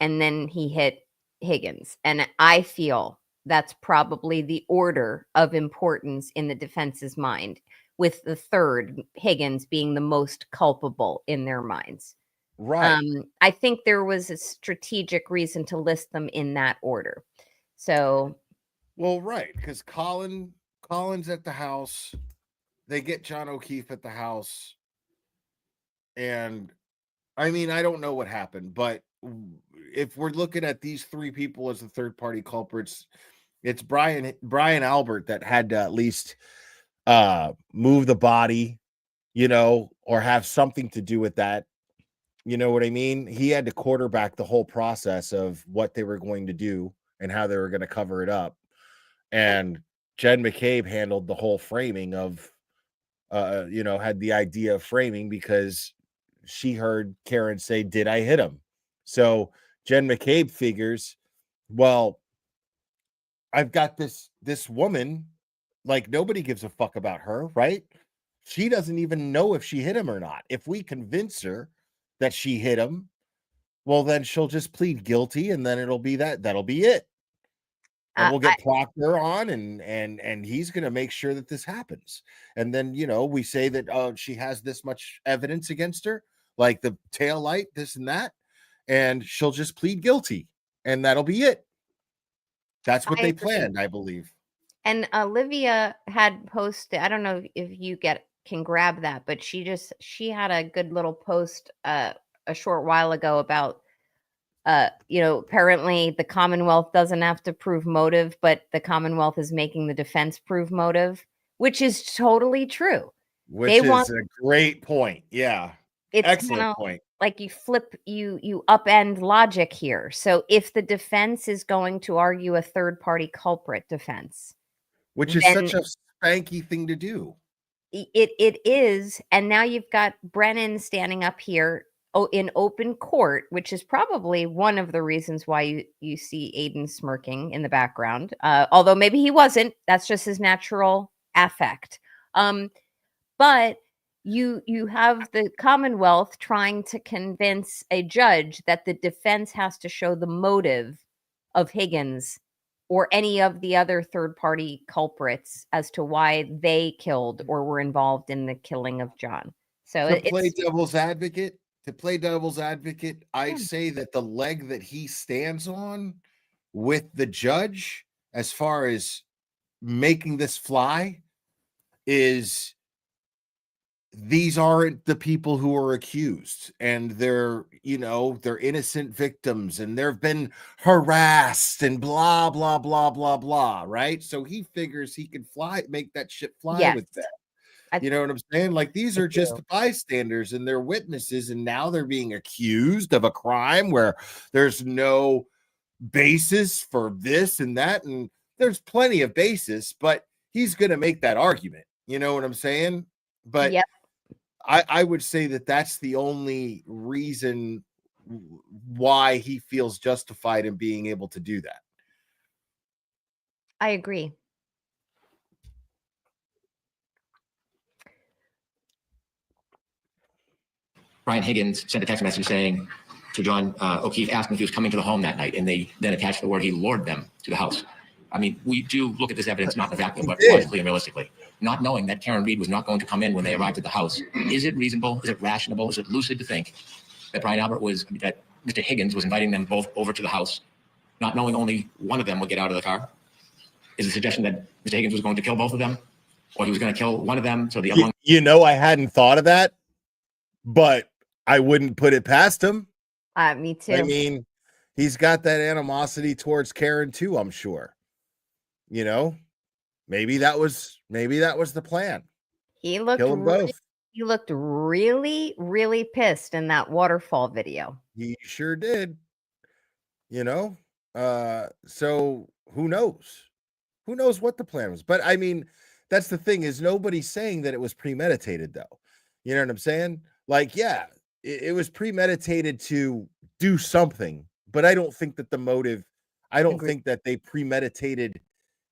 Speaker 5: and then he hit Higgins. And I feel that's probably the order of importance in the defense's mind, with the third, Higgins, being the most culpable in their minds.
Speaker 3: Right.
Speaker 5: I think there was a strategic reason to list them in that order. So,
Speaker 3: well, right, because Colin's at the house. They get John O'Keefe at the house. And I mean, I don't know what happened, but if we're looking at these three people as the third party culprits, it's Brian Albert that had to at least move the body, or have something to do with that. You know what I mean? He had to quarterback the whole process of what they were going to do and how they were going to cover it up. And Jen McCabe handled the whole framing of, had the idea of framing because she heard Karen say, did I hit him? So Jen McCabe figures, well, I've got this woman, like nobody gives a fuck about her, right? She doesn't even know if she hit him or not. If we convince her that she hit him, well, then she'll just plead guilty, and then it'll be that'll be it. And we'll get Proctor on, and he's going to make sure that this happens. And then, we say that she has this much evidence against her, like the tail light, this and that, and she'll just plead guilty, and that'll be it. That's what they planned, I believe.
Speaker 5: And Olivia had posted, I don't know if you can grab that, but she had a good little post a short while ago about apparently the Commonwealth doesn't have to prove motive, but the Commonwealth is making the defense prove motive, which is totally true.
Speaker 3: Which is a great point. Yeah.
Speaker 5: It's
Speaker 3: excellent point.
Speaker 5: Like you upend logic here. So if the defense is going to argue a third party culprit defense,
Speaker 3: which is such a spanky thing to do.
Speaker 5: It is. And now you've got Brennan standing up here in open court, which is probably one of the reasons why you see Aiden smirking in the background. Although maybe he wasn't. That's just his natural affect. But you have the Commonwealth trying to convince a judge that the defense has to show the motive of Higgins or any of the other third-party culprits as to why they killed or were involved in the killing of John. So
Speaker 3: to play devil's advocate, I'd say that the leg that he stands on with the judge, as far as making this fly, is these aren't the people who are accused, and they're innocent victims, and they've been harassed and blah blah blah blah blah, right? So he figures he can make that shit fly with that. You know what I'm saying? Like, these are just bystanders and they're witnesses, and now they're being accused of a crime where there's no basis for this and that, and there's plenty of basis, but he's gonna make that argument. You know what I'm saying? But I would say that that's the only reason why he feels justified in being able to do that.
Speaker 5: I agree.
Speaker 9: Brian Higgins sent a text message saying to John O'Keefe, asking if he was coming to the home that night, and they then attached the word he lured them to the house. I mean, we do look at this evidence not in a vacuum, but logically and realistically. Not knowing that Karen Reed was not going to come in when they arrived at the house, is it reasonable? Is it rational? Is it lucid to think that that Mr. Higgins was inviting them both over to the house, not knowing only one of them would get out of the car? Is the suggestion that Mr. Higgins was going to kill both of them, or he was going to kill one of them so the other one?
Speaker 3: I hadn't thought of that, but I wouldn't put it past him.
Speaker 5: Me too.
Speaker 3: I mean, he's got that animosity towards Karen too, I'm sure. Maybe that was the plan.
Speaker 5: He looked really, really pissed in that waterfall video.
Speaker 3: He sure did. So who knows? Who knows what the plan was? But I mean, that's the thing, is nobody's saying that it was premeditated, though. You know what I'm saying? Like, yeah, it was premeditated to do something, but I don't think that the motive, I don't think that they premeditated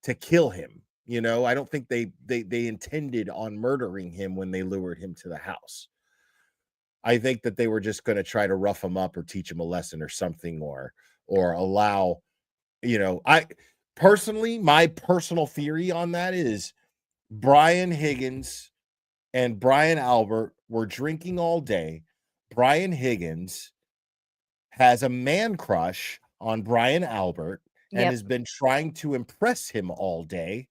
Speaker 3: to kill him. I don't think they intended on murdering him when they lured him to the house. I think that they were just going to try to rough him up or teach him a lesson or something, or allow, I personally, my personal theory on that is Brian Higgins and Brian Albert were drinking all day. Brian Higgins has a man crush on Brian Albert and has been trying to impress him all day.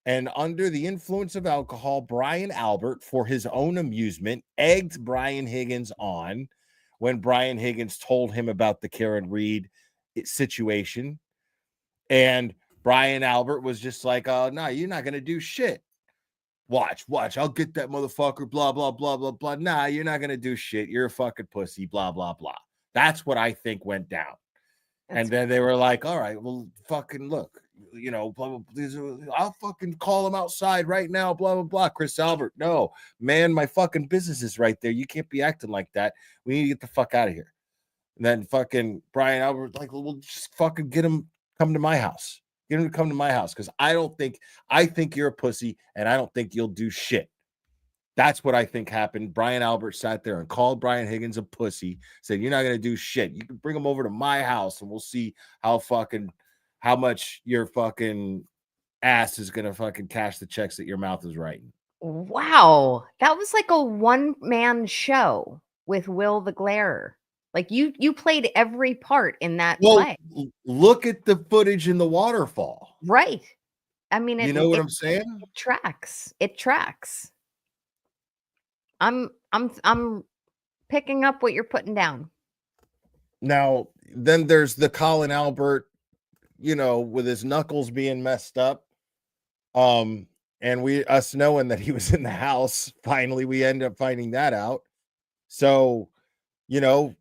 Speaker 3: And under the influence of alcohol, Brian Albert, for his own amusement, egged Brian Higgins on when Brian Higgins told him about the Karen Reed situation. And Brian Albert was just like, oh, no, you're not going to do shit. Watch, I'll get that motherfucker, blah, blah, blah, blah, blah. Nah, you're not going to do shit. You're a fucking pussy, blah, blah, blah. That's what I think went down. And then they were like, all right, well, fucking look, blah, blah, blah, I'll fucking call him outside right now, blah, blah, blah. Chris Albert, no, man, my fucking business is right there. You can't be acting like that. We need to get the fuck out of here. And then fucking Brian Albert, like, well, we'll just fucking get him, come to my house. Get him to come to my house, because I think you're a pussy, and I don't think you'll do shit. That's what I think happened. Brian Albert sat there and called Brian Higgins a pussy, said, "You're not going to do shit. You can bring him over to my house and we'll see how much your fucking ass is going to fucking cash the checks that your mouth is writing."
Speaker 5: Wow. That was like a one-man show with Will the Glare. Like you played every part in that
Speaker 3: Well,
Speaker 5: play.
Speaker 3: look at the footage in the waterfall.
Speaker 5: Right. I mean,
Speaker 3: You know what I'm saying?
Speaker 5: it tracks. It tracks. I'm picking up what you're putting down.
Speaker 3: Now, then there's the Colin Albert, with his knuckles being messed up. And us knowing that he was in the house, finally we end up finding that out. So,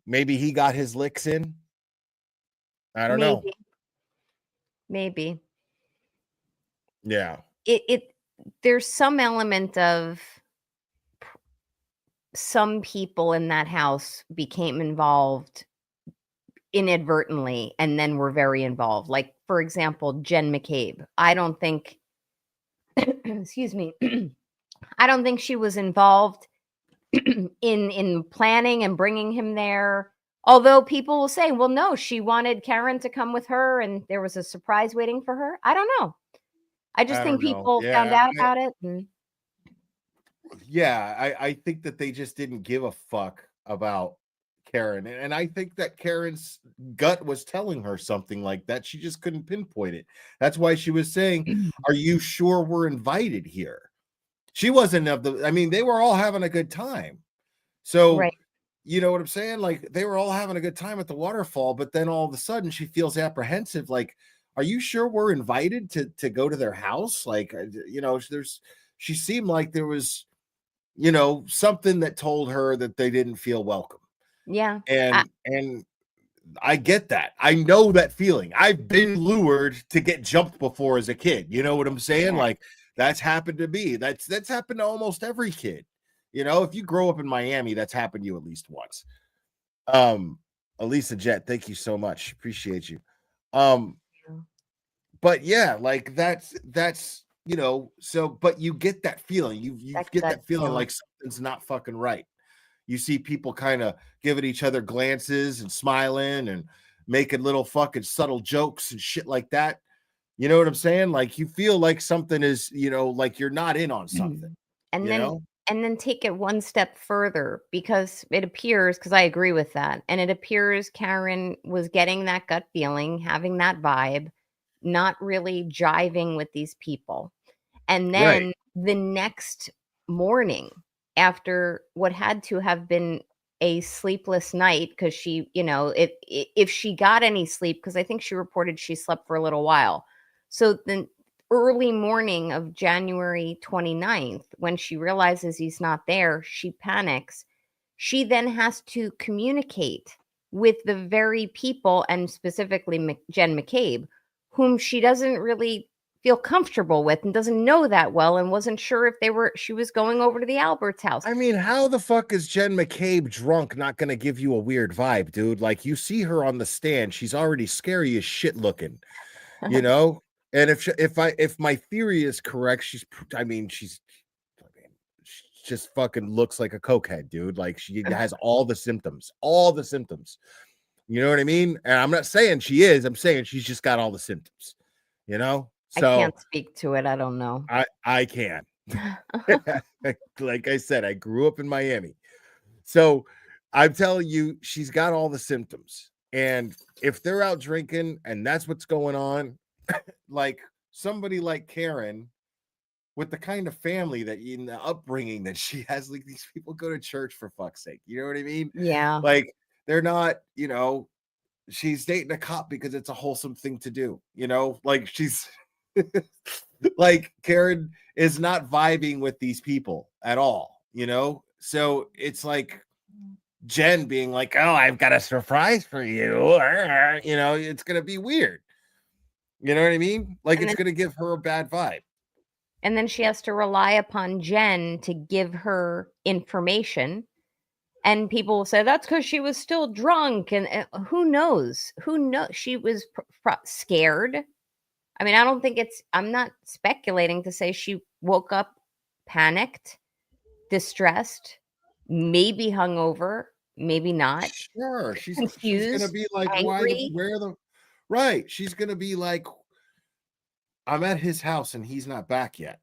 Speaker 3: maybe he got his licks in. I don't know.
Speaker 5: Maybe.
Speaker 3: Yeah.
Speaker 5: There's some element of some people in that house became involved inadvertently and then were very involved. Like, for example, Jen McCabe. I don't think excuse me. I don't think she was involved in planning and bringing him there. Although people will say, well, no, she wanted Karen to come with her and there was a surprise waiting for her. I don't know. I just think people found out about it.
Speaker 3: I think that they just didn't give a fuck about Karen. And I think that Karen's gut was telling her something like that. She just couldn't pinpoint it. That's why she was saying, "Are you sure we're invited here?" She wasn't they were all having a good time. So,
Speaker 5: right.
Speaker 3: You know what I'm saying? Like, they were all having a good time at the waterfall, but then all of a sudden she feels apprehensive. Like, are you sure we're invited to go to their house? Like, she seemed like there was, something that told her that they didn't feel welcome.
Speaker 5: Yeah.
Speaker 3: And I get that. I know that feeling. I've been lured to get jumped before as a kid. You know what I'm saying?
Speaker 5: Yeah.
Speaker 3: Like, that's happened to me. That's happened to almost every kid. If you grow up in Miami, that's happened to you at least once. Elisa Jet, thank you so much. Appreciate you. But yeah, like that's but you get that feeling. You get that feeling like something's not fucking right. You see people kind of giving each other glances and smiling and making little fucking subtle jokes and shit like that. You know what I'm saying? Like, you feel like something is, like you're not in on something.
Speaker 5: And then take it one step further, because it appears, because I agree with that, and it appears Karen was getting that gut feeling, having that vibe, not really jiving with these people. And then the next morning, after what had to have been a sleepless night, because she, if she got any sleep, because I think she reported she slept for a little while. So then early morning of January 29th, when she realizes he's not there, she panics. She then has to communicate with the very people, and specifically Jen McCabe, whom she doesn't really feel comfortable with and doesn't know that well, and wasn't sure if she was going over to the Albert's house.
Speaker 3: I mean, how the fuck is Jen McCabe drunk not going to give you a weird vibe, dude? Like, you see her on the stand, she's already scary as shit looking, And if my theory is correct, she just fucking looks like a cokehead, dude. Like, she has all the symptoms. You know what I mean? And I'm not saying she is. I'm saying she's just got all the symptoms. So
Speaker 5: I can't speak to it. I don't know.
Speaker 3: I can. Like I said, I grew up in Miami. So I'm telling you, she's got all the symptoms. And if they're out drinking and that's what's going on, like somebody like Karen, with the kind of family that in the upbringing that she has, like, these people go to church, for fuck's sake. You know what I mean?
Speaker 5: Yeah.
Speaker 3: Like, they're not, she's dating a cop because it's a wholesome thing to do. Like, she's like, Karen is not vibing with these people at all. So it's like Jen being like, "Oh, I've got a surprise for you." It's gonna be weird. You know what I mean? Like, it's going to give her a bad vibe.
Speaker 5: And then she has to rely upon Jen to give her information. And people will say, that's because she was still drunk. And who knows? She was scared. I mean, I'm not speculating to say she woke up panicked. distressed, maybe hungover, maybe not,
Speaker 3: Sure, she's gonna
Speaker 5: confused,
Speaker 3: be like,
Speaker 5: angry.
Speaker 3: right? She's gonna be like, I'm at his house and he's not back yet.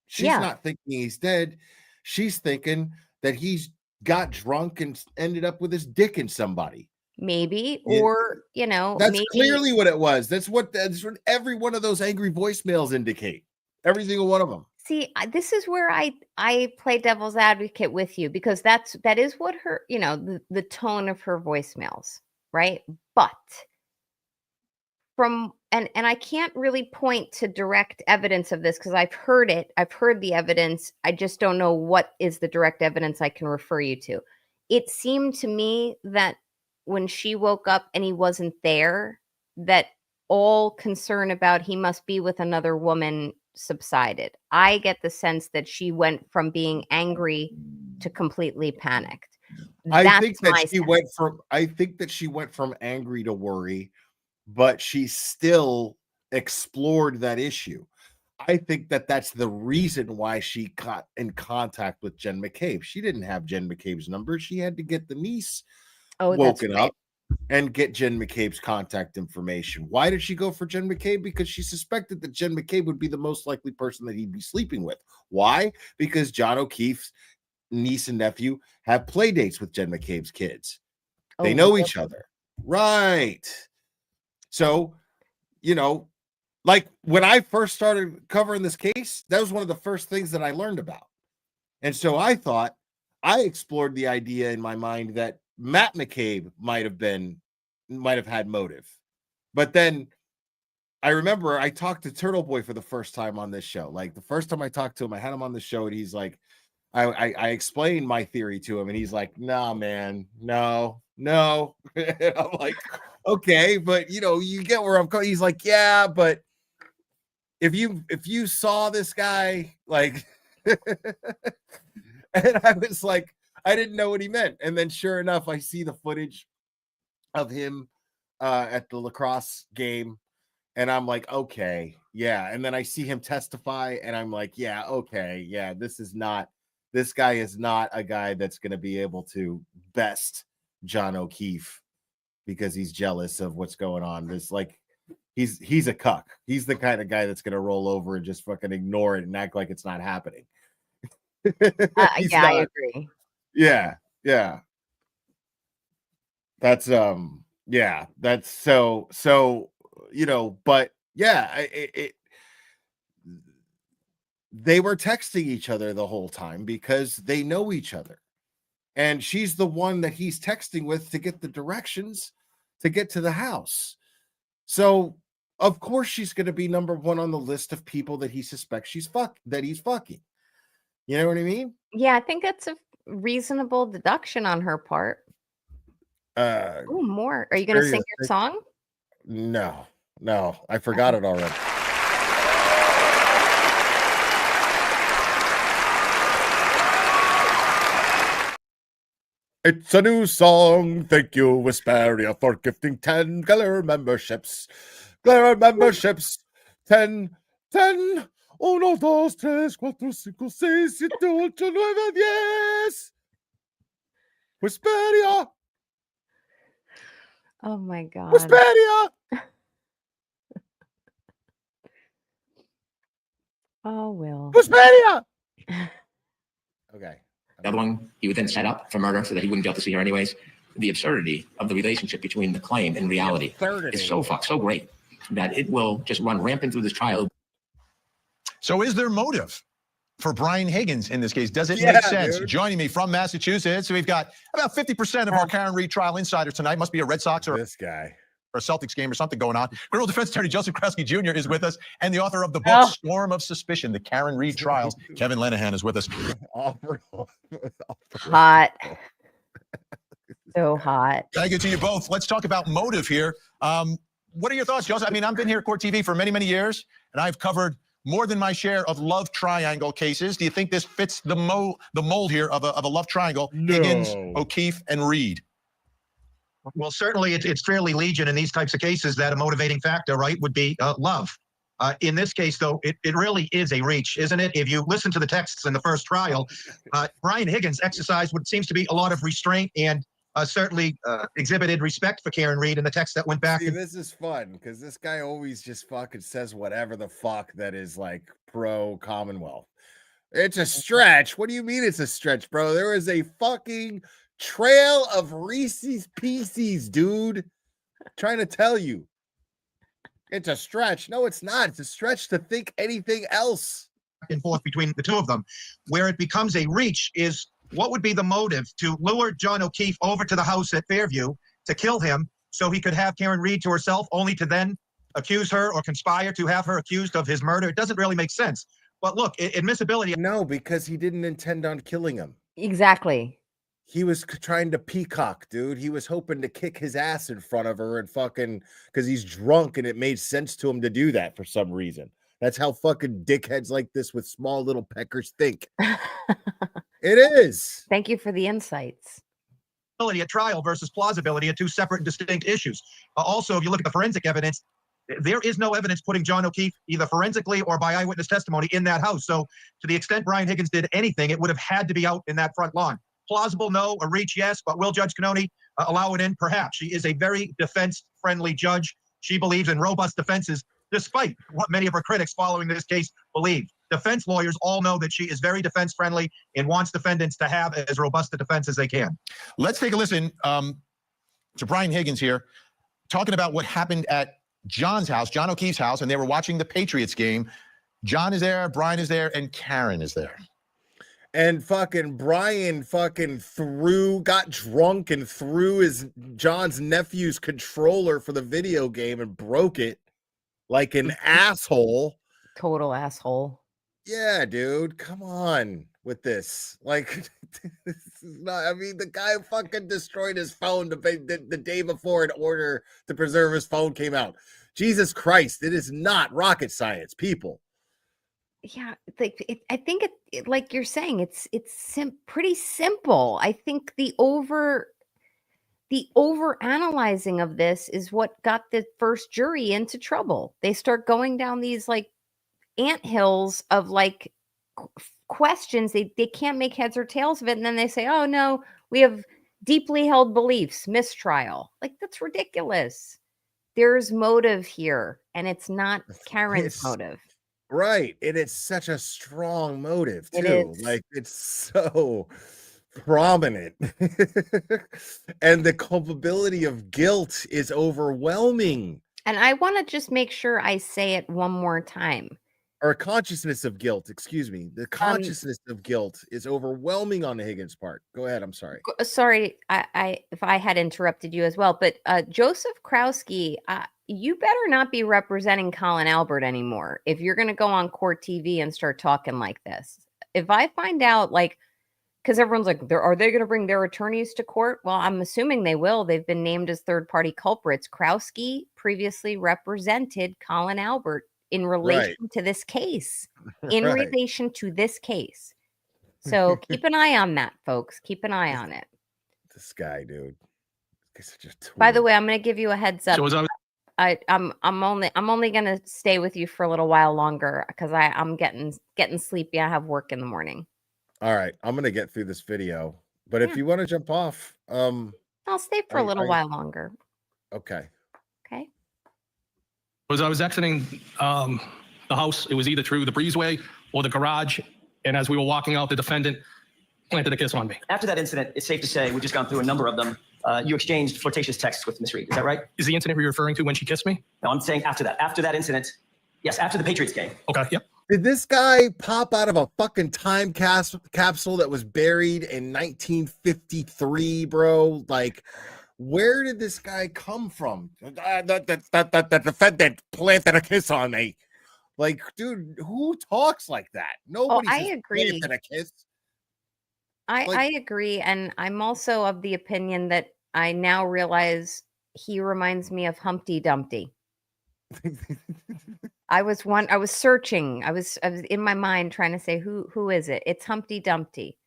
Speaker 3: She's
Speaker 5: Yeah,
Speaker 3: not thinking he's dead. She's thinking that he's got drunk and ended up with his dick in somebody.
Speaker 5: maybe,
Speaker 3: Yeah,
Speaker 5: or
Speaker 3: that's
Speaker 5: maybe.
Speaker 3: clearly what it was. That's what every one of those angry voicemails indicate. Every single one of them.
Speaker 5: See, this is where I play devil's advocate with you, because that is what her, the tone of her voicemails, right? But from and I can't really point to direct evidence of this because I've heard the evidence. I just don't know what is the direct evidence I can refer you to. It seemed to me that when she woke up and he wasn't there, that all concern about he must be with another woman subsided. I get the sense that she went from being angry to completely panicked.
Speaker 3: I think
Speaker 5: my
Speaker 3: that she went from angry to worry, but she still explored that issue. I think that that's the reason why she got in contact with Jen McCabe. She didn't have Jen McCabe's number. She had to get the niece woken up and get Jen McCabe's contact information. Why did she go for Jen McCabe? Because she suspected that Jen McCabe would be the most likely person that he'd be sleeping with. Why? Because John O'Keefe's niece and nephew have play dates with Jen McCabe's kids. They know each other. Right. So, like when I first started covering this case, that was one of the first things that I learned about. And so I explored the idea in my mind that Matt McCabe might have had motive. But then I remember I talked to Turtle Boy for the first time on this show. Like the first time I talked to him, I had him on the show and he's like, I explained my theory to him and he's like, nah, man, no. And I'm like, okay, but you get where I'm going. He's like, yeah, but if you saw this guy, like, and I was like, I didn't know what he meant. And then sure enough, I see the footage of him at the lacrosse game. And I'm like, okay, yeah. And then I see him testify and I'm like, yeah, okay. Yeah, this guy is not a guy that's going to be able to best John O'Keefe because he's jealous of what's going on. There's like, he's a cuck. He's the kind of guy that's going to roll over and just fucking ignore it and act like it's not happening.
Speaker 5: I agree.
Speaker 3: Yeah. That's so but yeah, they were texting each other the whole time because they know each other. And she's the one that he's texting with to get the directions to get to the house. So of course she's going to be number one on the list of people that he suspects he's fucking. You know what I mean?
Speaker 5: Yeah, I think that's a reasonable deduction on her part. More. Are you going to sing your song?
Speaker 3: No, I forgot it already. It's a new song. Thank you, Wisperia, for gifting 10 Gallagher memberships. 10. 1, 2, 3, 4, 5, 6, 7, 8, 9, 10. Wisperia.
Speaker 5: Oh my God.
Speaker 3: Wisperia.
Speaker 5: Oh, Will.
Speaker 3: Wisperia. Okay.
Speaker 9: The other one he would then set up for murder so that he wouldn't be able to see her anyways. The absurdity of the relationship between the claim and reality is so great that it will just run rampant through this trial.
Speaker 4: So is there motive for Brian Higgins in this case? Does it make sense? Dude. Joining me from Massachusetts, we've got about 50% of our Karen Reed trial insiders tonight. Must be a Red Sox or
Speaker 3: this guy.
Speaker 4: Or a Celtics game or something going on. Criminal defense attorney Joseph Kresge Jr. is with us, and the author of the book Storm of Suspicion, the Karen Reed Trials, Kevin Lenahan, is with us.
Speaker 5: Hot. So hot.
Speaker 4: Thank you to you both. Let's talk about motive here. What are your thoughts, Joseph? I mean, I've been here at Court TV for many, many years, and I've covered more than my share of love triangle cases. Do you think this fits the mold here of a love triangle? No. Higgins, O'Keefe, and Reed.
Speaker 10: Well, certainly it's fairly legion in these types of cases that a motivating factor, right, would be love. In this case, though, it really is a reach, isn't it? If you listen to the texts in the first trial, Brian Higgins exercised what seems to be a lot of restraint and certainly exhibited respect for Karen Reed in the text that went back.
Speaker 3: See, this is fun because this guy always just fucking says whatever the fuck that is like pro Commonwealth. It's a stretch. What do you mean it's a stretch, bro? There is a fucking trail of Reese's Pieces, dude. Trying to tell you. It's a stretch. No, it's not. It's a stretch to think anything else.
Speaker 10: Back and forth between the two of them. Where it becomes a reach is what would be the motive to lure John O'Keefe over to the house at Fairview to kill him so he could have Karen Reed to herself, only to then accuse her or conspire to have her accused of his murder? It doesn't really make sense. But look, admissibility.
Speaker 3: No, because he didn't intend on killing him.
Speaker 5: Exactly.
Speaker 3: He was trying to peacock, dude. He was hoping to kick his ass in front of her and fucking because he's drunk and it made sense to him to do that for some reason. That's how fucking dickheads like this with small little peckers think. It is.
Speaker 5: Thank you for the insights.
Speaker 10: At trial versus plausibility are two separate and distinct issues. Also, if you look at the forensic evidence, there is no evidence putting John O'Keefe, either forensically or by eyewitness testimony, in that house. So to the extent Brian Higgins did anything, it would have had to be out in that front lawn. Plausible, no. A reach, yes. But will Judge Cannoni allow it in? Perhaps. She is a very defense-friendly judge. She believes in robust defenses, despite what many of her critics following this case believe. Defense lawyers all know that she is very defense-friendly and wants defendants to have as robust a defense as they can.
Speaker 4: Let's take a listen to Brian Higgins here, talking about what happened at John's house, John O'Keefe's house, and they were watching the Patriots game. John is there, Brian is there, and Karen is there.
Speaker 3: And fucking Brian fucking got drunk and threw John's nephew's controller for the video game and broke it like an asshole.
Speaker 5: Total asshole.
Speaker 3: Yeah, dude, come on with this. Like, this is not, I mean, the guy fucking destroyed his phone the day before an order to preserve his phone came out. Jesus Christ, it is not rocket science, people.
Speaker 5: Yeah, I think it like you're saying, it's pretty simple. I think the over analyzing of this is what got the first jury into trouble. They start going down these like anthills of like questions. They can't make heads or tails of it, and then they say, "Oh no, we have deeply held beliefs, mistrial." Like, that's ridiculous. There's motive here, and it's not Karen's motive.
Speaker 3: Right. And it's such a strong motive, too.
Speaker 5: It is.
Speaker 3: Like, it's so prominent. And the culpability of guilt is overwhelming.
Speaker 5: And I want to just make sure I say it one more time.
Speaker 3: Or consciousness of guilt, excuse me. The consciousness of guilt is overwhelming on the Higgins part. Go ahead. I'm sorry.
Speaker 5: Sorry, I if I had interrupted you as well, but Joseph Krowski, you better not be representing Colin Albert anymore if you're going to go on court TV and start talking like this. If I find out, like, because everyone's like, are they going to bring their attorneys to court? Well, I'm assuming they will. They've been named as third-party culprits. Krowski previously represented Colin Albert in relation to this case. In relation to this case. So keep an eye on that, folks. Keep an eye on it.
Speaker 3: This guy, dude.
Speaker 5: By the way, I'm going to give you a heads up. So I'm only going to stay with you for a little while longer because I'm getting sleepy. I have work in the morning.
Speaker 3: All right, I'm going to get through this video, but if you want to jump off,
Speaker 5: I'll stay for a little while longer.
Speaker 3: Okay.
Speaker 5: Okay.
Speaker 11: As I was exiting the house, it was either through the breezeway or the garage, and as we were walking out, the defendant planted a kiss on me.
Speaker 12: After that incident, it's safe to say, we've just gone through a number of them. You exchanged flirtatious texts with Miss Reed. Is that right?
Speaker 11: Is the incident you're referring to when she kissed me?
Speaker 12: No, I'm saying after that. After that incident, yes, after the Patriots game.
Speaker 11: Okay, yep.
Speaker 3: Did this guy pop out of a fucking time capsule that was buried in 1953, bro? Like, where did this guy come from? The defendant planted a kiss on me. Like, dude, who talks like that? Nobody.
Speaker 5: I agree.
Speaker 3: Planted a kiss.
Speaker 5: I agree, and I'm also of the opinion that I now realize he reminds me of Humpty Dumpty. I was searching. I was in my mind trying to say who is it? It's Humpty Dumpty,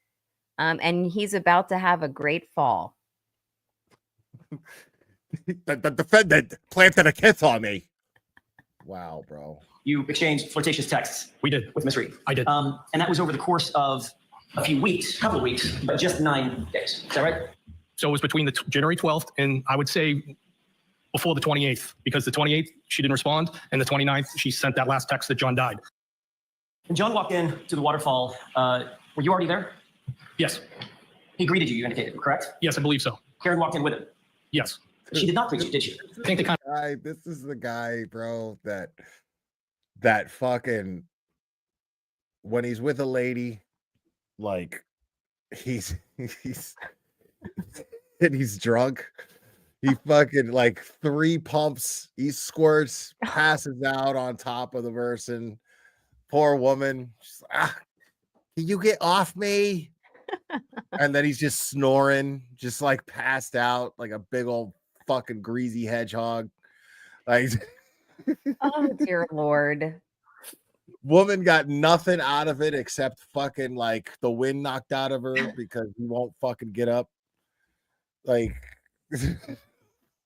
Speaker 5: and he's about to have a great fall.
Speaker 3: The defendant planted a kiss on me. Wow, bro.
Speaker 12: You exchanged flirtatious texts.
Speaker 11: We did.
Speaker 12: With Miss Reed.
Speaker 11: I did.
Speaker 12: And that was over the course of a few weeks, couple of weeks, but just 9 days. Is that right?
Speaker 11: So it was between the January 12th and I would say before the 28th, because the 28th she didn't respond, and the 29th she sent that last text that John died.
Speaker 12: When John walked in to the waterfall, were you already there?
Speaker 11: Yes.
Speaker 12: He greeted you, you indicated, correct?
Speaker 11: Yes, I believe so.
Speaker 12: Karen walked in with him.
Speaker 11: Yes.
Speaker 12: She did not greet you, did she?
Speaker 11: I think they kind
Speaker 3: This is the guy, bro, that fucking when he's with a lady, like he's and he's drunk. He fucking like 3 pumps, he squirts, passes out on top of the person. Poor woman. She's like, can you get off me? And then he's just snoring, just like passed out like a big old fucking greasy hedgehog. Like,
Speaker 5: Oh, dear Lord.
Speaker 3: woman got nothing out of it except fucking like the wind knocked out of her because he won't fucking get up. Like,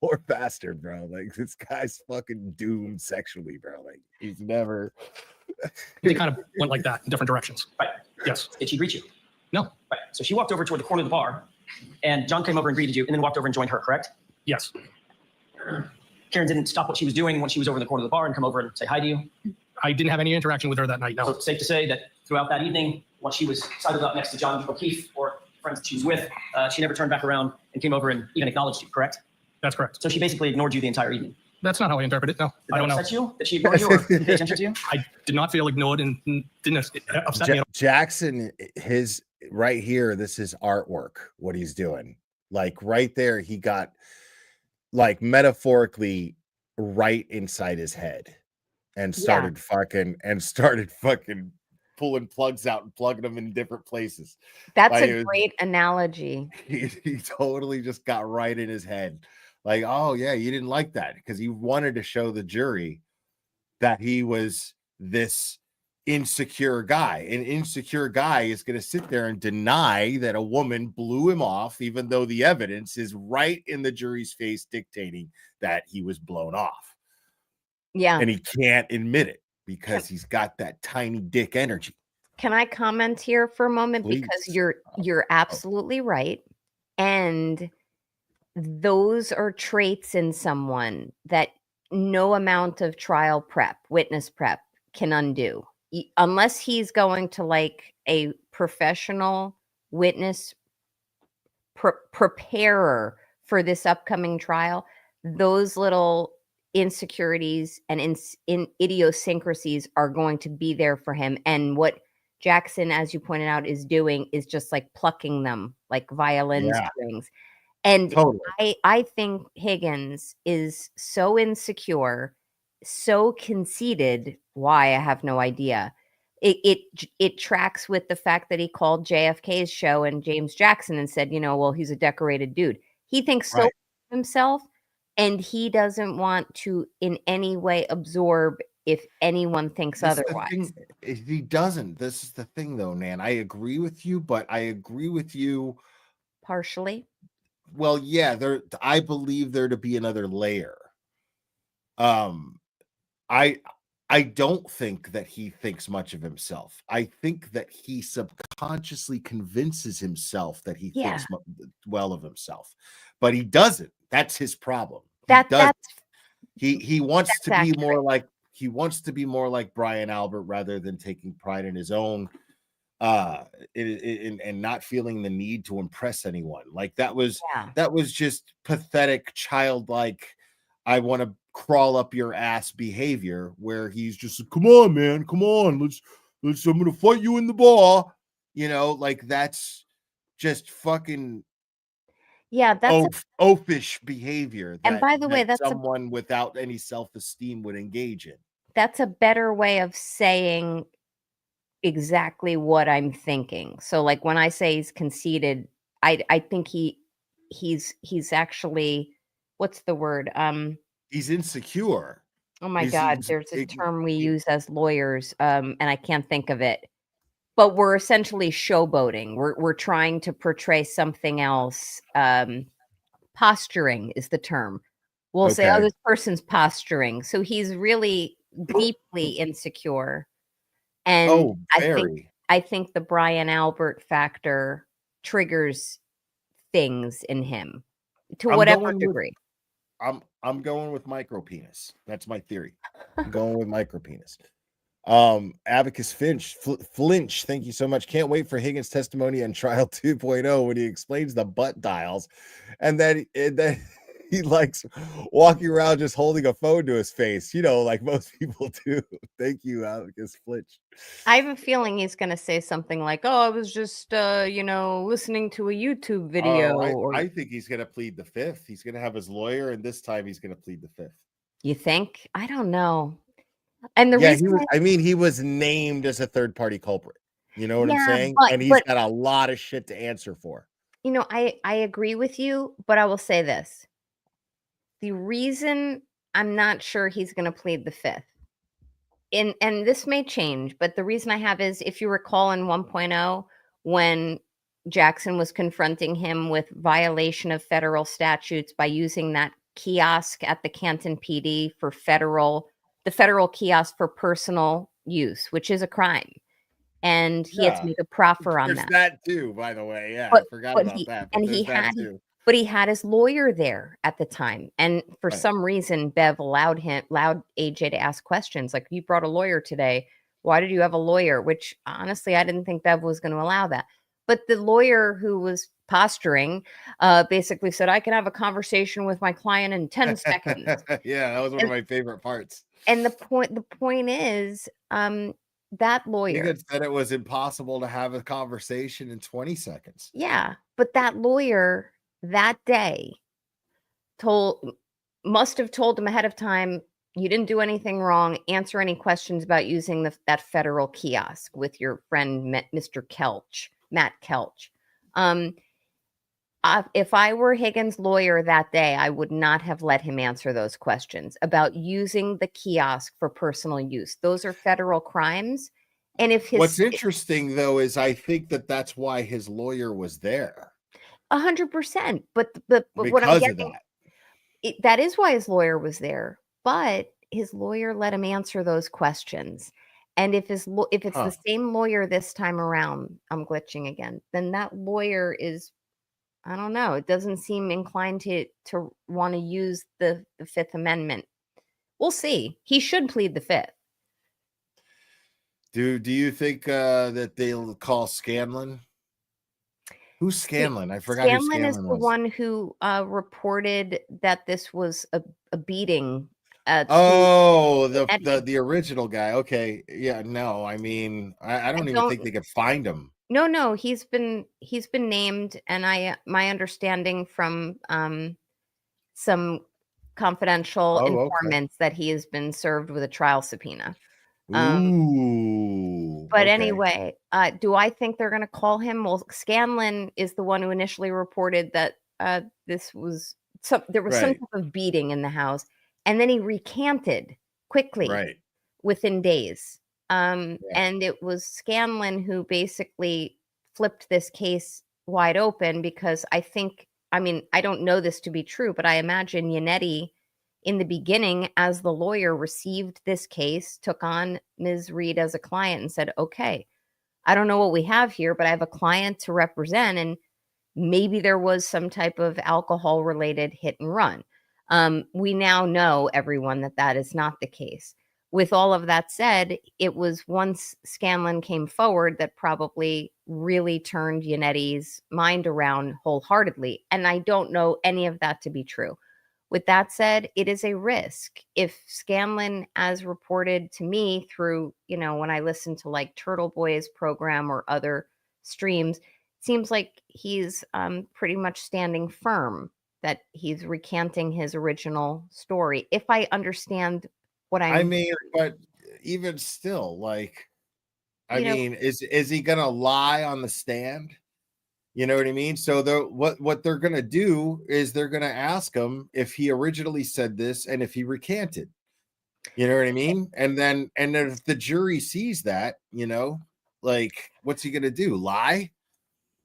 Speaker 3: poor bastard, bro. Like, this guy's fucking doomed sexually, bro. Like, he's never.
Speaker 11: they kind of went like that in different directions.
Speaker 12: Right.
Speaker 11: Yes.
Speaker 12: Did she greet you?
Speaker 11: No.
Speaker 12: Right. So she walked over toward the corner of the bar, and John came over and greeted you, and then walked over and joined her, correct?
Speaker 11: Yes.
Speaker 12: Karen didn't stop what she was doing when she was over in the corner of the bar and come over and say hi to you.
Speaker 11: I didn't have any interaction with her that night. No.
Speaker 12: So it's safe to say that throughout that evening, when she was sidled up next to John O'Keefe or friends that she was with, she never turned back around and came over and even acknowledged you, correct?
Speaker 11: That's correct.
Speaker 12: So she basically ignored you the entire evening.
Speaker 11: That's not how I interpret it. No,
Speaker 12: Did
Speaker 11: I don't
Speaker 12: that
Speaker 11: know.
Speaker 12: upset you? Did she ignore you or pay attention to you?
Speaker 11: I did not feel ignored and didn't upset me at all.
Speaker 3: Jackson, his right here, this is artwork, what he's doing. Like right there, he got like metaphorically right inside his head and started fucking pulling plugs out and plugging them in different places.
Speaker 5: That's
Speaker 3: Like,
Speaker 5: a great analogy.
Speaker 3: he totally just got right in his head. Like, oh yeah, you didn't like that because he wanted to show the jury that he was this insecure guy. An insecure guy is going to sit there and deny that a woman blew him off, even though the evidence is right in the jury's face dictating that he was blown off.
Speaker 5: Yeah.
Speaker 3: And he can't admit it because he's got that tiny dick energy.
Speaker 5: Can I comment here for a moment?
Speaker 3: Please.
Speaker 5: Because you're absolutely right. And those are traits in someone that no amount of trial prep, witness prep can undo. Unless he's going to like a professional witness preparer for this upcoming trial, those little insecurities and in idiosyncrasies are going to be there for him. And what Jackson, as you pointed out, is doing is just like plucking them like violin strings. And totally. I think Higgins is so insecure, so conceited. Why? I have no idea. It tracks with the fact that he called JFK's show and James Jackson and said, well, he's a decorated dude. He thinks so of himself, and he doesn't want to in any way absorb if anyone thinks otherwise.
Speaker 3: He doesn't. This is the thing, though, Nan. I agree with you, but I agree with you
Speaker 5: partially.
Speaker 3: Well, yeah, I believe there to be another layer. I don't think that he thinks much of himself. I think that he subconsciously convinces himself that he thinks well of himself, but he doesn't. That's his problem. He wants to be more like Brian Albert rather than taking pride in his own and not feeling the need to impress anyone. Like that was just pathetic, childlike, I want to crawl up your ass behavior, where he's just, come on, man, come on, let's I'm gonna fight you in the bar, like that's just fucking that's oafish behavior.
Speaker 5: And by the way, that's
Speaker 3: someone without any self-esteem would engage in.
Speaker 5: That's a better way of saying exactly what I'm thinking. So like when I say he's conceited, I think he's actually, what's the word?
Speaker 3: He's insecure.
Speaker 5: Oh my God, there's a term we use as lawyers, and I can't think of it. But we're essentially showboating. We're trying to portray something else. Posturing is the term. We'll say, oh, this person's posturing. So he's really deeply insecure. And
Speaker 3: Oh, very.
Speaker 5: I think the Brian Albert factor triggers things in him to
Speaker 3: I'm
Speaker 5: whatever
Speaker 3: going with
Speaker 5: degree.
Speaker 3: I'm going with micro penis. That's my theory. I'm going with micro penis. Abacus Flinch, thank you so much. Can't wait for Higgins' testimony on trial 2.0 when he explains the butt dials, and then he likes walking around just holding a phone to his face, like most people do. Thank you, Abacus Flinch.
Speaker 5: I have a feeling he's going to say something like, "Oh, I was just, listening to a YouTube video."
Speaker 3: I think he's going to plead the fifth. He's going to have his lawyer, and this time he's going to plead the fifth.
Speaker 5: You think? I don't know. And the
Speaker 3: Yeah,
Speaker 5: reason
Speaker 3: he was named as a third party culprit. You know what I'm saying?
Speaker 5: but
Speaker 3: And he's got a lot of shit to answer for.
Speaker 5: I agree with you, but I will say this. The reason I'm not sure he's going to plead the fifth, and this may change, but the reason I have is, if you recall in 1.0, when Jackson was confronting him with violation of federal statutes by using that kiosk at the Canton PD for the federal kiosk for personal use, which is a crime. And he had to make a proffer on
Speaker 3: There's that too, by the way. Yeah, I forgot about that. But
Speaker 5: he had his lawyer there at the time. And for some reason, Bev allowed AJ to ask questions. Like, you brought a lawyer today. Why did you have a lawyer? Which honestly, I didn't think Bev was going to allow that. But the lawyer who was posturing basically said, I can have a conversation with my client in 10 seconds.
Speaker 3: Yeah, that was one of my favorite parts.
Speaker 5: And the point is, that lawyer.
Speaker 3: Higgins said it was impossible to have a conversation in 20 seconds.
Speaker 5: Yeah, but that lawyer that day must have told him ahead of time, you didn't do anything wrong. Answer any questions about using that federal kiosk with your friend, Mr. Matt Kelch. If I were Higgins' lawyer that day, I would not have let him answer those questions about using the kiosk for personal use. Those are federal crimes. And
Speaker 3: what's interesting, though, is I think that's why his lawyer was there.
Speaker 5: 100%. But what I'm getting, that is why his lawyer was there. But his lawyer let him answer those questions. And if it's the same lawyer this time around, I'm glitching again, then that lawyer is, I don't know, it doesn't seem inclined to want to use the Fifth Amendment. We'll see. He should plead the fifth.
Speaker 3: Do you think that they'll call Scanlon? Who's Scanlon? I forgot who Scanlon
Speaker 5: is the one who reported that this was a beating.
Speaker 3: The original guy. Okay. Yeah, no, I mean, I don't even think they could find him.
Speaker 5: No, he's been named, and my understanding from some confidential informants that he has been served with a trial subpoena. But anyway, do I think they're going to call him? Well, Scanlon is the one who initially reported that there was some type of beating in the house, and then he recanted quickly within days. And it was Scanlon who basically flipped this case wide open, because I don't know this to be true, but I imagine Yannetti in the beginning, as the lawyer, received this case, took on Ms. Reed as a client and said, okay, I don't know what we have here, but I have a client to represent, and maybe there was some type of alcohol related hit and run. We now know, everyone, that is not the case. With all of that said, it was once Scanlon came forward that probably really turned Yannetti's mind around wholeheartedly. And I don't know any of that to be true. With that said, it is a risk. If Scanlon, as reported to me through, when I listen to like Turtle Boy's program or other streams, it seems like he's pretty much standing firm that he's recanting his original story. If I understand what I
Speaker 3: mean, but even still, is he gonna lie on the stand? You know what I mean? So what they're gonna do is they're gonna ask him if he originally said this and if he recanted. You know what I mean? And then if the jury sees that, what's he gonna do? Lie?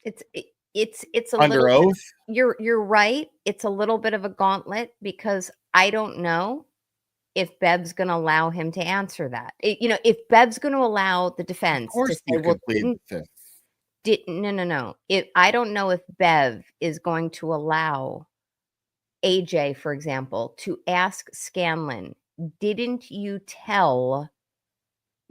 Speaker 5: It's a
Speaker 3: under
Speaker 5: little
Speaker 3: oath.
Speaker 5: You're right. It's a little bit of a gauntlet, because I don't know if Bev's going to allow him to answer that. If Bev's going to allow the defense to say,
Speaker 3: you
Speaker 5: well,
Speaker 3: can plead the fifth.
Speaker 5: no. I don't know if Bev is going to allow AJ, for example, to ask Scanlon, didn't you tell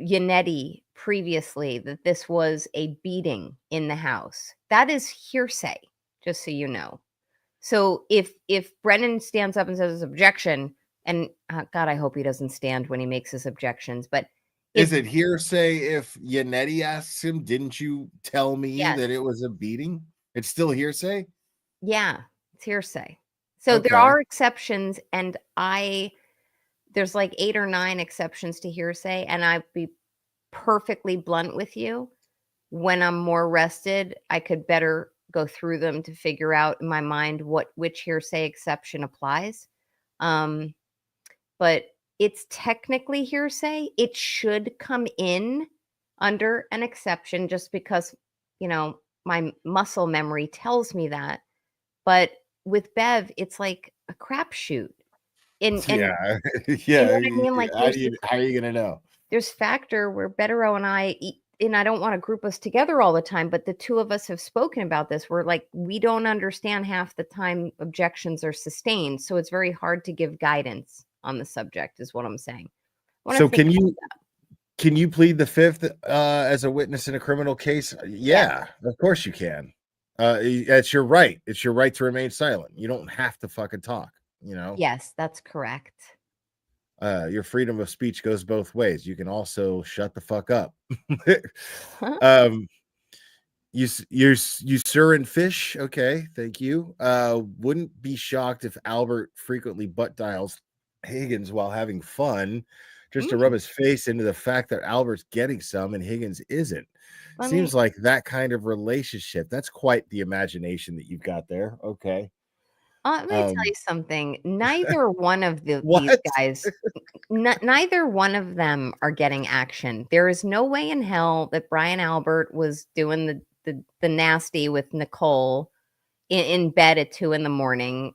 Speaker 5: Yannetti previously that this was a beating in the house? That is hearsay, just so you know. So if Brennan stands up and says his objection, and God, I hope he doesn't stand when he makes his objections, but
Speaker 3: is it hearsay if Yannetti asks him, didn't you tell me that it was a beating? It's still hearsay?
Speaker 5: Yeah, it's hearsay. So
Speaker 3: Okay.
Speaker 5: there are exceptions, and there's like 8 or 9 exceptions to hearsay, and I'd be perfectly blunt with you. When I'm more rested, I could better go through them to figure out in my mind which hearsay exception applies. But it's technically hearsay. It should come in under an exception just because, my muscle memory tells me that. But with Bev, it's like a crapshoot. And
Speaker 3: yeah.
Speaker 5: You know what I mean? Like,
Speaker 3: how are you going to know?
Speaker 5: There's factor where Bettero and I don't want to group us together all the time, but the two of us have spoken about this. We're like, we don't understand half the time objections are sustained. So it's very hard to give guidance on the subject, is what I'm saying.
Speaker 3: So can you plead the fifth as a witness in a criminal case? Yeah, of course you can. It's your right. It's your right to remain silent. You don't have to fucking talk,
Speaker 5: Yes, that's correct.
Speaker 3: Your freedom of speech goes both ways. You can also shut the fuck up. You sir and fish. Okay, thank you. Wouldn't be shocked if Albert frequently butt dials Higgins while having fun, just to rub his face into the fact that Albert's getting some and Higgins isn't. Seems like that kind of relationship. That's quite the imagination that you've got there. Okay.
Speaker 5: Let me tell you something. Neither one of these guys, neither one of them are getting action. There is no way in hell that Brian Albert was doing the nasty with Nicole in bed at 2 a.m.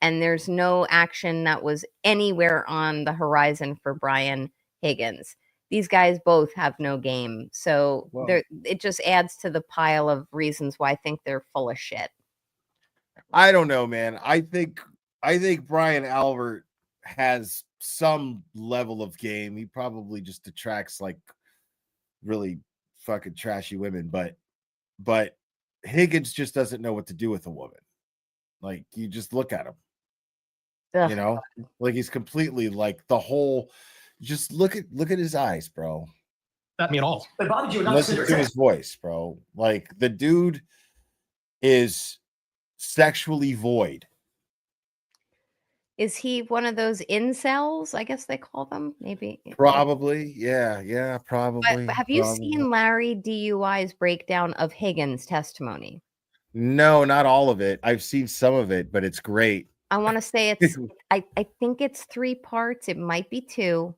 Speaker 5: And there's no action that was anywhere on the horizon for Brian Higgins. These guys both have no game. So it just adds to the pile of reasons why I think they're full of shit.
Speaker 3: I don't know, man. I think Brian Albert has some level of game. He probably just attracts like really fucking trashy women, but Higgins just doesn't know what to do with a woman. Like, you just look at him.
Speaker 5: Ugh.
Speaker 3: Like he's completely like the whole. Just look at his eyes, bro.
Speaker 11: Not me at all.
Speaker 12: But bothered you enough
Speaker 3: Listen to his voice, bro. Like, the dude is sexually void.
Speaker 5: Is he one of those incels? I guess they call them. Maybe.
Speaker 3: Probably. Yeah. Probably.
Speaker 5: But have you seen Larry DUI's breakdown of Higgins' testimony?
Speaker 3: No, not all of it. I've seen some of it, but it's great.
Speaker 5: I want to say it's. I think it's 3 parts. It might be 2.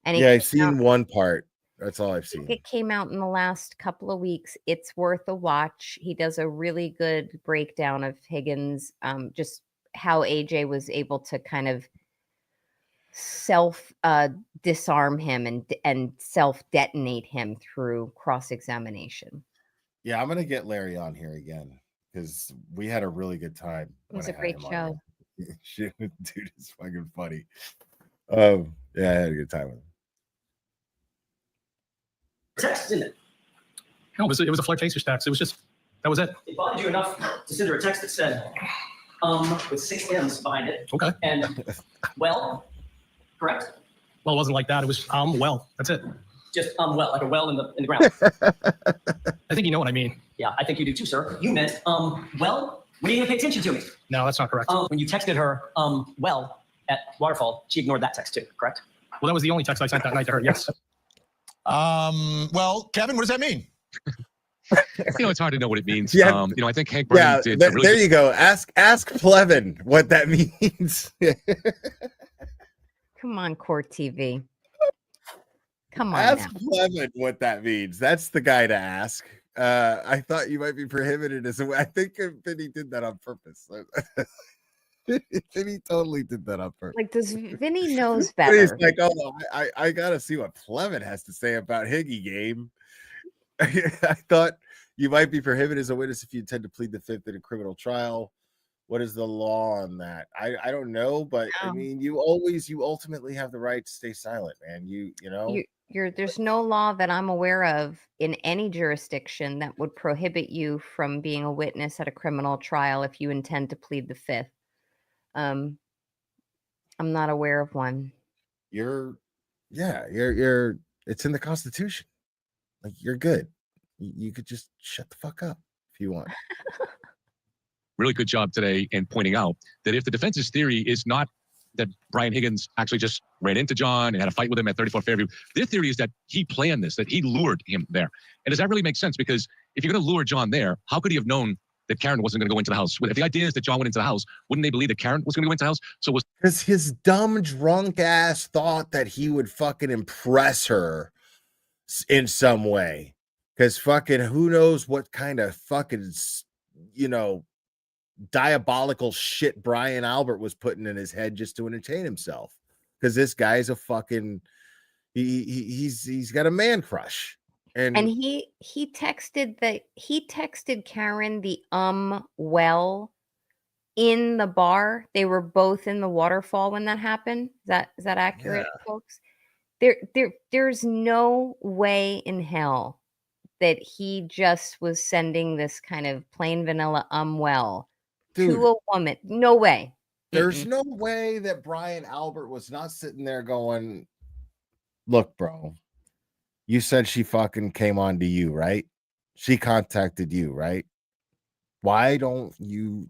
Speaker 5: And
Speaker 3: I've seen one part. That's all I've seen.
Speaker 5: It came out in the last couple of weeks. It's worth a watch. He does a really good breakdown of Higgins, just how AJ was able to kind of self disarm him and self detonate him through cross-examination.
Speaker 3: Yeah, I'm gonna get Larry on here again because we had a really good time.
Speaker 5: It was a great show.
Speaker 3: Shit, dude, it's fucking funny. Yeah, I had a good time with him.
Speaker 12: Text, didn't it?
Speaker 11: No, it was a flirtatious text. It was just, that was it.
Speaker 12: It bothered you enough to send her a text that said, with 6 M's behind it.
Speaker 11: Okay.
Speaker 12: And, well, correct?
Speaker 11: Well, it wasn't like that. It was, well, that's it.
Speaker 12: Just, well, like a well in the ground.
Speaker 11: I think you know what I mean.
Speaker 12: Yeah, I think you do too, sir. You meant, well, when are you gonna pay attention to me?
Speaker 11: No, that's not correct.
Speaker 12: When you texted her, well, at Waterfall, she ignored that text too, correct?
Speaker 11: Well, that was the only text I sent that night to her, yes.
Speaker 4: Well, Kevin, what does that mean?
Speaker 13: It's hard to know what it means.
Speaker 3: Yeah.
Speaker 13: I think Hank Brennan did.
Speaker 3: There you go. Ask Plevin what that means.
Speaker 5: Come on, Court TV. Come on.
Speaker 3: Ask Plevin what that means. That's the guy to ask. I thought you might be prohibited as a. I think he did that on purpose. Vinny totally did that on purpose.
Speaker 5: Like, does Vinny knows
Speaker 3: But he's
Speaker 5: better?
Speaker 3: like, oh, I gotta see what Plevin has to say about Higgy game. I thought you might be prohibited as a witness if you intend to plead the fifth in a criminal trial. What is the law on that? I don't know, but I mean, you ultimately have the right to stay silent, man. You know,
Speaker 5: There's no law that I'm aware of in any jurisdiction that would prohibit you from being a witness at a criminal trial if you intend to plead the fifth. I'm not aware of one.
Speaker 3: You're it's in the Constitution. Like, you're good. You could just shut the fuck up if you want.
Speaker 13: Really good job today in pointing out that if the defense's theory is not that Brian Higgins actually just ran into John and had a fight with him at 34 Fairview, their theory is that he planned this, that he lured him there. And does that really make sense? Because if you're going to lure John there, how could he have known that Karen wasn't going to go into the house? If the idea is that John went into the house, wouldn't they believe that Karen was going to go into the house? So was
Speaker 3: because his dumb drunk ass thought that he would fucking impress her in some way. Because fucking who knows what kind of fucking, diabolical shit Brian Albert was putting in his head just to entertain himself. Because this guy's a fucking, he's got a man crush. And
Speaker 5: he texted Karen the well in the bar. They were both in the waterfall when that happened. Is that accurate, folks? There's no way in hell that he just was sending this kind of plain vanilla well to a woman. No way.
Speaker 3: There's no way that Brian Albert was not sitting there going, look, bro, you said she fucking came on to you, right? She contacted you, right? Why don't you,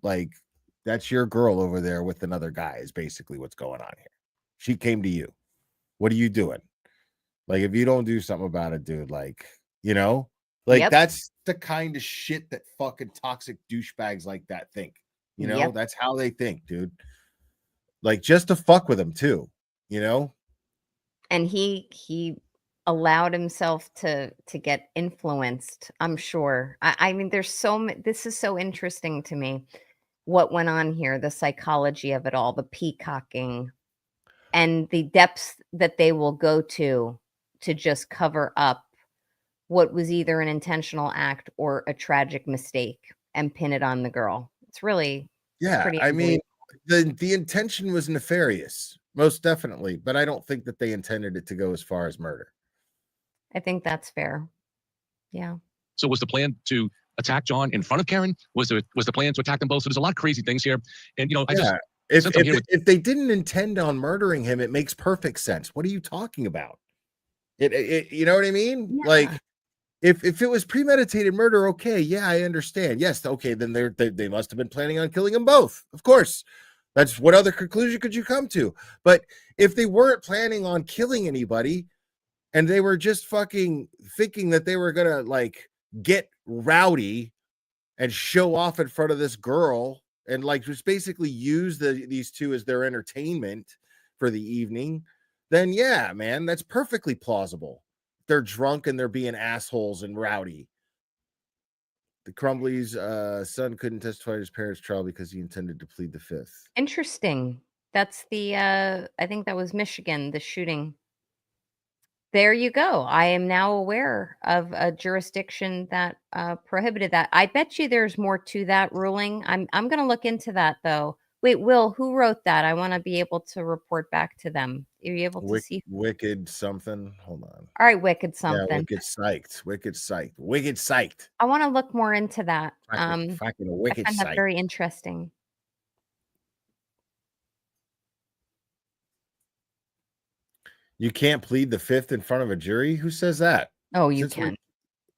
Speaker 3: that's your girl over there with another guy is basically what's going on here. She came to you. What are you doing? If you don't do something about it, dude, that's the kind of shit that fucking toxic douchebags like that think. That's how they think, dude. Just to fuck with them too,
Speaker 5: And he allowed himself to get influenced, I'm sure. I mean, this is so interesting to me, what went on here, the psychology of it all, the peacocking, and the depths that they will go to just cover up what was either an intentional act or a tragic mistake and pin it on the girl. It's really pretty
Speaker 3: I mean, the intention was nefarious, most definitely, but I don't think that they intended it to go as far as murder.
Speaker 5: I think that's fair. Yeah.
Speaker 13: So was the plan to attack John in front of Karen? Was the plan to attack them both? So there's a lot of crazy things here. And
Speaker 3: if they didn't intend on murdering him, it makes perfect sense. What are you talking about? You know what I mean?
Speaker 5: Yeah.
Speaker 3: If it was premeditated murder, okay, yeah, I understand. Yes, okay, then they must have been planning on killing them both. Of course. That's what other conclusion could you come to? But if they weren't planning on killing anybody and they were just fucking thinking that they were gonna get rowdy and show off in front of this girl and just basically use these two as their entertainment for the evening, then yeah, man, that's perfectly plausible. They're drunk and they're being assholes and rowdy. The Crumbly's son couldn't testify at his parents' trial because he intended to plead the fifth.
Speaker 5: Interesting. That's the I think that was Michigan, the shooting. There you go. I am now aware of a jurisdiction that prohibited that. I bet you there's more to that ruling. I'm going to look into that though. Wait, Will, who wrote that? I want to be able to report back to them. Are you able to see?
Speaker 3: Wicked something. Hold on.
Speaker 5: All right, Wicked something.
Speaker 3: Yeah, Wicked psyched. Wicked psyched. Wicked psyched.
Speaker 5: I want to look more into that.
Speaker 3: Fucking Wicked
Speaker 5: I find that
Speaker 3: psyched.
Speaker 5: very interesting.
Speaker 3: You can't plead the fifth in front of a jury? Who says that?
Speaker 5: Oh, you can.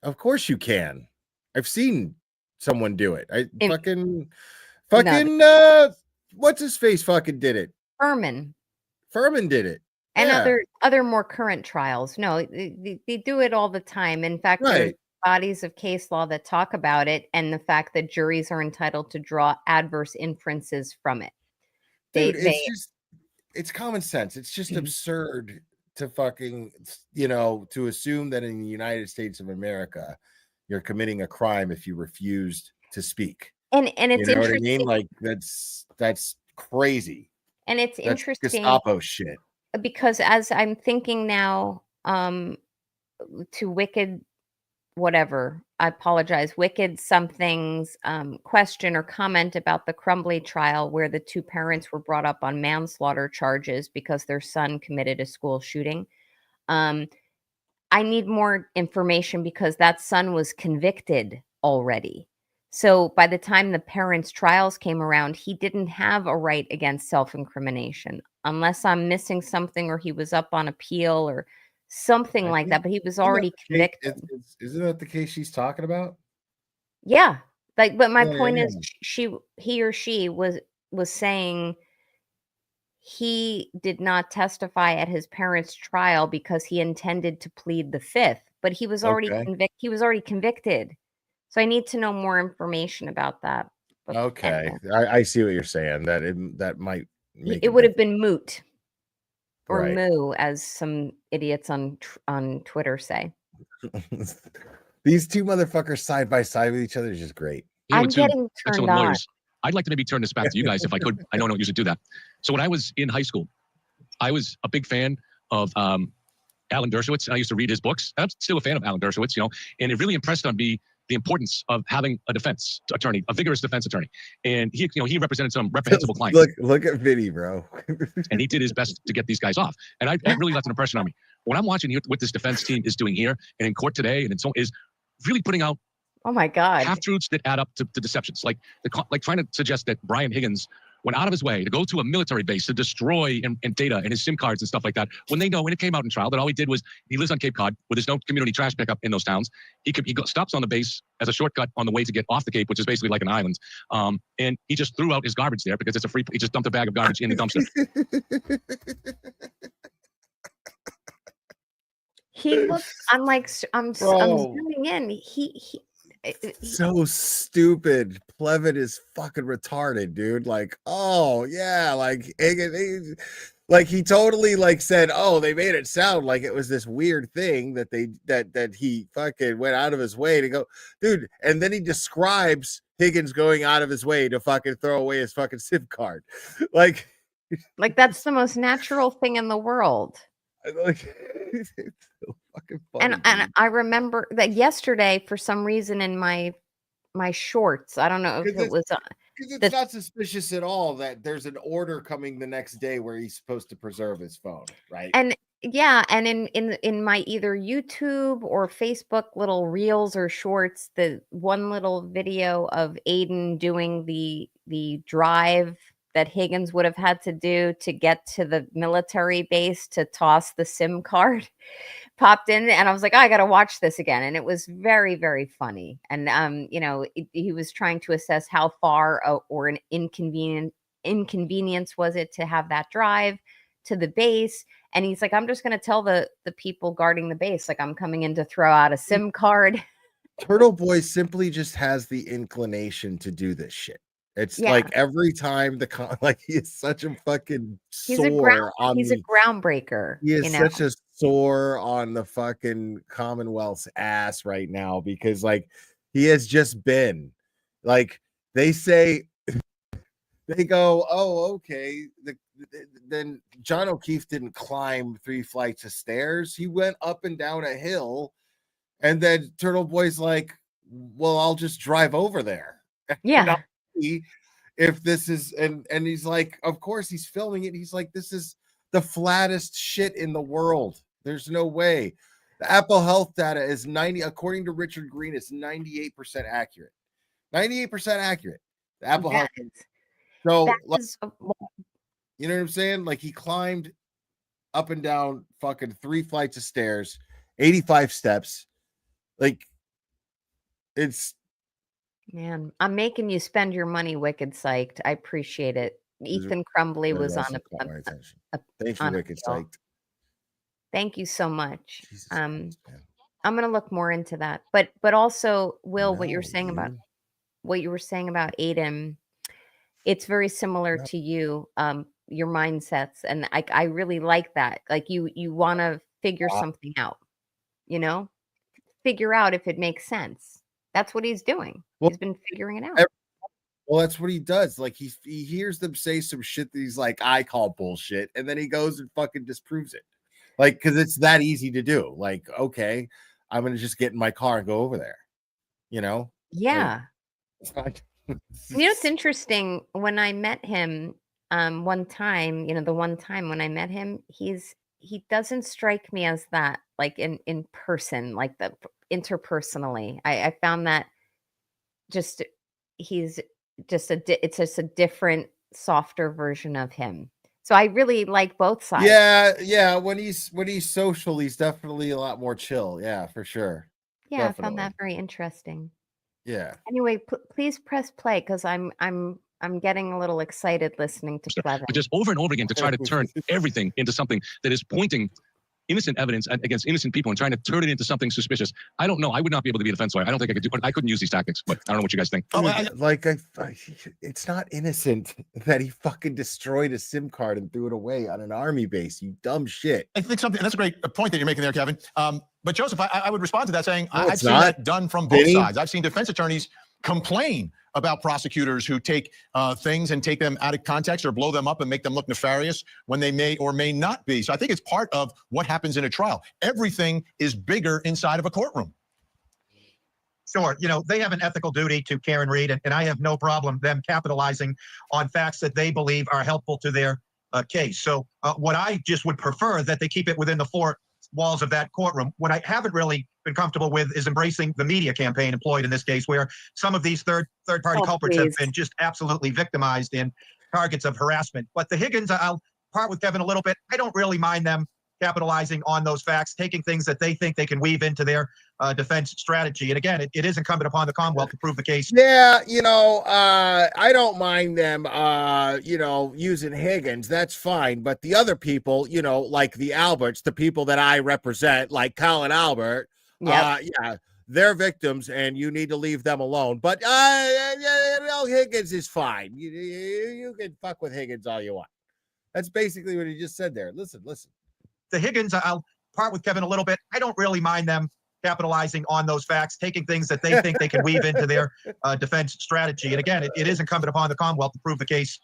Speaker 3: Of course you can. I've seen someone do it. Fucking what's his face fucking did it?
Speaker 5: Furman
Speaker 3: did it.
Speaker 5: And other more current trials. No, they do it all the time. In fact, there's bodies of case law that talk about it and the fact that juries are entitled to draw adverse inferences from it.
Speaker 3: It's common sense. It's just absurd to fucking, to assume that in the United States of America, you're committing a crime if you refused to speak.
Speaker 5: And it's
Speaker 3: you know
Speaker 5: interesting.
Speaker 3: what I mean? That's crazy.
Speaker 5: And it's
Speaker 3: That's
Speaker 5: interesting
Speaker 3: Gestapo shit.
Speaker 5: because as I'm thinking now, to Wicked, whatever, I apologize, Wicked something's question or comment about the Crumbly trial where the two parents were brought up on manslaughter charges because their son committed a school shooting. I need more information because that son was convicted already. So by the time the parents' trials came around, he didn't have a right against self-incrimination, unless I'm missing something or he was up on appeal or something like that, but he was already convicted.
Speaker 3: Isn't that the case she's talking about?
Speaker 5: Yeah. Like, but my
Speaker 3: Yeah,
Speaker 5: point
Speaker 3: yeah,
Speaker 5: is he or she was saying he did not testify at his parents' trial because he intended to plead the fifth, but he was already
Speaker 3: Okay.
Speaker 5: convicted. So I need to know more information about that. But
Speaker 3: Okay.
Speaker 5: anyway.
Speaker 3: I see what you're saying. That might make
Speaker 5: It would have been moot or
Speaker 3: Right.
Speaker 5: moo, as some idiots on Twitter say.
Speaker 3: These two motherfuckers side by side with each other is just great.
Speaker 5: I'm getting turned on.
Speaker 13: Lawyers. I'd like to maybe turn this back to you guys if I could. I know I don't usually do that. So when I was in high school, I was a big fan of Alan Dershowitz, and I used to read his books. I'm still a fan of Alan Dershowitz, and it really impressed on me the importance of having a defense attorney, a vigorous defense attorney. And he represented some reprehensible clients.
Speaker 3: Look at Vinny, bro.
Speaker 13: And he did his best to get these guys off. And it really left an impression on me. What I'm watching here, what this defense team is doing here and in court today, and so is really putting out
Speaker 5: oh my God,
Speaker 13: half-truths that add up to deceptions. Like trying to suggest that Brian Higgins went out of his way to go to a military base to destroy and data and his SIM cards and stuff like that. When they know, when it came out in trial, that all he did was, he lives on Cape Cod where there's no community trash pickup in those towns. He stops on the base as a shortcut on the way to get off the Cape, which is basically like an island. And he just threw out his garbage there because it's a free, he just dumped a bag of garbage in the dumpster.
Speaker 5: He looks, I'm zooming in. He
Speaker 3: so stupid. Plevin is fucking retarded, dude. Like, oh yeah, like he totally like said, oh, they made it sound like it was this weird thing that that he fucking went out of his way to go, dude. And then he describes Higgins going out of his way to fucking throw away his fucking SIM card, like
Speaker 5: that's the most natural thing in the world.
Speaker 3: Like, it's so fucking funny,
Speaker 5: and I remember that yesterday, for some reason, in my shorts, I don't know if it was
Speaker 3: because it's not suspicious at all that there's an order coming the next day where he's supposed to preserve his phone, right?
Speaker 5: And yeah, and in my either YouTube or Facebook little reels or shorts, the one little video of Aiden doing the drive that Higgins would have had to do to get to the military base to toss the SIM card popped in, and I was like, oh, I got to watch this again. And it was very, very funny. And he was trying to assess how far or an inconvenience was it to have that drive to the base. And he's like, I'm just going to tell the people guarding the base, like, I'm coming in to throw out a SIM card.
Speaker 3: Turtle Boy simply just has the inclination to do this shit. It's like every time he is such a fucking
Speaker 5: he's a groundbreaker.
Speaker 3: He is such a sore on the fucking Commonwealth's ass right now, because like he has just been like, they say, they go, oh, okay. Then John O'Keefe didn't climb 3 flights of stairs. He went up and down a hill. And then Turtle Boy's like, well, I'll just drive over there.
Speaker 5: Yeah.
Speaker 3: If this is, and he's like, of course he's filming it. He's like, this is the flattest shit in the world. There's no way. The Apple Health data is according to Richard Green, it's 98% accurate. 98% accurate. The Apple Health. So, you know what I'm saying? Like, he climbed up and down fucking 3 flights of stairs, 85 steps. Like, it's,
Speaker 5: man, I'm making you spend your money, Wicked Psyched. I appreciate it. Ethan Crumbly was on
Speaker 3: thanks for Wicked Psyched.
Speaker 5: Thank you so much. I'm gonna look more into that. But also, Will, what you were saying about Aiden, it's very similar to you, your mindsets, and I really like that. Like, you want to figure something out, figure out if it makes sense. That's what he's doing. He's been figuring it out.
Speaker 3: Well, that's what he does. Like he hears them say some shit that he's like, I call bullshit, and then he goes and fucking disproves it. Like, because it's that easy to do. Like, okay, I'm gonna just get in my car and go over there. You know?
Speaker 5: Yeah.
Speaker 3: Like,
Speaker 5: It's interesting. When I met him one time, the one time when I met him, he doesn't strike me as that, like in person, like the interpersonally. I found that just he's just it's just a different, softer version of him. So I really like both sides.
Speaker 3: yeah. When he's social, he's definitely a lot more chill. Yeah, for sure.
Speaker 5: Yeah,
Speaker 3: Definitely.
Speaker 5: I found that very interesting.
Speaker 3: Yeah.
Speaker 5: Anyway, please press play because I'm getting a little excited listening to Plevin.
Speaker 13: But just over and over again to try to turn everything into something that is pointing innocent evidence against innocent people and trying to turn it into something suspicious. I don't know. I would not be able to be a defense lawyer. I don't think I could do. I couldn't use these tactics. But I don't know what you guys think.
Speaker 3: It's not innocent that he fucking destroyed a SIM card and threw it away on an army base. You dumb shit.
Speaker 4: I think that's a great point that you're making there, Kevin. But Joseph, I would respond to that saying I've seen
Speaker 3: not.
Speaker 4: that done from both sides. I've seen defense attorneys complain about prosecutors who take things and take them out of context or blow them up and make them look nefarious when they may or may not be. So I think it's part of what happens in a trial. Everything is bigger inside of a courtroom.
Speaker 10: Sure. They have an ethical duty to Karen Reed, and I have no problem them capitalizing on facts that they believe are helpful to their case. So what I just would prefer that they keep it within the four walls of that courtroom. What I haven't really been comfortable with is embracing the media campaign employed in this case, where some of these third-party culprits have been just absolutely victimized in targets of harassment. But the Higgins, I'll part with Kevin a little bit. I don't really mind them capitalizing on those facts, taking things that they think they can weave into their defense strategy. And again, it is incumbent upon the Commonwealth to prove the case.
Speaker 3: Yeah, I don't mind them, using Higgins. That's fine. But the other people, like the Alberts, the people that I represent, like Colin Albert, yeah, they're victims, and you need to leave them alone. But Higgins is fine. You can fuck with Higgins all you want. That's basically what he just said there. Listen.
Speaker 10: The Higgins, I'll part with Kevin a little bit. I don't really mind them capitalizing on those facts, taking things that they think they can weave into their defense strategy. And again, it is incumbent upon the Commonwealth to prove the case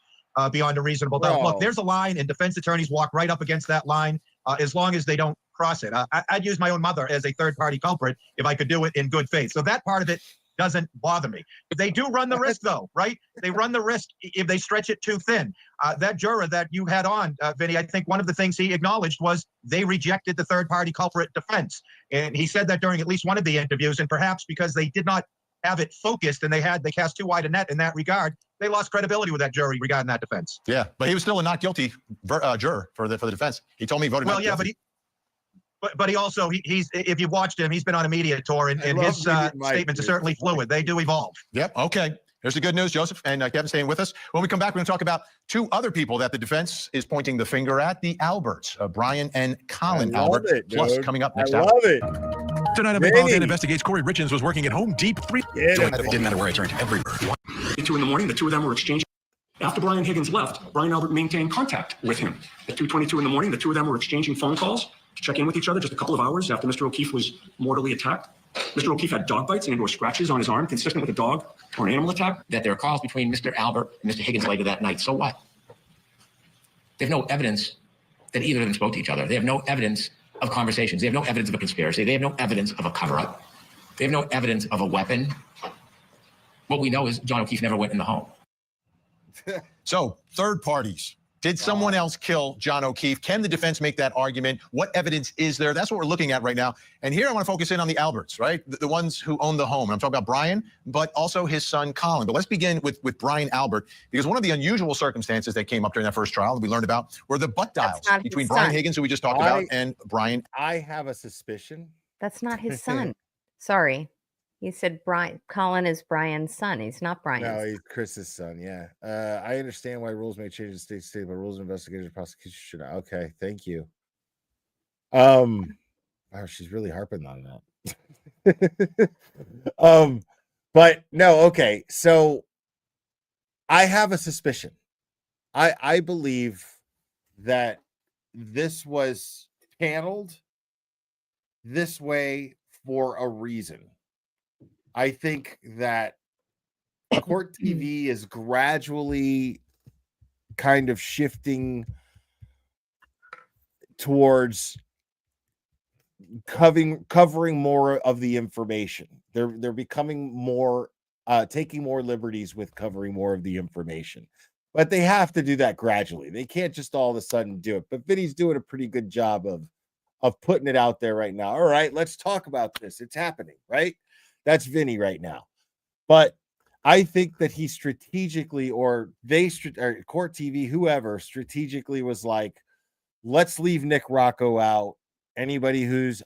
Speaker 10: beyond a reasonable doubt. Look, there's a line, and defense attorneys walk right up against that line as long as they don't cross it. I'd use my own mother as a third-party culprit if I could do it in good faith. So that part of it doesn't bother me. They do run the risk, though, right? They run the risk if they stretch it too thin. That juror that you had on, Vinny, I think one of the things he acknowledged was they rejected the third-party culprit defense. And he said that during at least one of the interviews, and perhaps because they did not have it focused and they cast too wide a net in that regard, they lost credibility with that jury regarding that defense.
Speaker 4: Yeah, but he was still a not guilty juror for the defense. He told me he voted not guilty.
Speaker 10: But he also, he's if you've watched him, he's been on a media tour, and his statements are certainly fluid. They do evolve.
Speaker 4: Yep. Okay. Here's the good news, Joseph, and Kevin staying with us. When we come back, we're going to talk about two other people that the defense is pointing the finger at, the Alberts, Brian and Colin Albert. Plus, coming up next hour. Tonight on Big Balls Investigates, Corey Richens was working at Home Depot. It didn't matter where I turned, everywhere.
Speaker 8: 2 in the morning, the two of them were exchanging. After Brian Higgins left, Brian Albert maintained contact with him. At 2:22 in the morning, the two of them were exchanging phone calls to check in with each other just a couple of hours after Mr. O'Keefe was mortally attacked. Mr. O'Keefe had dog bites and or scratches on his arm, consistent with a dog or an animal attack.
Speaker 9: That there are calls between Mr. Albert and Mr. Higgins later that night. So what? They have no evidence that either of them spoke to each other. They have no evidence of conversations. They have no evidence of a conspiracy. They have no evidence of a cover-up. They have no evidence of a weapon. What we know is John O'Keefe never went in the home.
Speaker 4: So, third parties. Did someone else kill John O'Keefe? Can the defense make that argument? What evidence is there? That's what we're looking at right now. And here I want to focus in on the Alberts, right? The ones who own the home. And I'm talking about Brian, but also his son, Colin. But let's begin with Brian Albert, because one of the unusual circumstances that came up during that first trial that we learned about were the butt dials between Brian Higgins, who we just talked about, and Brian.
Speaker 3: I have a suspicion.
Speaker 5: That's not his son. Sorry. He said Colin is Brian's son. He's not Brian's.
Speaker 3: No, he's Chris's son. Yeah. I understand why rules may change in state to state, but rules of investigation and prosecution should. Okay. Thank you. Wow, she's really harping on that. But no, okay. So I have a suspicion. I believe that this was paneled this way for a reason. I think that Court TV is gradually kind of shifting towards covering more of the information. They're becoming more taking more liberties with covering more of the information. But they have to do that gradually. They can't just all of a sudden do it. But Vinny's doing a pretty good job of putting it out there right now. All right, let's talk about this. It's happening, right? That's Vinny right now. But I think that he strategically, or Court TV, whoever strategically was like, let's leave Nick Rocco out. Anybody who's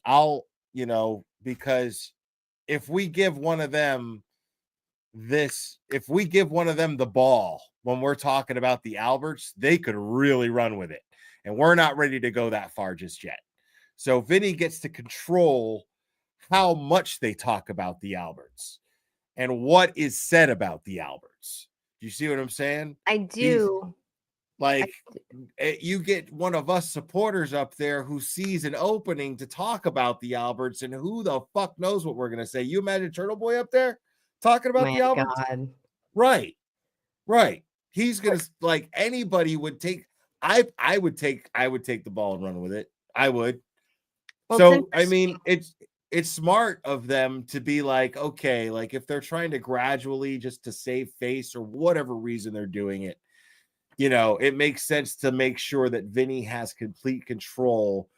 Speaker 3: because if we give one of them the ball when we're talking about the Alberts, they could really run with it. And we're not ready to go that far just yet. So Vinny gets to control how much they talk about the Alberts and what is said about the Alberts. Do you see what I'm saying?
Speaker 5: I do.
Speaker 3: You get one of us supporters up there who sees an opening to talk about the Alberts, and who the fuck knows what we're going to say. You imagine Turtle Boy up there talking about the Alberts?
Speaker 5: God.
Speaker 3: Right. He's going to, like, anybody would take, I would take the ball and run with it. I would.
Speaker 5: Well,
Speaker 3: So, I mean, it's smart of them to be like, okay, like if they're trying to gradually just to save face or whatever reason they're doing it, it makes sense to make sure that Vinny has complete control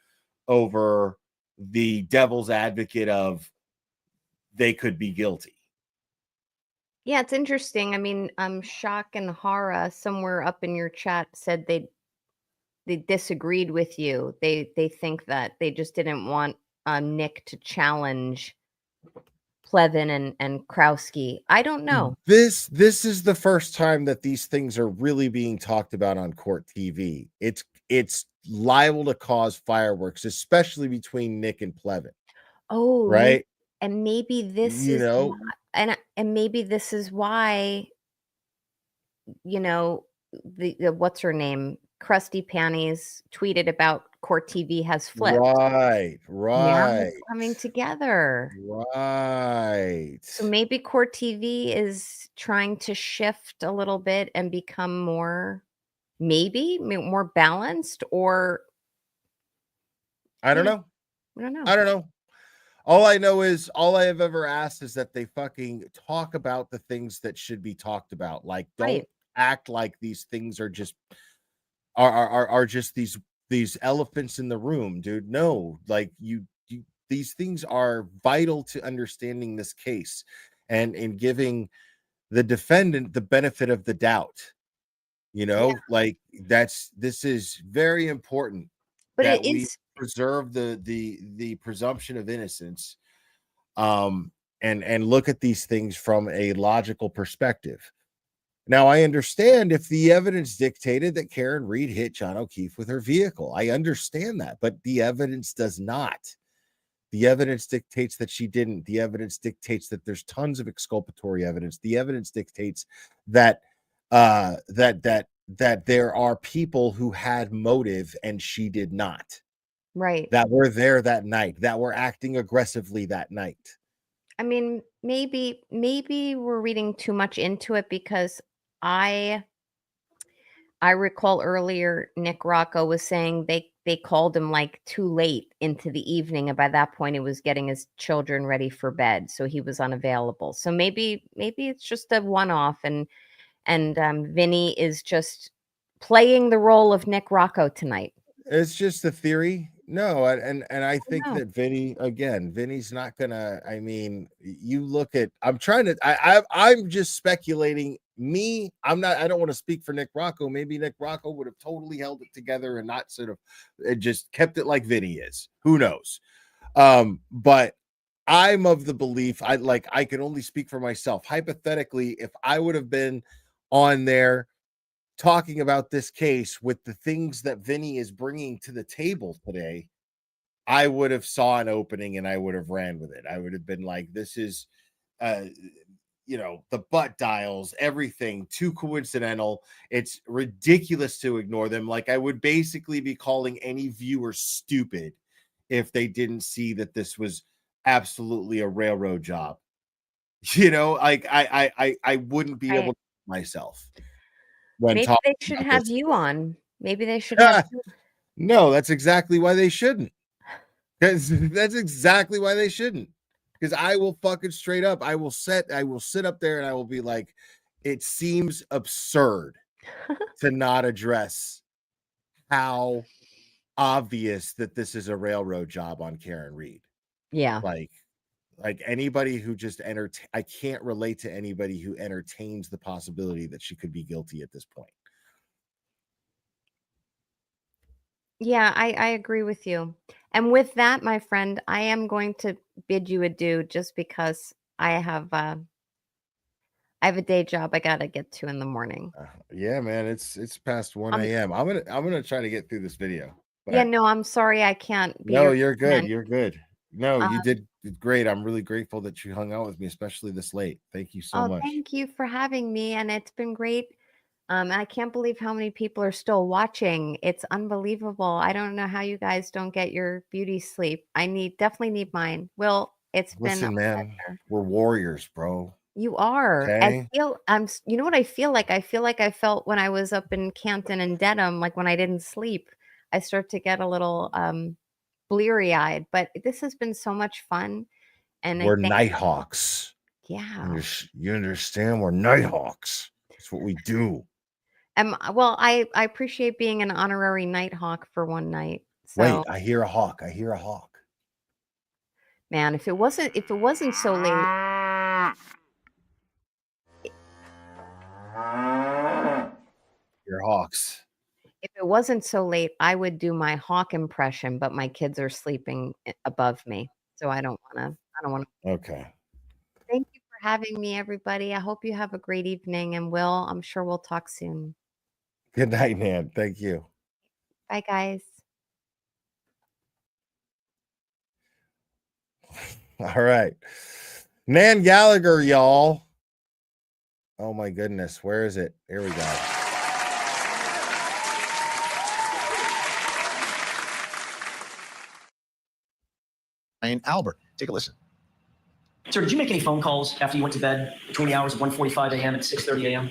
Speaker 3: over the devil's advocate of they could be guilty.
Speaker 5: Yeah, it's interesting. I mean, Shock and Hara somewhere up in your chat said they disagreed with you. They think that they just didn't want Nick to challenge Plevin and Krowski. I don't know.
Speaker 3: This is the first time that these things are really being talked about on Court TV. It's liable to cause fireworks, especially between Nick and Plevin.
Speaker 5: Oh,
Speaker 3: right.
Speaker 5: And maybe this is and maybe this is why the what's her name, Krusty Panties, tweeted about Court TV has flipped.
Speaker 3: Right.
Speaker 5: Now it's coming together.
Speaker 3: Right.
Speaker 5: So maybe Court TV is trying to shift a little bit and become more balanced, or
Speaker 3: I don't know.
Speaker 5: I don't know.
Speaker 3: I don't know. All I know is all I have ever asked is that they fucking talk about the things that should be talked about. Like, don't act like these things are just are just these elephants in the room, dude. No, like these things are vital to understanding this case and in giving the defendant the benefit of the doubt. Like this is very important.
Speaker 5: But
Speaker 3: that
Speaker 5: it
Speaker 3: we
Speaker 5: is
Speaker 3: preserve the presumption of innocence, and look at these things from a logical perspective. Now, I understand if the evidence dictated that Karen Reed hit John O'Keefe with her vehicle. I understand that, but the evidence does not. The evidence dictates that she didn't. The evidence dictates that there's tons of exculpatory evidence. The evidence dictates that that there are people who had motive and she did not.
Speaker 5: Right.
Speaker 3: That were there that night, that were acting aggressively that night.
Speaker 5: I mean, maybe we're reading too much into it, because I recall earlier Nick Rocco was saying they called him like too late into the evening, and by that point he was getting his children ready for bed, so he was unavailable. So maybe it's just a one-off, and Vinny is just playing the role of Nick Rocco tonight.
Speaker 3: It's just a theory. No, and I think that Vinny's not gonna. I mean, you look at. I'm just speculating. I don't want to speak for Nick Rocco. Maybe Nick Rocco would have totally held it together and not sort of just kept it like Vinny is. Who knows? But I'm of the belief. I can only speak for myself. Hypothetically, if I would have been on there talking about this case with the things that Vinny is bringing to the table today, I would have saw an opening and I would have ran with it. I would have been like, this is, the butt dials, everything too coincidental. It's ridiculous to ignore them. Like, I would basically be calling any viewer stupid if they didn't see that this was absolutely a railroad job. You know, like I wouldn't be able
Speaker 5: Right.
Speaker 3: to myself when
Speaker 5: Maybe
Speaker 3: talking
Speaker 5: they should
Speaker 3: about
Speaker 5: have
Speaker 3: this.
Speaker 5: you on. Maybe they should have you.
Speaker 3: No, that's exactly why they shouldn't. That's exactly why they shouldn't. Because I will fucking straight up, I will sit up there and I will be like, it seems absurd to not address how obvious that this is a railroad job on Karen Reed.
Speaker 5: Yeah.
Speaker 3: Like anybody who just I can't relate to anybody who entertains the possibility that she could be guilty at this point.
Speaker 5: Yeah, I agree with you. And with that, my friend, I am going to bid you adieu just because I have a day job I gotta get to in the morning.
Speaker 3: Yeah, man, it's past 1
Speaker 5: Um,
Speaker 3: a.m. I'm gonna try to get through this video.
Speaker 5: yeah,
Speaker 3: But
Speaker 5: no, I'm sorry I can't be
Speaker 3: no,
Speaker 5: your
Speaker 3: you're good.
Speaker 5: companion.
Speaker 3: You're good. No, you
Speaker 5: Um,
Speaker 3: did great. I'm really grateful that you hung out with me, especially this late. Thank you so
Speaker 5: oh,
Speaker 3: much.
Speaker 5: thank you for having me, and it's been great. I can't believe how many people are still watching. It's unbelievable. I don't know how you guys don't get your beauty sleep. I definitely need mine. Will, it's been a
Speaker 3: Listen, man,
Speaker 5: pleasure.
Speaker 3: we're warriors, bro.
Speaker 5: You are.
Speaker 3: Okay.
Speaker 5: You know what I feel like? I feel like I felt when I was up in Canton and Dedham, like when I didn't sleep, I start to get a little bleary-eyed. But this has been so much fun. And I
Speaker 3: We're
Speaker 5: think,
Speaker 3: Nighthawks.
Speaker 5: yeah.
Speaker 3: You understand? We're Nighthawks. That's what we do.
Speaker 5: Well, I appreciate being an honorary Nighthawk for one night.
Speaker 3: Wait,
Speaker 5: So,
Speaker 3: I hear a hawk. I hear a hawk.
Speaker 5: man, if it wasn't so late,
Speaker 3: Your hawks.
Speaker 5: if it wasn't so late, I would do my hawk impression, but my kids are sleeping above me. So I don't wanna.
Speaker 3: Okay.
Speaker 5: Thank you for having me, everybody. I hope you have a great evening, and I'm sure we'll talk soon.
Speaker 3: Good night, Nan. Thank you.
Speaker 5: Bye, guys.
Speaker 3: All right. Nan Gallagher, y'all. Oh my goodness. Where is it? Here we go.
Speaker 4: Brian Albert. Take a listen.
Speaker 12: Sir, did you make any phone calls after you went to bed between the hours of 1:45 a.m. and 6:30 a.m.?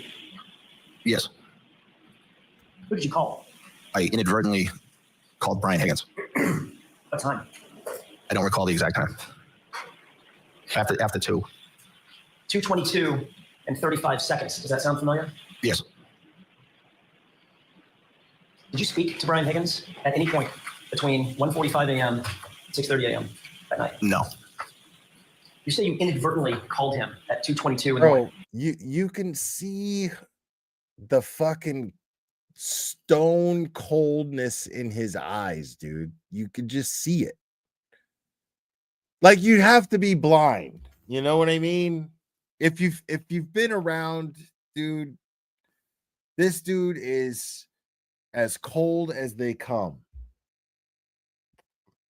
Speaker 14: Yes,
Speaker 12: Who did you call?
Speaker 14: I inadvertently called Brian Higgins.
Speaker 12: What time?
Speaker 14: I don't recall the exact time. After 2.
Speaker 12: 2:22 and 35 seconds. Does that sound familiar?
Speaker 14: Yes.
Speaker 12: Did you speak to Brian Higgins at any point between 1:45 a.m. and 6:30 a.m. that night?
Speaker 14: No.
Speaker 12: You say you inadvertently called him at 2:22 in the morning.
Speaker 3: Bro, you can see the fucking stone coldness in his eyes, dude. You can just see it. Like you'd have to be blind. You know what I mean? If you've been around, dude, this dude is as cold as they come.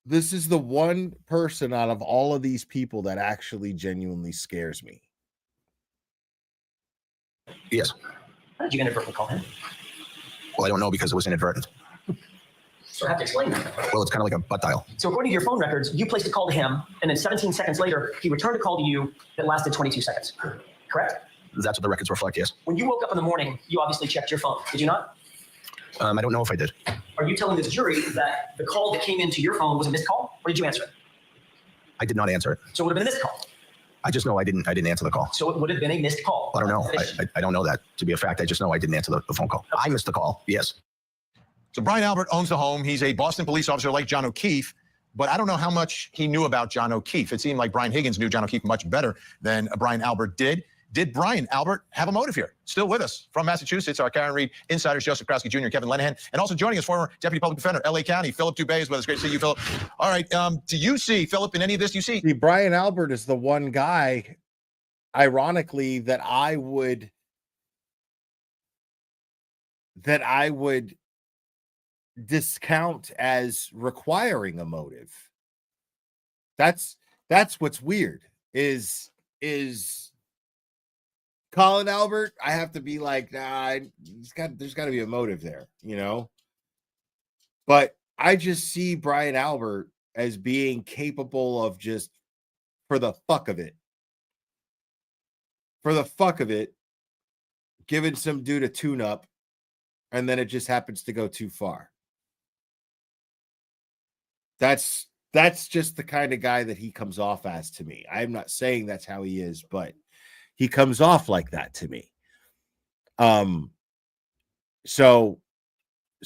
Speaker 3: This is the one person out of all of these people that actually genuinely scares me.
Speaker 14: Yes.
Speaker 12: How did you inadvertently call him?
Speaker 14: Well, I don't know because it was inadvertent.
Speaker 12: So I have to explain that.
Speaker 14: Well, it's kind of like a butt dial.
Speaker 12: So according to your phone records, you placed a call to him, and then 17 seconds later, he returned a call to you that lasted 22 seconds. Correct?
Speaker 14: That's what the records reflect, yes.
Speaker 12: When you woke up in the morning, you obviously checked your phone. Did you not?
Speaker 14: I don't know if I did.
Speaker 12: Are you telling this jury that the call that came into your phone was a missed call, or did you answer it?
Speaker 14: I did not answer it.
Speaker 12: So it would have been a missed call.
Speaker 14: I just know I didn't answer the call.
Speaker 12: So it would have been a missed call.
Speaker 14: I don't know. I don't know that to be a fact. I just know I didn't answer the phone call. I missed the call. Yes.
Speaker 4: So Brian Albert owns the home. He's a Boston police officer like John O'Keefe, but I don't know how much he knew about John O'Keefe. It seemed like Brian Higgins knew John O'Keefe much better than Brian Albert did. Did Brian Albert have a motive here? Still with us from Massachusetts, our Karen Reed insiders, Joseph Krowski Jr., Kevin Lenahan, and also joining us, former Deputy Public Defender, LA County, Philip Dubé is with us. Great to see you, Philip. All right, do you see, Philip, in any of this, you see?
Speaker 3: Brian Albert is the one guy, ironically, that I would discount as requiring a motive. That's what's weird is Colin Albert. I have to be like, nah, there's got to be a motive there, you know. But I just see Brian Albert as being capable of just, for the fuck of it, for the fuck of it, giving some dude a tune-up, and then it just happens to go too far. That's just the kind of guy that he comes off as to me. I'm not saying that's how he is, but he comes off like that to me. So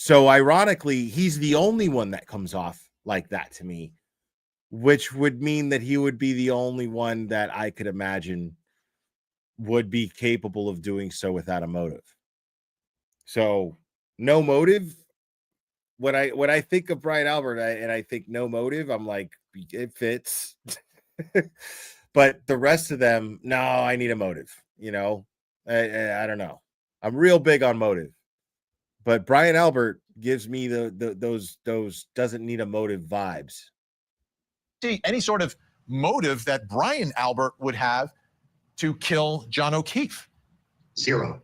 Speaker 3: ironically, he's the only one that comes off like that to me, which would mean that he would be the only one that I could imagine would be capable of doing so without a motive. So no motive. When I think of Brian Albert and I think no motive, I'm like, it fits. But the rest of them, no, I need a motive. You know, I don't know. I'm real big on motive, but Brian Albert gives me those doesn't need a motive vibes.
Speaker 4: See any sort of motive that Brian Albert would have to kill John O'Keefe?
Speaker 15: Zero.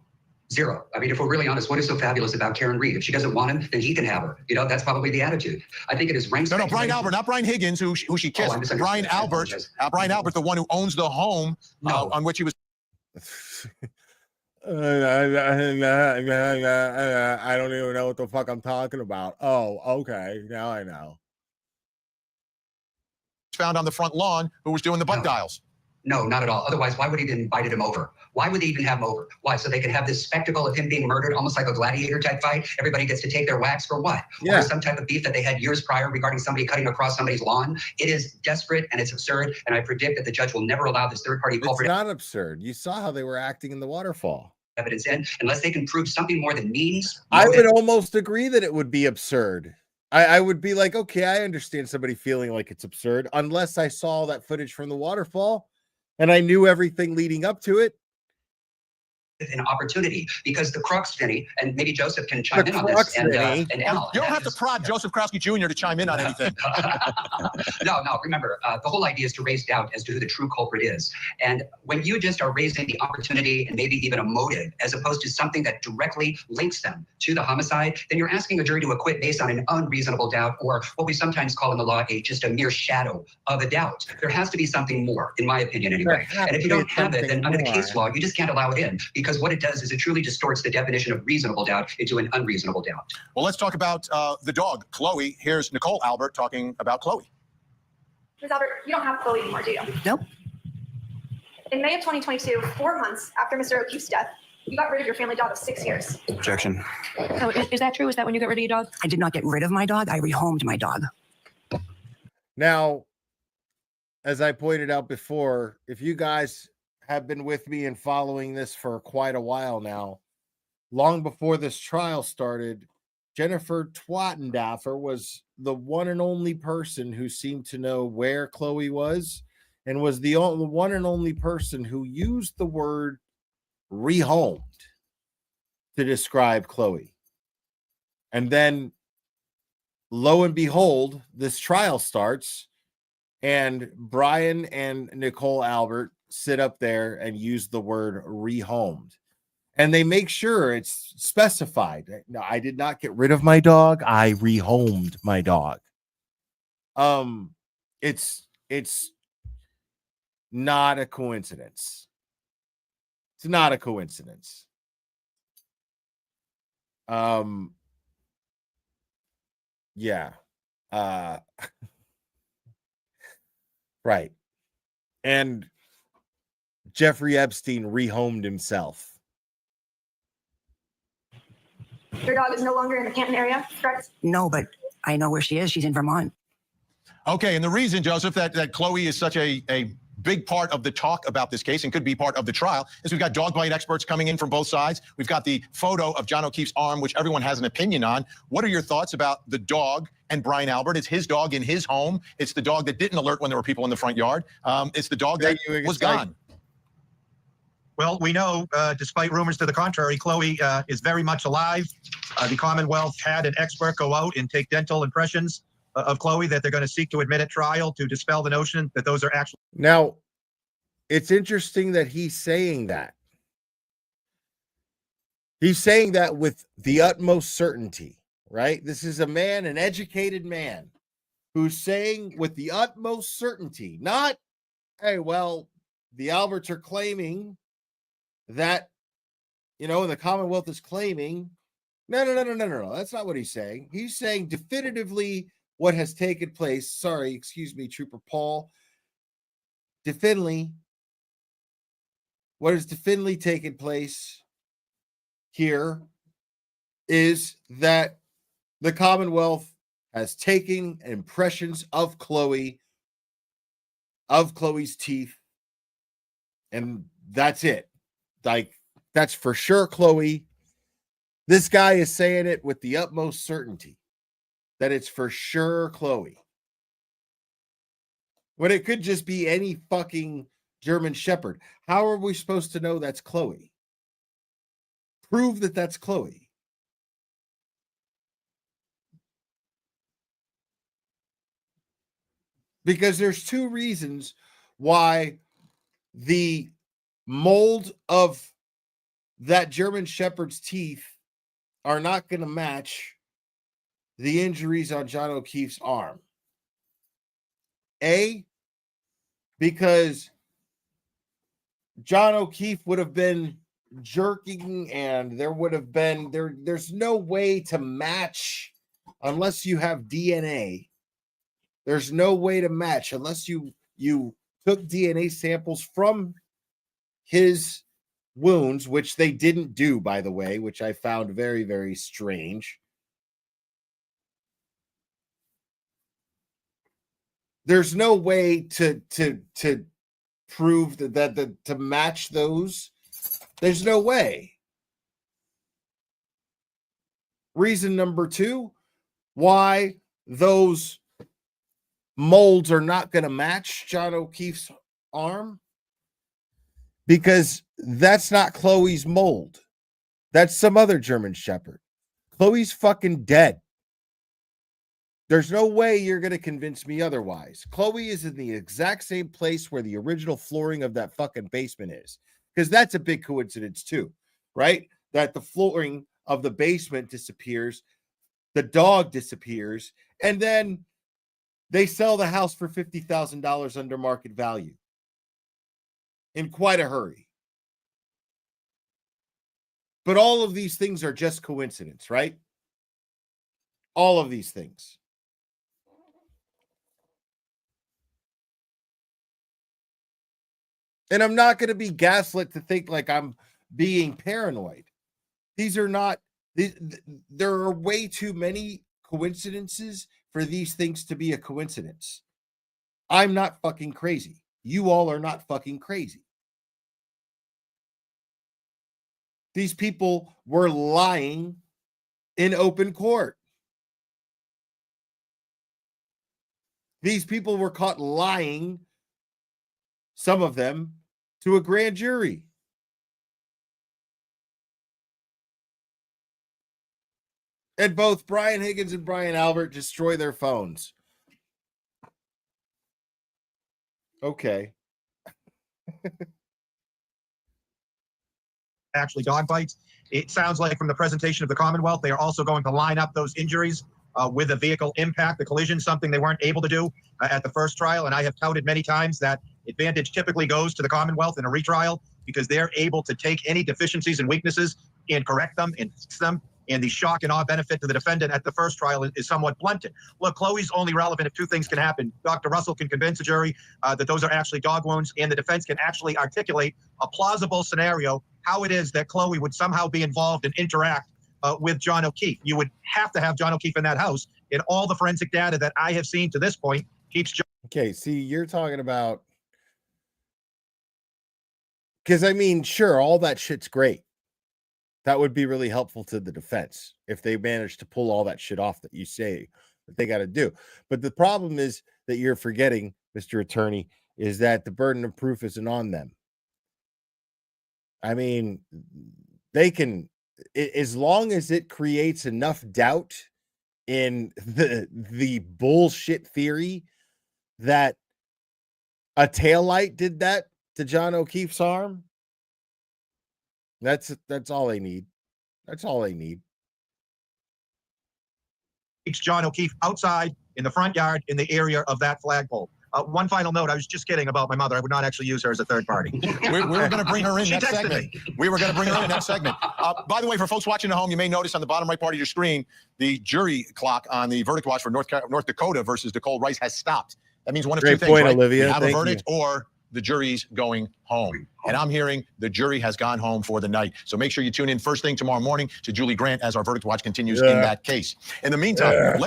Speaker 15: I mean, if we're really honest, what is so fabulous about Karen Reed? If she doesn't want him, then he can have her. You know, that's probably the attitude. I think it is rank.
Speaker 4: No, Brian Albert, not Brian Higgins, who she kissed. Brian Albert, the one who owns the home on which he was.
Speaker 3: I don't even know what the fuck I'm talking about. Oh, okay. Now I know.
Speaker 4: Found on the front lawn who was doing the butt dials.
Speaker 15: No, not at all. Otherwise, why would he have invited him over? Why would they even have him over? Why? So they could have this spectacle of him being murdered, almost like a gladiator type fight. Everybody gets to take their wax for what?
Speaker 3: Yeah.
Speaker 15: Or some type of beef that they had years prior regarding somebody cutting across somebody's lawn. It is desperate and it's absurd. And I predict that the judge will never allow this third party culprit.
Speaker 3: It's not absurd. You saw how they were acting in the waterfall.
Speaker 15: Evidence in, unless they can prove something more than means.
Speaker 3: I would almost agree that it would be absurd. I would be like, okay, I understand somebody feeling like it's absurd, unless I saw that footage from the waterfall and I knew everything leading up to it.
Speaker 15: An opportunity, because the crux, Vinny, and maybe Joseph can chime in on this, and Al.
Speaker 4: You don't have to prod Joseph Krowski Jr. to chime in on anything.
Speaker 15: No, remember, the whole idea is to raise doubt as to who the true culprit is. And when you just are raising the opportunity and maybe even a motive, as opposed to something that directly links them to the homicide, then you're asking a jury to acquit based on an unreasonable doubt, or what we sometimes call in the law just a mere shadow of a doubt. There has to be something more, in my opinion, anyway. And if you don't have it, then under the case law, you just can't allow it in, because what it does is it truly distorts the definition of reasonable doubt into an unreasonable doubt.
Speaker 4: Well, let's talk about the dog, Chloe. Here's Nicole Albert talking about Chloe.
Speaker 16: Ms. Albert, you don't have Chloe anymore, do you?
Speaker 17: Nope.
Speaker 16: In May of 2022, 4 months after Mr. O'Keefe's death, you got rid of your family dog of 6 years.
Speaker 17: Objection. Oh, is that true? Is that when you got rid of your dog? I did not get rid of my dog. I rehomed my dog.
Speaker 3: Now, as I pointed out before, if you guys have been with me and following this for quite a while now, long before this trial started, Jennifer Twattendaffer was the one and only person who seemed to know where Chloe was, and was the one and only person who used the word rehomed to describe Chloe. And then, lo and behold, this trial starts, and Brian and Nicole Albert sit up there and use the word rehomed, and they make sure it's specified. No, I did not get rid of my dog. I rehomed my dog. It's not a coincidence. It's not a coincidence. Yeah. Right. And Jeffrey Epstein rehomed himself.
Speaker 16: Your dog is no longer in the Canton area, correct?
Speaker 17: No, but I know where she is. She's in Vermont.
Speaker 4: Okay, and the reason, Joseph, that Chloe is such a big part of the talk about this case and could be part of the trial is we've got dog bite experts coming in from both sides. We've got the photo of John O'Keefe's arm, which everyone has an opinion on. What are your thoughts about the dog and Brian Albert? It's his dog in his home. It's the dog that didn't alert when there were people in the front yard. It's the dog that was gone.
Speaker 10: Well, we know, despite rumors to the contrary, Chloe is very much alive. The Commonwealth had an expert go out and take dental impressions of Chloe that they're going to seek to admit at trial to dispel the notion that those are actually.
Speaker 3: Now, it's interesting that he's saying that. He's saying that with the utmost certainty, right? This is a man, an educated man, who's saying with the utmost certainty, not, hey, well, the Alberts are claiming that, the Commonwealth is claiming, no. That's not what he's saying. He's saying definitively what has taken place. Sorry, excuse me, Trooper Paul. Definitively, what has definitively taken place here is that the Commonwealth has taken impressions of Chloe's teeth, and that's it. Like, that's for sure Chloe. This guy is saying it with the utmost certainty that it's for sure Chloe. When it could just be any fucking German Shepherd. How are we supposed to know that's Chloe? Prove that that's Chloe. Because there's two reasons why the mold of that German Shepherd's teeth are not going to match the injuries on John O'Keefe's arm. A, because John O'Keefe would have been jerking and there would have been, there's no way to match unless you have DNA. There's no way to match unless you took DNA samples from his wounds, which they didn't do, by the way, which I found very, very strange. There's no way to prove that to match those. There's no way. Reason number two, why those molds are not going to match John O'Keefe's arm, because that's not Chloe's mold. That's some other German Shepherd. Chloe's fucking dead. There's no way you're going to convince me otherwise. Chloe is in the exact same place where the original flooring of that fucking basement is, because that's a big coincidence too, right? That the flooring of the basement disappears, the dog disappears, and then they sell the house for $50,000 under market value in quite a hurry. But all of these things are just coincidence, right? All of these things. And I'm not going to be gaslit to think like I'm being paranoid. These are not, there are way too many coincidences for these things to be a coincidence. I'm not fucking crazy. You all are not fucking crazy. These people were lying in open court. These people were caught lying, some of them, to a grand jury. And both Brian Higgins and Brian Albert destroy their phones. Okay.
Speaker 10: Actually dog bites. It sounds like from the presentation of the Commonwealth, they are also going to line up those injuries with a vehicle impact, the collision, something they weren't able to do at the first trial. And I have touted many times that advantage typically goes to the Commonwealth in a retrial because they're able to take any deficiencies and weaknesses and correct them and fix them. And the shock and awe benefit to the defendant at the first trial is somewhat blunted. Look, Chloe's only relevant if two things can happen. Dr. Russell can convince a jury that those are actually dog wounds, and the defense can actually articulate a plausible scenario how it is that Chloe would somehow be involved and interact with John O'Keefe. You would have to have John O'Keefe in that house, and all the forensic data that I have seen to this point keeps John.
Speaker 3: Okay, see, you're talking about, because I mean, sure, all that shit's great. That would be really helpful to the defense if they manage to pull all that shit off that you say that they got to do. But the problem is that you're forgetting, Mr. Attorney, is that the burden of proof isn't on them. I mean, they can, as long as it creates enough doubt in the bullshit theory that a taillight did that to John O'Keefe's arm, that's all they need. That's all they need.
Speaker 10: John O'Keefe outside in the front yard in the area of that flagpole. One final note. I was just kidding about my mother. I would not actually use her as a third party.
Speaker 4: We were going to bring her in
Speaker 10: She
Speaker 4: next
Speaker 10: texted
Speaker 4: segment.
Speaker 10: me.
Speaker 4: We were going to bring her in next segment. By the way, for folks watching at home, you may notice on the bottom right part of your screen, the jury clock on the verdict watch for North Dakota versus Nicole Rice has stopped. That means one of two
Speaker 3: Great
Speaker 4: things,
Speaker 3: point,
Speaker 4: right?
Speaker 3: Olivia.
Speaker 4: We have
Speaker 3: Thank
Speaker 4: a verdict
Speaker 3: you.
Speaker 4: or the jury's going home. And I'm hearing the jury has gone home for the night. So make sure you tune in first thing tomorrow morning to Julie Grant as our verdict watch continues in that case. In the meantime,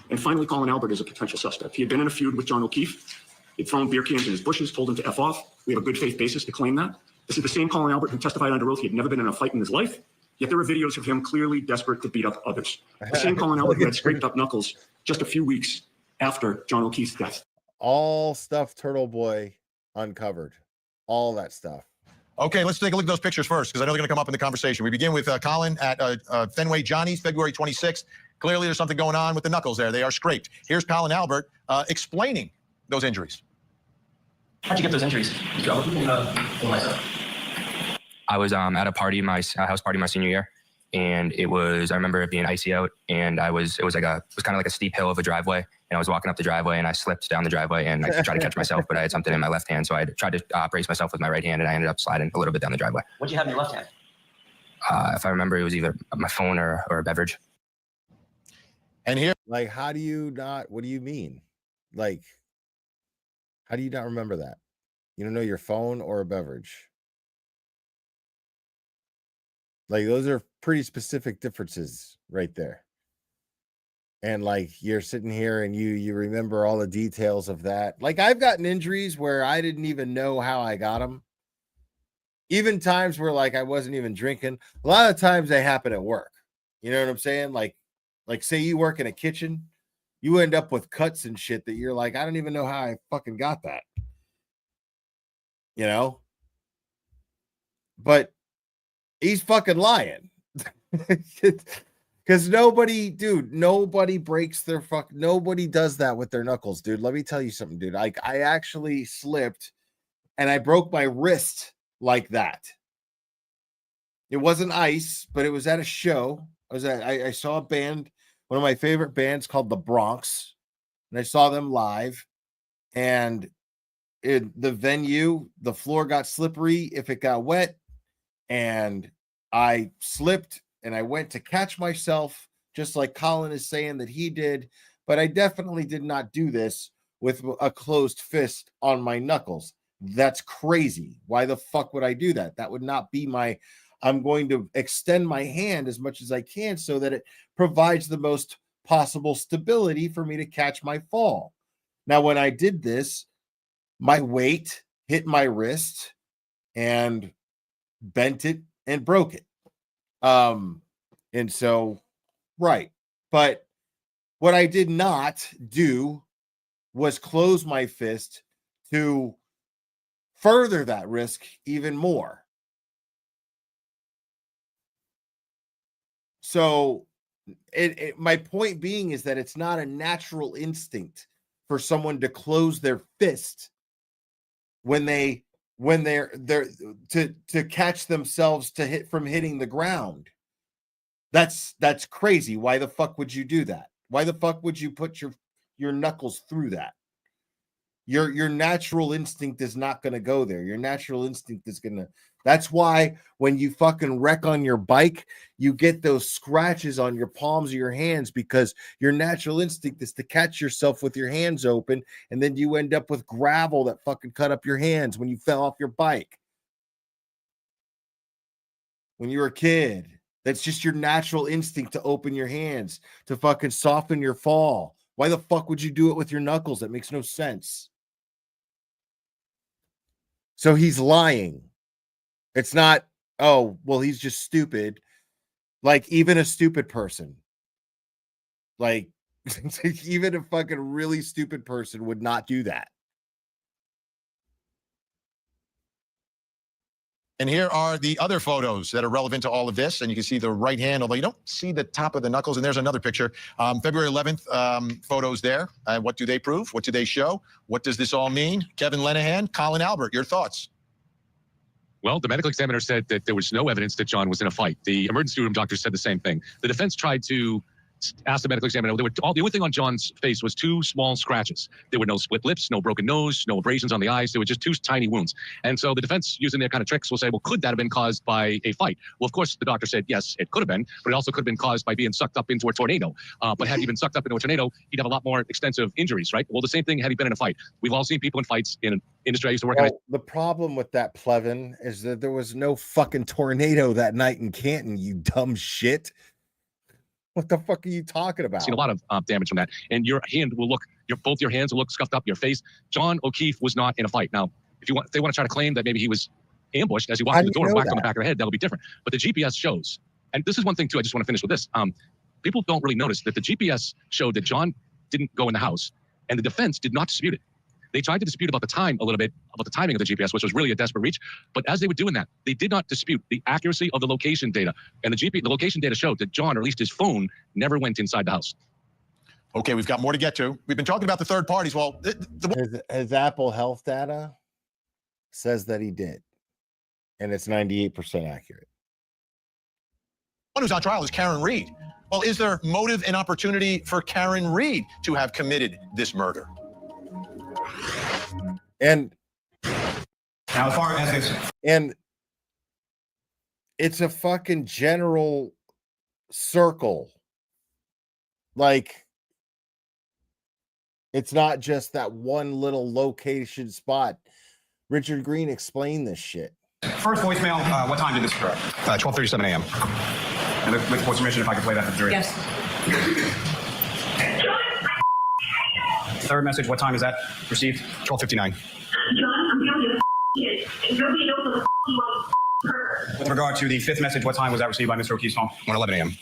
Speaker 8: And finally, Colin Albert is a potential suspect. He had been in a feud with John O'Keefe. He'd thrown beer cans in his bushes, told him to F off. We have a good faith basis to claim that. This is the same Colin Albert who testified under oath he had never been in a fight in his life, yet there are videos of him clearly desperate to beat up others. The same Colin Albert who had scraped up knuckles just a few weeks after John O'Keefe's death.
Speaker 3: All stuff Turtle Boy uncovered. All that stuff.
Speaker 4: Okay, let's take a look at those pictures first, because I know they're going to come up in the conversation. We begin with Colin at Fenway Johnny's, February 26th. Clearly, there's something going on with the knuckles there. They are scraped. Here's Colin Albert explaining those injuries.
Speaker 12: How'd you get those injuries?
Speaker 18: I was at a party, my house party, my senior year, and I remember it being icy out, and it was kind of like a steep hill of a driveway, and I was walking up the driveway, and I slipped down the driveway, and I tried to catch myself, but I had something in my left hand, so I tried to brace myself with my right hand, and I ended up sliding a little bit down the driveway.
Speaker 12: What'd you have in your left hand?
Speaker 18: If I remember, it was either my phone or a beverage.
Speaker 4: And here,
Speaker 3: like, how do you not? What do you mean? Like, how do you not remember that? You don't know your phone or a beverage? Like, those are pretty specific differences right there. And like, you're sitting here and you remember all the details of that. Like, I've gotten injuries where I didn't even know how I got them. Even times where like I wasn't even drinking. A lot of times they happen at work. You know what I'm saying? Like say you work in a kitchen, you end up with cuts and shit that you're like, I don't even know how I fucking got that. You know? But he's fucking lying. Because nobody breaks their nobody does that with their knuckles, dude. Let me tell you something, dude. I actually slipped and I broke my wrist like that. It wasn't ice, but it was at a show. I saw a band, one of my favorite bands called The Bronx, and I saw them live. And the venue, the floor got slippery if it got wet, and I slipped and I went to catch myself, just like Colin is saying that he did, but I definitely did not do this with a closed fist on my knuckles. That's crazy. Why the fuck would I do that? That would not be I'm going to extend my hand as much as I can so that it provides the most possible stability for me to catch my fall. Now, when I did this, my weight hit my wrist and bent it and broke it. And so, right. But what I did not do was close my fist to further that risk even more. So my point being is that it's not a natural instinct for someone to close their fist when they're to catch themselves to hit from hitting the ground. That's crazy. Why the fuck would you do that? Why the fuck would you put your knuckles through that? Your natural instinct is not going to go there. Your natural instinct is going to. That's why when you fucking wreck on your bike, you get those scratches on your palms of your hands, because your natural instinct is to catch yourself with your hands open, and then you end up with gravel that fucking cut up your hands when you fell off your bike. When you were a kid, that's just your natural instinct to open your hands, to fucking soften your fall. Why the fuck would you do it with your knuckles? That makes no sense. So he's lying. It's not, oh, well, he's just stupid. Like, even a stupid person, like, even a fucking really stupid person would not do that.
Speaker 4: And here are the other photos that are relevant to all of this. And you can see the right hand, although you don't see the top of the knuckles. And there's another picture. February 11th photos there. What do they prove? What do they show? What does this all mean? Kevin Lenahan, Colin Albert, your thoughts?
Speaker 13: Well, the medical examiner said that there was no evidence that John was in a fight. The emergency room doctor said the same thing. The defense tried to asked the medical examiner. The only thing on John's face was 2 small scratches. There were no split lips, no broken nose, no abrasions on the eyes. There were just 2 tiny wounds. And so the defense, using their kind of tricks, will say, well, could that have been caused by a fight? Well, of course, the doctor said, yes, it could have been, but it also could have been caused by being sucked up into a tornado. But had he been sucked up into a tornado, he'd have a lot more extensive injuries, right? Well, the same thing had he been in a fight. We've all seen people in fights in an industry I used to work in.
Speaker 3: Well, the problem with that, Plevin, is that there was no fucking tornado that night in Canton, you dumb shit. What the fuck are you talking about?
Speaker 13: Seen a lot of damage from that, and your hand will look. Both your hands will look scuffed up. Your face. John O'Keefe was not in a fight. Now, if they want to try to claim that maybe he was ambushed as he walked through the door and whacked on the back of the head, that'll be different. But the GPS shows, and this is one thing too. I just want to finish with this. People don't really notice that the GPS showed that John didn't go in the house, and the defense did not dispute it. They tried to dispute about the time a little bit, about the timing of the GPS, which was really a desperate reach. But as they were doing that, they did not dispute the accuracy of the location data. And the location data showed that John, or at least his phone, never went inside the house.
Speaker 4: Okay, we've got more to get to. We've been talking about the third parties. Well,
Speaker 3: his Apple Health data says that he did, and it's 98% accurate.
Speaker 4: One who's on trial is Karen Reed. Well, is there motive and opportunity for Karen Reed to have committed this murder?
Speaker 3: And
Speaker 10: now, as far as this,
Speaker 3: and it's a fucking general circle. Like, it's not just that one little location spot. Richard Green explained this shit.
Speaker 10: first voicemail, what time did this occur?
Speaker 14: 12:37 a.m.
Speaker 10: And with permission, if I could play that for the jury.
Speaker 17: Yes.
Speaker 10: Third message, what time is that received?
Speaker 14: 12:59.
Speaker 10: With regard to the fifth message, what time was that received by Mr. O'Keefe's phone?
Speaker 14: 1:11 a.m.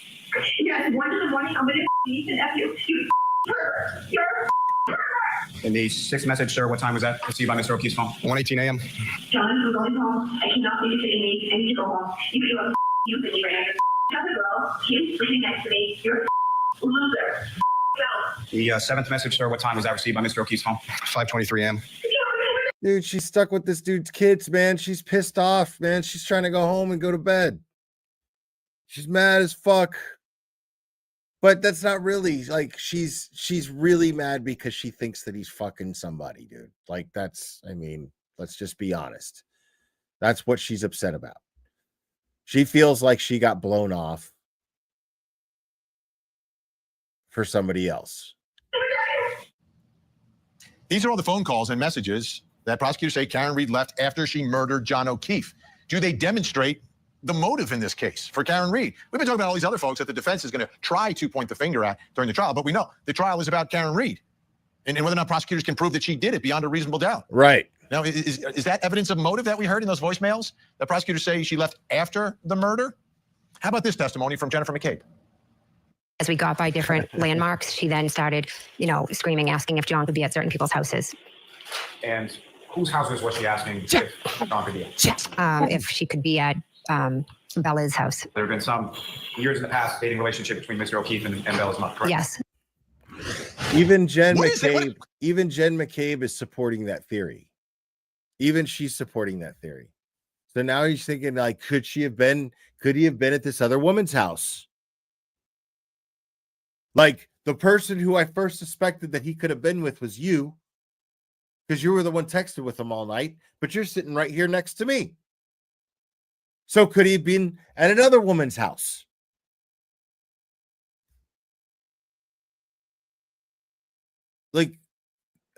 Speaker 19: Yes, 1 in the morning, I'm gonna and F you. You're
Speaker 10: And the sixth message, sir, what time was that received by Mr. O'Keefe's phone?
Speaker 14: 1:18 a.m.
Speaker 19: John, I'm going home. I cannot be sitting me. I need to go home. You can do a you bitch right now. Have a girl. She's sleeping next to me. You're a loser. Go.
Speaker 10: The seventh message, sir, what time was that received by Mr. O'Keefe's phone?
Speaker 14: 5:23 a.m.
Speaker 3: Dude, she's stuck with this dude's kids, man. She's pissed off, man. She's trying to go home and go to bed. She's mad as fuck. But that's not really like she's really mad because she thinks that he's fucking somebody, dude. Like that's, I mean, let's just be honest. That's what she's upset about. She feels like she got blown off for somebody else.
Speaker 4: These are all the phone calls and messages that prosecutors say Karen Reed left after she murdered John O'Keefe. Do they demonstrate the motive in this case for Karen Reed? We've been talking about all these other folks that the defense is going to try to point the finger at during the trial, but we know the trial is about Karen Reed and whether or not prosecutors can prove that she did it beyond a reasonable doubt.
Speaker 3: Right.
Speaker 4: Now, is that evidence of motive that we heard in those voicemails that prosecutors say she left after the murder? How about this testimony from Jennifer McCabe?
Speaker 17: As we got by different landmarks, she then started, screaming, asking if John could be at certain people's houses.
Speaker 10: And whose houses was she asking if John could be at?
Speaker 17: If she could be at Bella's house.
Speaker 10: There have been some years in the past dating relationship between Mr. O'Keefe and Bella's mother, correct?
Speaker 17: Yes.
Speaker 3: Even Jen McCabe is supporting that theory. Even she's supporting that theory. So now he's thinking, like, could he have been at this other woman's house? Like, the person who I first suspected that he could have been with was you, because you were the one texting with him all night, but you're sitting right here next to me. So could he have been at another woman's house? Like,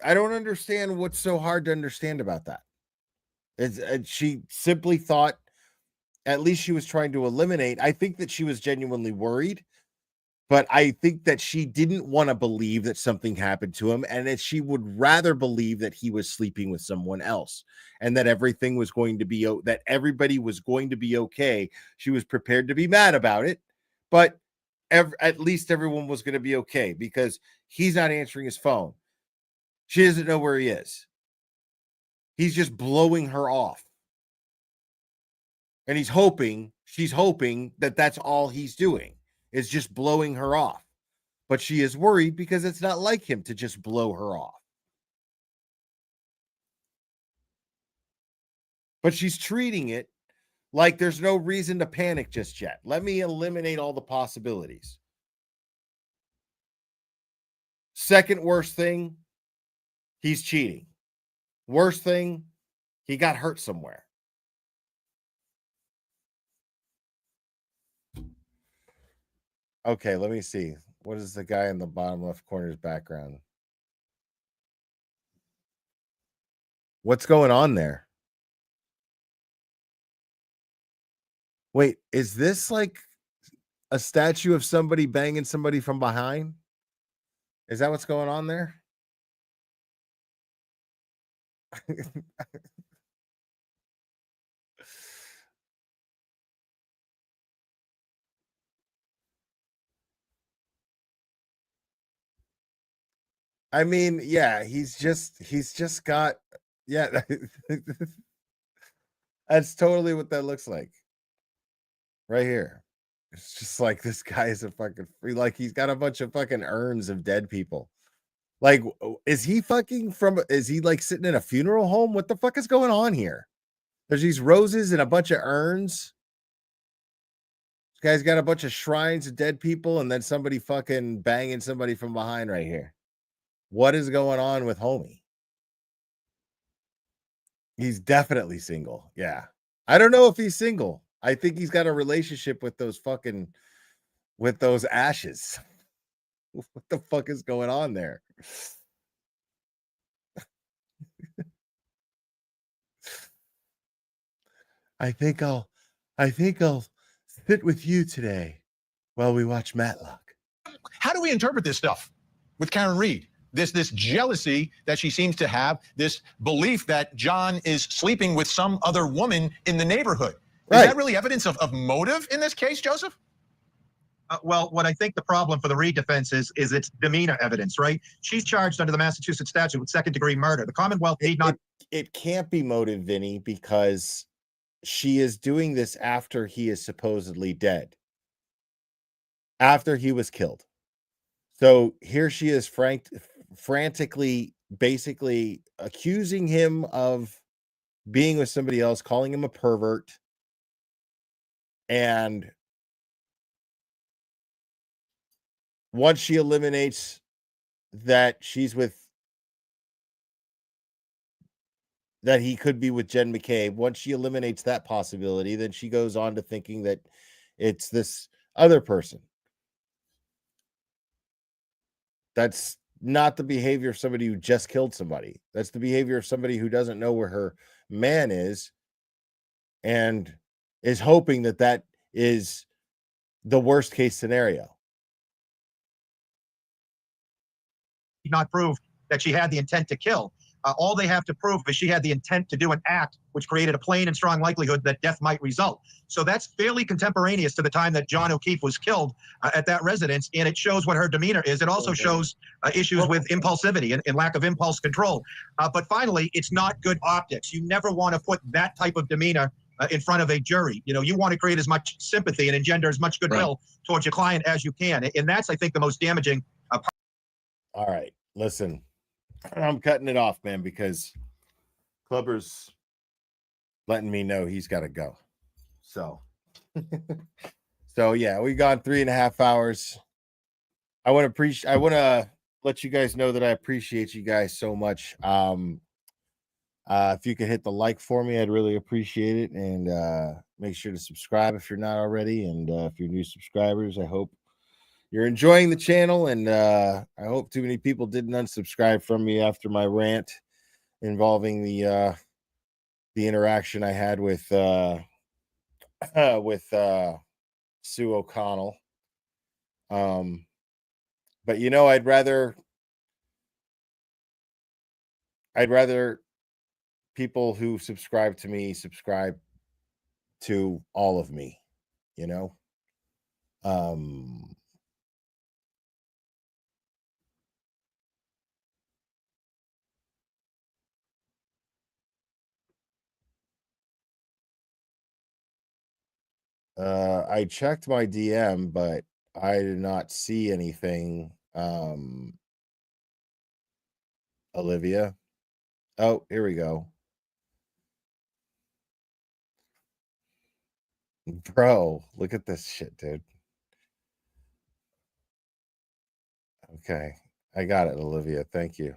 Speaker 3: I don't understand what's so hard to understand about that. She simply thought, at least she was trying to eliminate. I think that she was genuinely worried, but I think that she didn't want to believe that something happened to him, and that she would rather believe that he was sleeping with someone else and that everything was going to be, that everybody was going to be okay. She was prepared to be mad about it, but at least everyone was going to be okay because he's not answering his phone. She doesn't know where he is. He's just blowing her off. And she's hoping that that's all he's doing is just blowing her off. But she is worried because it's not like him to just blow her off. But she's treating it like there's no reason to panic just yet. Let me eliminate all the possibilities. Second worst thing, he's cheating. Worst thing, he got hurt somewhere. Okay, let me see. What is the guy in the bottom left corner's background? What's going on there? Wait, is this like a statue of somebody banging somebody from behind? Is that what's going on there? I mean, yeah, he's just got, yeah, that's totally what that looks like. Right here. It's just like this guy is a fucking free, like he's got a bunch of fucking urns of dead people. Like, is he like sitting in a funeral home? What the fuck is going on here? There's these roses and a bunch of urns. This guy's got a bunch of shrines of dead people, and then somebody fucking banging somebody from behind right here. What is going on with homie? He's definitely single. Yeah. I don't know if he's single. I think he's got a relationship with those ashes. What the fuck is going on there? I think I'll sit with you today while we watch Matlock.
Speaker 4: How do we interpret this stuff with Karen Reed? This jealousy that she seems to have, this belief that John is sleeping with some other woman in the neighborhood. Is that really evidence of motive in this case, Joseph?
Speaker 10: Well, what I think the problem for the Reed defense is it's demeanor evidence, right? She's charged under the Massachusetts statute with second-degree murder. The Commonwealth need not.
Speaker 3: It can't be motive, Vinny, because she is doing this after he is supposedly dead, after he was killed. So here she is frantically, basically accusing him of being with somebody else, calling him a pervert. And once she eliminates that that he could be with Jen McCabe, once she eliminates that possibility, then she goes on to thinking that it's this other person. That's not the behavior of somebody who just killed somebody. That's the behavior of somebody who doesn't know where her man is and is hoping that that is the worst case scenario.
Speaker 10: Not prove that she had the intent to kill. All they have to prove is she had the intent to do an act which created a plain and strong likelihood that death might result. So that's fairly contemporaneous to the time that John O'Keefe was killed at that residence, and it shows what her demeanor is. It also shows issues with impulsivity and lack of impulse control. But finally, it's not good optics. You never want to put that type of demeanor in front of a jury. You know, you want to create as much sympathy and engender as much goodwill towards your client as you can. And that's, I think, the most damaging part.
Speaker 3: All right, listen. I'm cutting it off, man, because Clubber's letting me know he's got to go. So, yeah, we've gone 3.5 hours. I want to let you guys know that I appreciate you guys so much. If you could hit the like for me, I'd really appreciate it. And make sure to subscribe if you're not already. And if you're new subscribers, I hope you're enjoying the channel, and I hope too many people didn't unsubscribe from me after my rant involving the interaction I had with Sue O'Connell. But you know, I'd rather people who subscribe to me subscribe to all of me, you know. I checked my DM, but I did not see anything. Olivia. Oh, here we go. Bro, look at this shit, dude. Okay. I got it, Olivia. Thank you.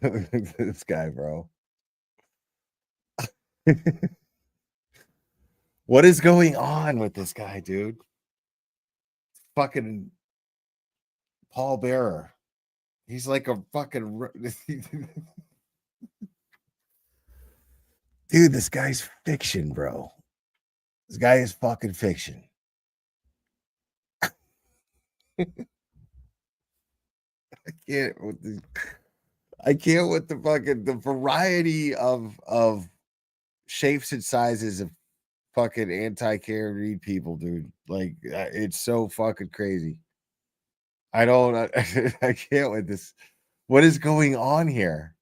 Speaker 3: This guy, bro. What is going on with this guy, dude? Fucking Paul Bearer. He's like a fucking dude. This guy's fiction, bro. This guy is fucking fiction. I can't with the fucking the variety of shapes and sizes of fucking anti-Karen Reed people, dude. Like it's so fucking crazy. I can't with this. What is going on here?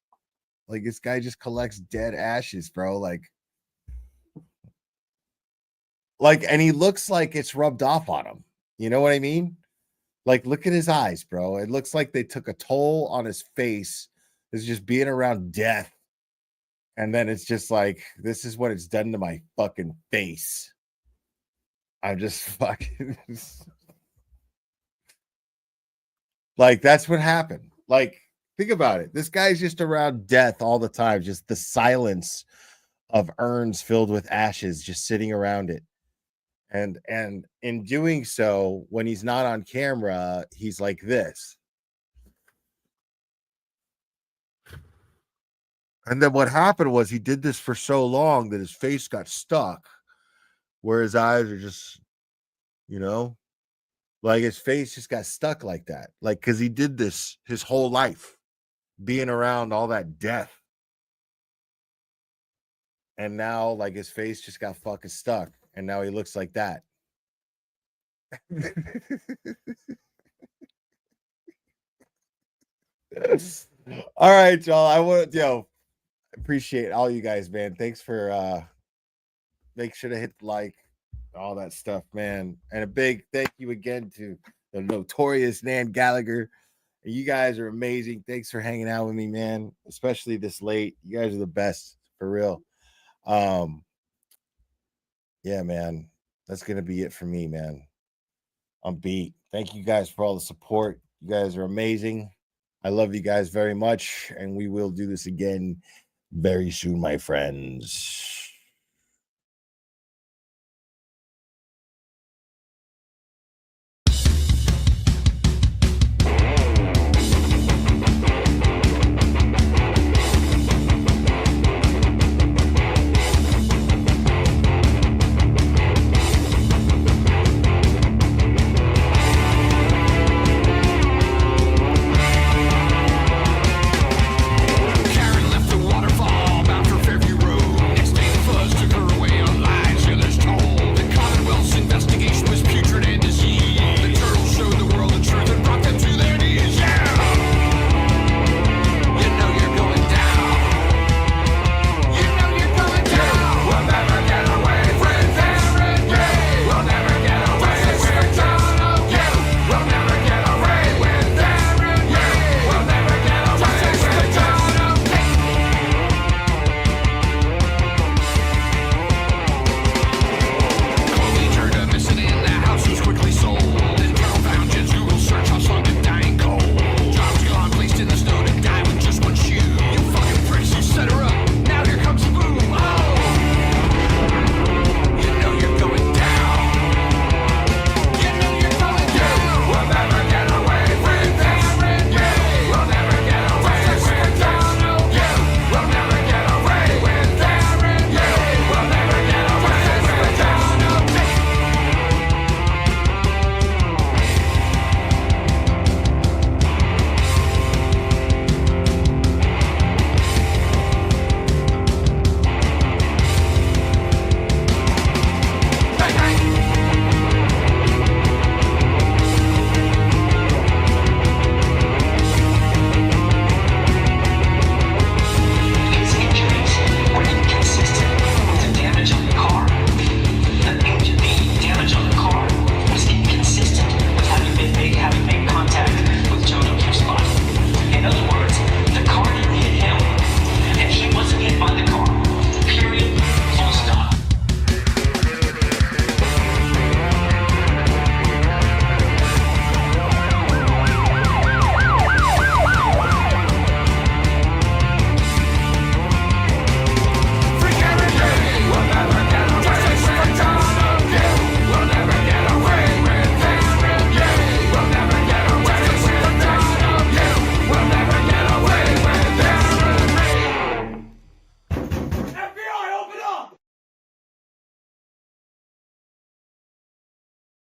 Speaker 3: Like this guy just collects dead ashes, bro. And he looks like it's rubbed off on him. You know what I mean? Like, look at his eyes, bro. It looks like they took a toll on his face. It's just being around death. And then it's just like, this is what it's done to my fucking face. I'm just fucking like, that's what happened. Like, think about it. This guy's just around death all the time. Just the silence of urns filled with ashes just sitting around it. And in doing so, when he's not on camera, he's like this. And then what happened was he did this for so long that his face got stuck, where his eyes are just, like his face just got stuck like that. Like, because he did this his whole life, being around all that death. And now, like, his face just got fucking stuck. And now he looks like that. All right, y'all. Appreciate all you guys, man. Thanks for make sure to hit the like, all that stuff, man. And a big thank you again to the notorious Nan Gallagher. You guys are amazing. Thanks for hanging out with me, man. Especially this late. You guys are the best, for real. Yeah, man. That's gonna be it for me, man. I'm beat. Thank you guys for all the support. You guys are amazing. I love you guys very much, and we will do this again very soon, my friends.